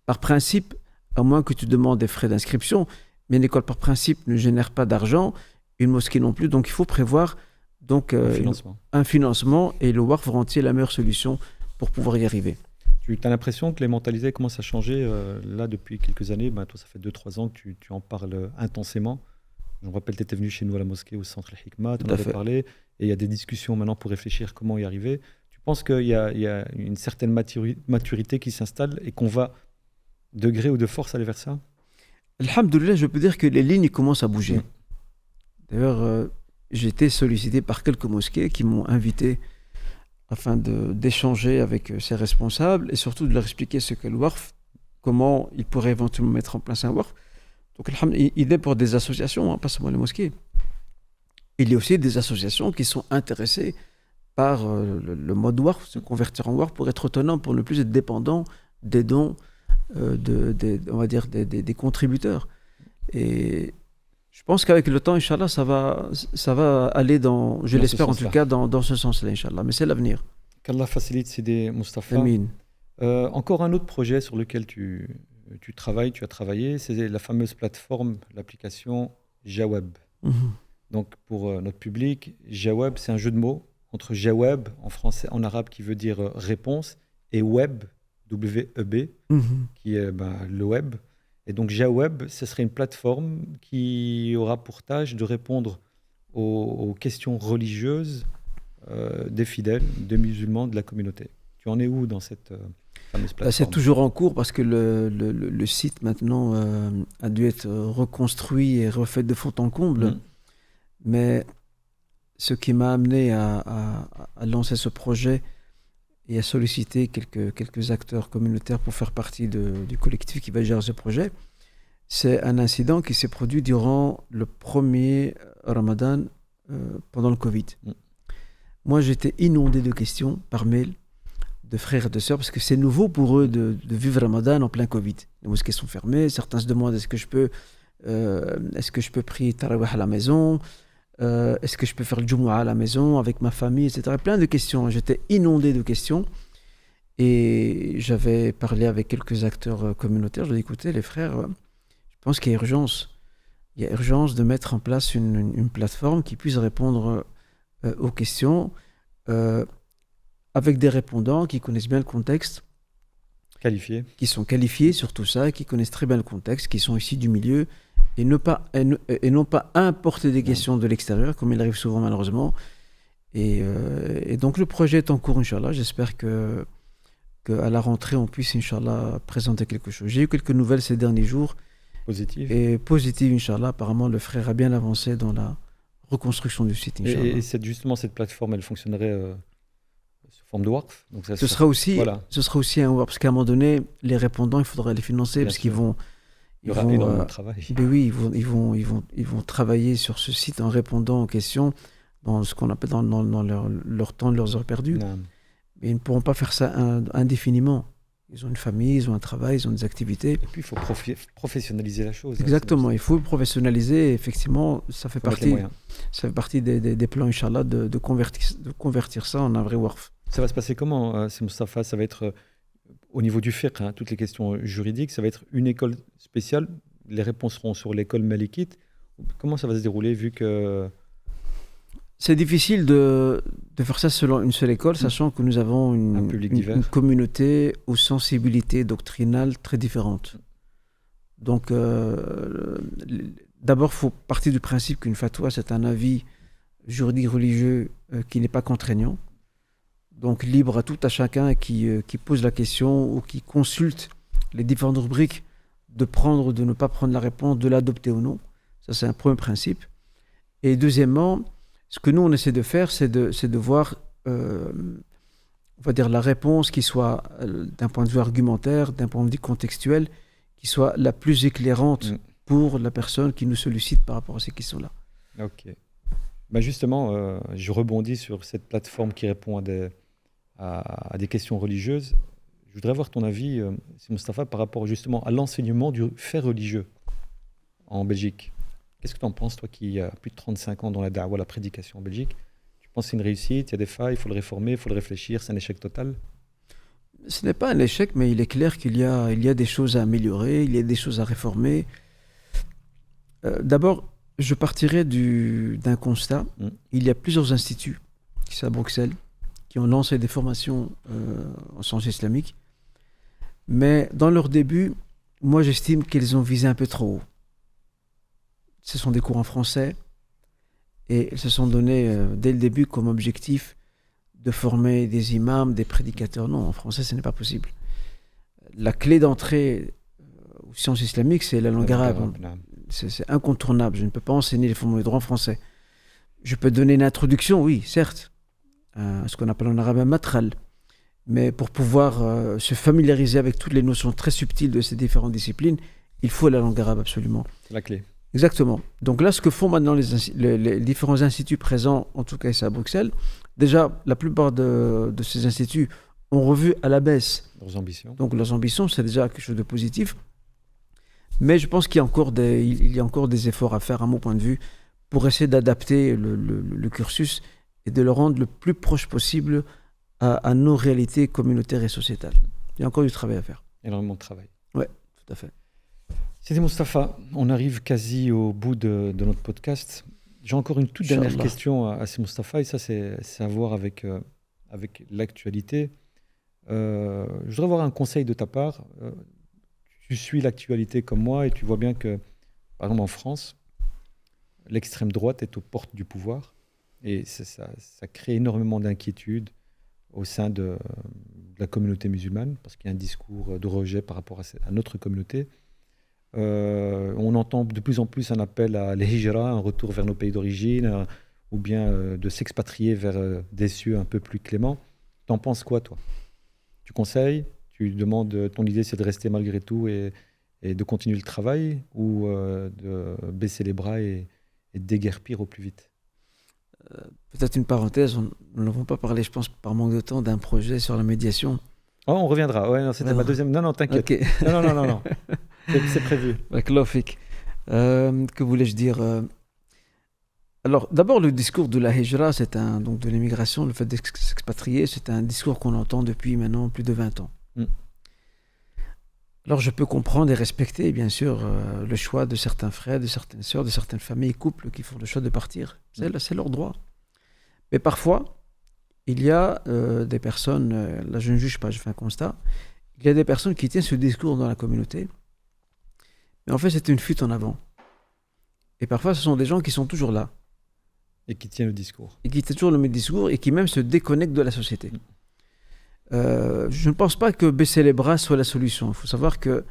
par principe, à moins que tu demandes des frais d'inscription, mais une école, par principe, ne génère pas d'argent, une mosquée non plus. Donc, il faut prévoir un financement, et le waqf rentier est la meilleure solution pour pouvoir y arriver. Tu as l'impression que les mentalités commencent à changer là depuis quelques années. Toi, ça fait 2-3 ans que tu en parles intensément. Je me rappelle, tu étais venu chez nous à la mosquée au centre Al-Hikma, tu en avais parlé, et il y a des discussions maintenant pour réfléchir comment y arriver. Tu penses qu'il y a une certaine maturité qui s'installe et qu'on va, de gré ou de force, aller vers ça? Alhamdoulilah, je peux dire que les lignes commencent à bouger. D'ailleurs, j'ai été sollicité par quelques mosquées qui m'ont invité afin d'échanger avec ces responsables et surtout de leur expliquer ce qu'est le waqf, comment ils pourraient éventuellement mettre en place un waqf. Donc, il est pour des associations, pas seulement les mosquées. Il y a aussi des associations qui sont intéressées par le mode waqf, se convertir en waqf pour être autonome, pour ne plus être dépendant des dons on va dire des contributeurs. Et je pense qu'avec le temps, Inch'Allah, ça va aller je l'espère en tout cas, dans ce sens-là, Inch'Allah. Mais c'est l'avenir. Qu'Allah facilite, Sidi Moustapha. Amin. Encore un autre projet sur lequel tu as travaillé, c'est la fameuse plateforme, l'application Jawab. Donc pour notre public, Jawab, c'est un jeu de mots entre Jawab en français, en arabe, qui veut dire réponse, et web, W-E-B, qui est le web. Et donc Jawab, ce serait une plateforme qui aura pour tâche de répondre aux questions religieuses des fidèles, des musulmans, de la communauté. Tu en es où dans cette fameuse plateforme? C'est toujours en cours parce que le site maintenant a dû être reconstruit et refait de fond en comble. Mais ce qui m'a amené à lancer ce projet et à solliciter quelques acteurs communautaires pour faire partie du collectif qui va gérer ce projet, c'est un incident qui s'est produit durant le premier Ramadan pendant le Covid. Moi, j'étais inondé de questions par mail de frères et de sœurs, parce que c'est nouveau pour eux de vivre Ramadan en plein Covid. Les mosquées sont fermées, certains se demandent est-ce que je peux prier Tarawih à la maison, est-ce que je peux faire le Jumu'ah à la maison avec ma famille, etc. Plein de questions. J'étais inondé de questions et j'avais parlé avec quelques acteurs communautaires. Je leur ai dit, écoutez les frères, je pense qu'il y a urgence. Il y a urgence de mettre en place une plateforme qui puisse répondre aux questions avec des répondants qui connaissent bien le contexte. Qualifiés. Qui sont qualifiés sur tout ça, qui connaissent très bien le contexte, qui sont issus du milieu et non pas importer des questions de l'extérieur, comme il arrive souvent malheureusement. Et donc le projet est en cours, Inch'Allah. J'espère qu'à la rentrée, on puisse, Inch'Allah, présenter quelque chose. J'ai eu quelques nouvelles ces derniers jours. Positives. Et positives, Inch'Allah. Apparemment, le frère a bien avancé dans la reconstruction du site, Inch'Allah. Et justement, cette plateforme, elle fonctionnerait sous forme de waqf. Donc ce sera aussi un waqf, parce qu'à un moment donné, les répondants, il faudra les financer, bien parce sûr. Il y aura énormément de travail. Ben oui, ils vont travailler sur ce site en répondant aux questions dans ce qu'on appelle dans leur temps, leurs heures perdues. Mais ils ne pourront pas faire ça indéfiniment. Ils ont une famille, ils ont un travail, ils ont des activités. Et puis il faut professionnaliser la chose. Exactement, il faut le professionnaliser. Effectivement, ça fait partie des plans, Inch'Allah, de convertir ça en un vrai waqf. Ça va se passer comment, Moustapha? Ça va être au niveau du fiqh, toutes les questions juridiques, ça va être une école spéciale. Les réponses seront sur l'école malikite. Comment ça va se dérouler, vu que... C'est difficile de faire ça selon une seule école, sachant que nous avons une communauté aux sensibilités doctrinales très différentes. Donc, d'abord, il faut partir du principe qu'une fatwa, c'est un avis juridique religieux qui n'est pas contraignant. Donc, libre à tout à chacun qui pose la question ou qui consulte les différentes rubriques de prendre ou de ne pas prendre la réponse, de l'adopter ou non. Ça, c'est un premier principe. Et deuxièmement, ce que nous, on essaie de faire, c'est de voir on va dire, la réponse qui soit, d'un point de vue argumentaire, d'un point de vue contextuel, qui soit la plus éclairante pour la personne qui nous sollicite par rapport à ces questions-là. Ok. Justement, je rebondis sur cette plateforme qui répond à des questions religieuses. Je voudrais avoir ton avis, Moustapha, par rapport justement à l'enseignement du fait religieux en Belgique. Qu'est-ce que tu en penses, toi qui as plus de 35 ans dans la da'wa, la prédication en Belgique? Tu penses que c'est une réussite, il y a des failles, il faut le réformer, il faut le réfléchir, c'est un échec total? Ce n'est pas un échec, mais il est clair qu'il y a des choses à améliorer, il y a des choses à réformer. D'abord, je partirai d'un constat. Il y a plusieurs instituts qui sont à Bruxelles, qui ont lancé des formations en sciences islamiques. Mais dans leur début, moi j'estime qu'ils ont visé un peu trop haut. Ce sont des cours en français et ils se sont donnés dès le début comme objectif de former des imams, des prédicateurs. Non, en français ce n'est pas possible. La clé d'entrée aux sciences islamiques, c'est la langue arabe. C'est incontournable. Je ne peux pas enseigner les fondements du droit en français. Je peux donner une introduction, oui, certes, à ce qu'on appelle en arabe un matral. Mais pour pouvoir se familiariser avec toutes les notions très subtiles de ces différentes disciplines, il faut la langue arabe absolument. C'est la clé. Exactement. Donc là, ce que font maintenant les différents instituts présents, en tout cas ici à Bruxelles, déjà, la plupart de ces instituts ont revu à la baisse leurs ambitions. Donc leurs ambitions, c'est déjà quelque chose de positif. Mais je pense qu'il y a encore des efforts à faire, à mon point de vue, pour essayer d'adapter le cursus et de le rendre le plus proche possible à nos réalités communautaires et sociétales. Il y a encore du travail à faire. Énormément de travail. Oui, tout à fait. C'était Moustapha. On arrive quasi au bout de notre podcast. J'ai encore une toute dernière question à Moustapha, et ça, c'est à voir avec l'actualité. Je voudrais avoir un conseil de ta part. Tu suis l'actualité comme moi et tu vois bien que, par exemple en France, l'extrême droite est aux portes du pouvoir et ça crée énormément d'inquiétudes au sein de la communauté musulmane parce qu'il y a un discours de rejet par rapport à notre communauté. On entend de plus en plus un appel à l'hijra, un retour vers nos pays d'origine, ou bien de s'expatrier vers des cieux un peu plus cléments. T'en penses quoi, toi? Tu conseilles? Tu demandes, ton idée c'est de rester malgré tout et de continuer le travail, ou de baisser les bras et de déguerpir au plus vite? Peut-être une parenthèse, nous n'avons pas parlé, je pense, par manque de temps, d'un projet sur la médiation. Oh, on reviendra. Ouais, non, c'était ma deuxième. Non, t'inquiète. Okay. Non. C'est prévu. Que voulais-je dire? Alors, d'abord, le discours de la hijra, donc de l'immigration, le fait de s'expatrier, c'est un discours qu'on entend depuis maintenant plus de 20 ans. Alors, je peux comprendre et respecter, bien sûr, le choix de certains frères, de certaines sœurs, de certaines familles, couples qui font le choix de partir. C'est leur droit. Mais parfois, il y a des personnes, là je ne juge pas, je fais un constat, il y a des personnes qui tiennent ce discours dans la communauté, mais en fait c'est une fuite en avant. Et parfois ce sont des gens qui sont toujours là. Et qui tiennent le discours. Et qui tiennent toujours le même discours et qui même se déconnectent de la société. Je ne pense pas que baisser les bras soit la solution. Il faut savoir que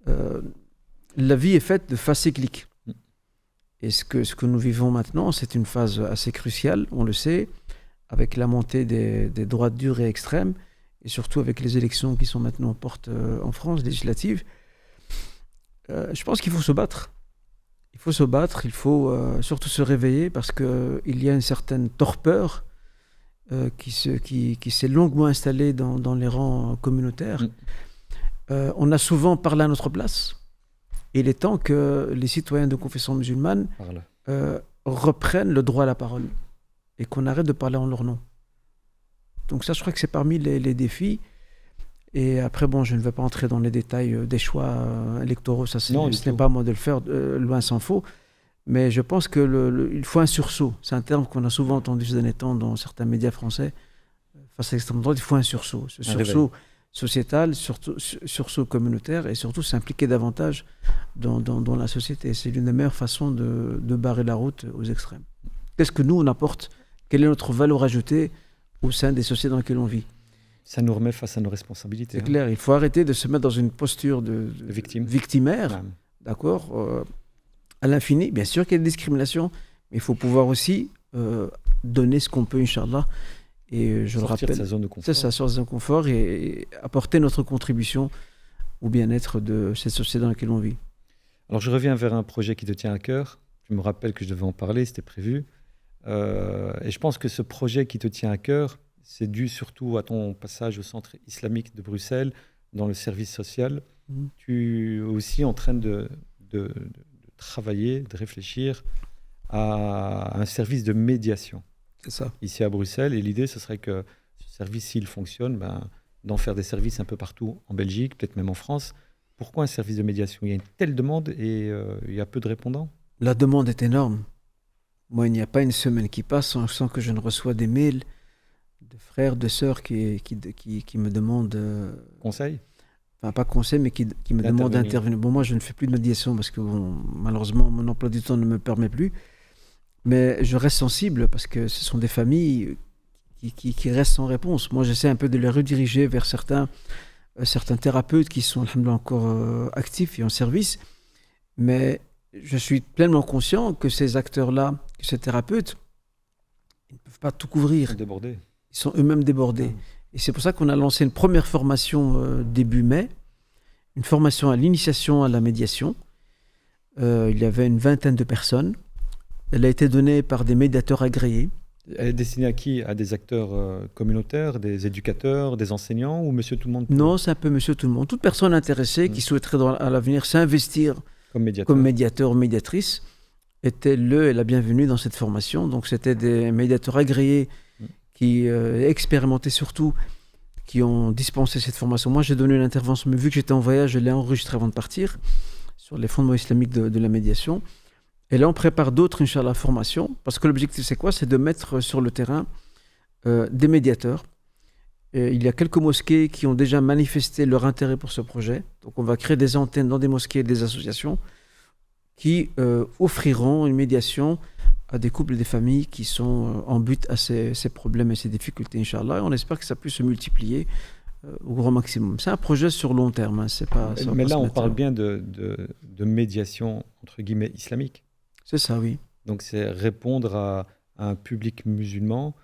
la vie est faite de phases cycliques. Et ce que nous vivons maintenant, c'est une phase assez cruciale, on le sait, avec la montée des droites dures et extrêmes, et surtout avec les élections qui sont maintenant aux portes en France, législatives. Je pense qu'il faut se battre. Il faut se battre, il faut surtout se réveiller, parce qu'il y a une certaine torpeur qui s'est longuement installée dans les rangs communautaires. On a souvent parlé à notre place. Et il est temps que les citoyens de confession musulmane reprennent le droit à la parole et qu'on arrête de parler en leur nom. Donc ça, je crois que c'est parmi les défis. Et après, bon, je ne vais pas entrer dans les détails des choix électoraux, ça ce n'est pas à moi de le faire, loin s'en faut. Mais je pense qu'il faut un sursaut. C'est un terme qu'on a souvent entendu ces derniers temps dans certains médias français. Face à l'extrême droite, il faut un sursaut. Ce sursaut sociétal, sursaut communautaire, et surtout s'impliquer davantage dans la société. C'est l'une des meilleures façons de barrer la route aux extrêmes. Qu'est-ce que nous, on apporte? Quelle est notre valeur ajoutée au sein des sociétés dans lesquelles on vit? Ça nous remet face à nos responsabilités. C'est clair, il faut arrêter de se mettre dans une posture de victimaire, d'accord, à l'infini. Bien sûr qu'il y a des discriminations, mais il faut pouvoir aussi donner ce qu'on peut, Inch'Allah. Et je le rappelle, sortir de sa zone de confort. C'est ça, sortir de sa zone de confort et apporter notre contribution au bien-être de cette société dans laquelle on vit. Alors je reviens vers un projet qui te tient à cœur. Je me rappelle que je devais en parler, c'était prévu. Et je pense que ce projet qui te tient à cœur, c'est dû surtout à ton passage au Centre islamique de Bruxelles, dans le service social. Tu es aussi en train de travailler, de réfléchir à un service de médiation. C'est ça. Ici à Bruxelles. Et l'idée, ce serait que ce service, s'il fonctionne, d'en faire des services un peu partout en Belgique, peut-être même en France. Pourquoi un service de médiation ? Il y a une telle demande et il y a peu de répondants. La demande est énorme. Moi, il n'y a pas une semaine qui passe sans que je ne reçois des mails de frères, de sœurs qui me demandent... Conseil ? Enfin, pas conseil, mais qui me demandent d'intervenir. Bon, moi, je ne fais plus de médiation parce que, malheureusement, mon emploi du temps ne me permet plus. Mais je reste sensible parce que ce sont des familles qui restent sans réponse. Moi, j'essaie un peu de les rediriger vers certains thérapeutes qui sont encore actifs et en service. Mais je suis pleinement conscient que ces acteurs-là, que ces thérapeutes, ils ne peuvent pas tout couvrir. Débordés. Ils sont eux-mêmes débordés. Et c'est pour ça qu'on a lancé une première formation début mai, une formation à l'initiation à la médiation. Il y avait une 20aine de personnes. Elle a été donnée par des médiateurs agréés. Elle est destinée à qui ? À des acteurs communautaires, des éducateurs, des enseignants ou monsieur tout le monde ? Non, c'est un peu monsieur tout le monde. Toute personne intéressée qui souhaiterait à l'avenir s'investir comme médiateur ou médiatrice était la bienvenue dans cette formation. Donc c'était des médiateurs agréés qui expérimentaient surtout, qui ont dispensé cette formation. Moi, j'ai donné une intervention, mais vu que j'étais en voyage, je l'ai enregistrée avant de partir, sur les fondements islamiques de la médiation. Et là, on prépare d'autres, Inch'Allah, formations, parce que l'objectif, c'est quoi ? C'est de mettre sur le terrain des médiateurs. Et il y a quelques mosquées qui ont déjà manifesté leur intérêt pour ce projet. Donc, on va créer des antennes dans des mosquées et des associations qui offriront une médiation à des couples et des familles qui sont en but à ces problèmes et ces difficultés, Inch'Allah. Et on espère que ça puisse se multiplier au grand maximum. C'est un projet sur long terme. C'est pas, mais là, on parle bien de médiation, entre guillemets, islamique. C'est ça, oui. Donc, c'est répondre à un public musulman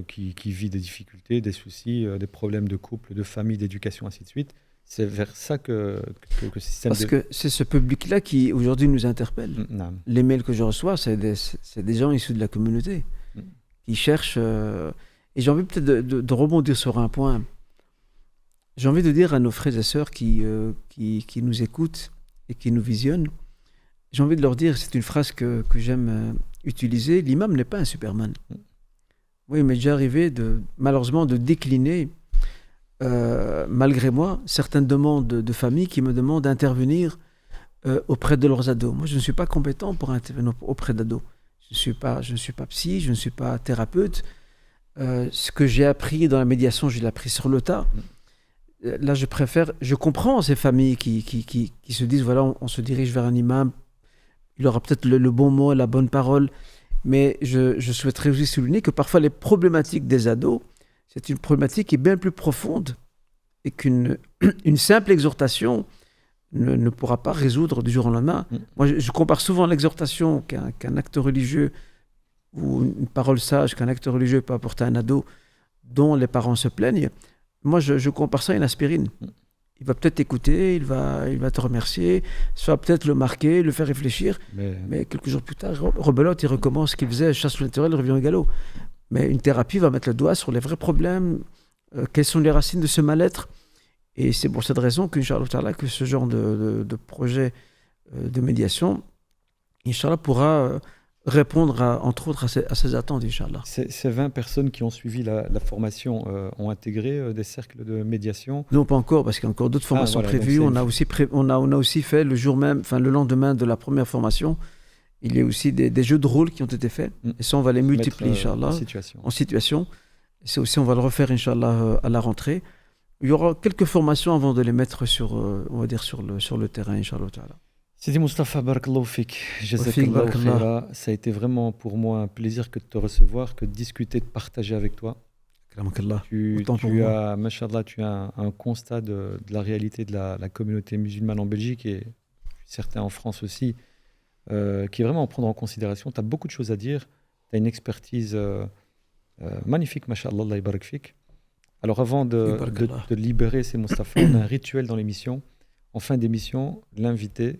qui vit des difficultés, des soucis, des problèmes de couple, de famille, d'éducation, ainsi de suite. C'est vers ça que ce système... Parce que c'est ce public-là qui, aujourd'hui, nous interpelle. Les mails que je reçois, c'est des gens issus de la communauté qui cherchent... Et j'ai envie peut-être de rebondir sur un point. J'ai envie de dire à nos frères et sœurs qui nous écoutent et qui nous visionnent, j'ai envie de leur dire, c'est une phrase que j'aime utiliser, l'imam n'est pas un Superman. Oui, il m'est déjà arrivé, malheureusement, de décliner, malgré moi, certaines demandes de familles qui me demandent d'intervenir auprès de leurs ados. Moi, je ne suis pas compétent pour intervenir auprès d'ados. Je ne suis pas psy, je ne suis pas thérapeute. Ce que j'ai appris dans la médiation, je l'ai appris sur le tas. Là, je comprends ces familles qui se disent, voilà, on se dirige vers un imam, il aura peut-être le bon mot, la bonne parole, mais je souhaiterais aussi souligner que parfois les problématiques des ados, c'est une problématique qui est bien plus profonde et qu'une simple exhortation ne pourra pas résoudre du jour au lendemain. Moi, je compare souvent l'exhortation qu'un acte religieux ou une parole sage qu'un acte religieux peut apporter à un ado dont les parents se plaignent. Moi, je compare ça à une aspirine. Il va peut-être t'écouter, il va te remercier, ça va peut-être le marquer, le faire réfléchir, mais quelques jours plus tard, rebelote, il recommence ce qu'il faisait, chasse le naturel, revient au galop. Mais une thérapie va mettre le doigt sur les vrais problèmes, quelles sont les racines de ce mal-être. Et c'est pour cette raison qu'Inch'Allah, que ce genre de projet de médiation, Inch'Allah, pourra répondre, entre autres, à ces attentes, Inch'Allah. Ces 20 personnes qui ont suivi la formation ont intégré des cercles de médiation ? Non, pas encore, parce qu'il y a encore d'autres formations prévues. On a aussi fait le jour même, le lendemain de la première formation, il y a aussi des jeux de rôle qui ont été faits. Et ça, on va les multiplier, Inch'Allah, en situation. Et ça aussi, on va le refaire, Inch'Allah, à la rentrée. Il y aura quelques formations avant de les mettre sur le terrain, Inch'Allah. Sidi Moustapha, barakallahu fik, jazakallahu khaira. Ça a été vraiment pour moi un plaisir que de te recevoir, que de discuter, de partager avec toi. Tu as, mashallah, tu as un constat de la réalité de la communauté musulmane en Belgique et certains en France aussi, qui est vraiment à prendre en considération. Tu as beaucoup de choses à dire, tu as une expertise Magnifique, masha'Allah, Allah yabarak fik. Alors avant de libérer ces Mustapha, on a un rituel dans l'émission. En fin d'émission, l'invité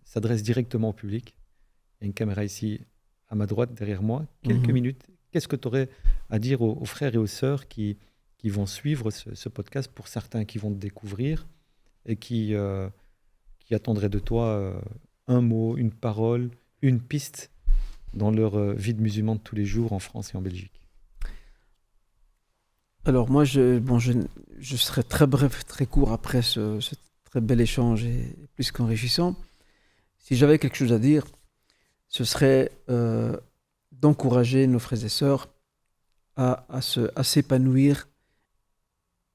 s'adresse directement au public. Il y a une caméra ici à ma droite, derrière moi. Quelques minutes. Qu'est-ce que tu aurais à dire aux frères et aux sœurs qui vont suivre ce podcast, pour certains qui vont te découvrir et qui attendraient de toi un mot, une parole, une piste dans leur vie de musulman de tous les jours en France et en Belgique? Alors moi, je serai très bref, très court après ce très bel échange et plus qu'enrichissant. Si j'avais quelque chose à dire, ce serait d'encourager nos frères et sœurs à s'épanouir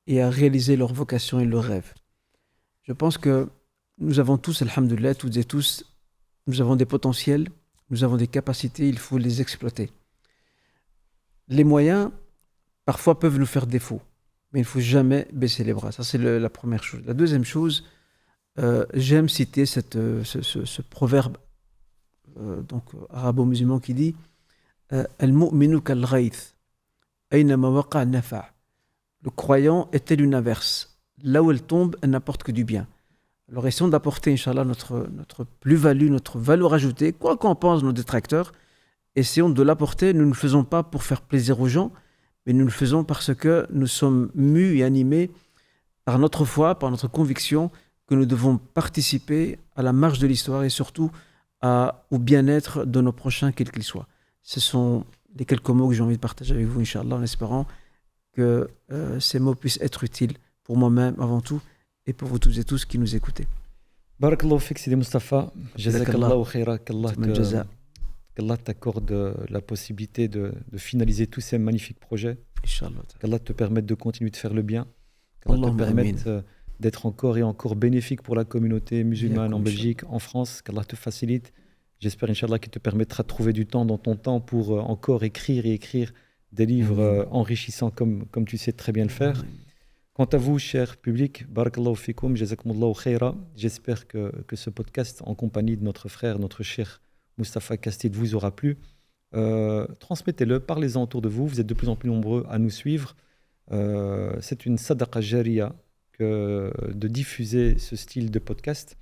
et à réaliser leur vocation et leurs rêves. Je pense que nous avons tous, alhamdoulilah, toutes et tous, nous avons des potentiels, nous avons des capacités, il faut les exploiter. Les moyens, parfois, peuvent nous faire défaut, mais il ne faut jamais baisser les bras. Ça, c'est la première chose. La deuxième chose, j'aime citer ce proverbe arabo-musulman qui dit Al-mu'minu kal-ghayth, aynama waqa' nafa'. Le croyant est tel une averse. Là où elle tombe, elle n'apporte que du bien. Alors essayons d'apporter, Inch'Allah, notre plus-value, notre valeur ajoutée, quoi qu'en pensent nos détracteurs. Essayons de l'apporter. Nous ne le faisons pas pour faire plaisir aux gens, mais nous le faisons parce que nous sommes mus et animés par notre foi, par notre conviction que nous devons participer à la marche de l'histoire et surtout au bien-être de nos prochains, quels qu'ils soient. Ce sont les quelques mots que j'ai envie de partager avec vous, Inch'Allah, en espérant que ces mots puissent être utiles pour moi-même avant tout et pour vous toutes et tous qui nous écoutez. Barakallahu fik, Sidi Mustafa. Jazakallahu khaira, qu'Allah t'accorde la possibilité de finaliser tous ces magnifiques projets. Inch'Allah. Qu'Allah te permette de continuer de faire le bien. Qu'Allah te permette d'être encore et encore bénéfique pour la communauté musulmane en Belgique, en France. Qu'Allah te facilite. J'espère, Inch'Allah, qu'il te permettra de trouver du temps dans ton temps pour encore écrire et écrire des livres enrichissants comme tu sais très bien le faire. Quant à vous, cher public, barakallahu fikoum, jazakumullahu khaira. J'espère que ce podcast, en compagnie de notre frère, notre cher Mustapha Castide, vous aura plu. Transmettez-le, parlez-en autour de vous. Vous êtes de plus en plus nombreux à nous suivre. C'est une sadaqa jariya de diffuser ce style de podcast.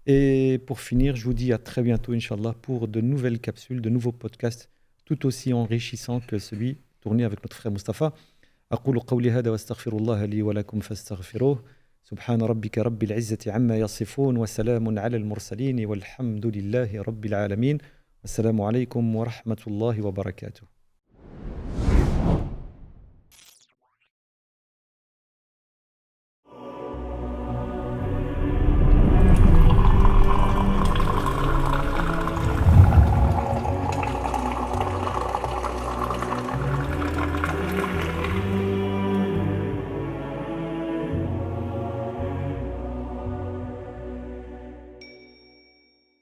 Et pour finir, je vous dis à très bientôt, Inch'Allah, pour de nouvelles capsules, de nouveaux podcasts tout aussi enrichissants que celui tourné avec notre frère Mustapha. أقول قولي هذا واستغفر الله لي ولكم فاستغفروه سبحان ربك رب العزة عما يصفون وسلام على المرسلين والحمد لله رب العالمين والسلام عليكم ورحمة الله وبركاته.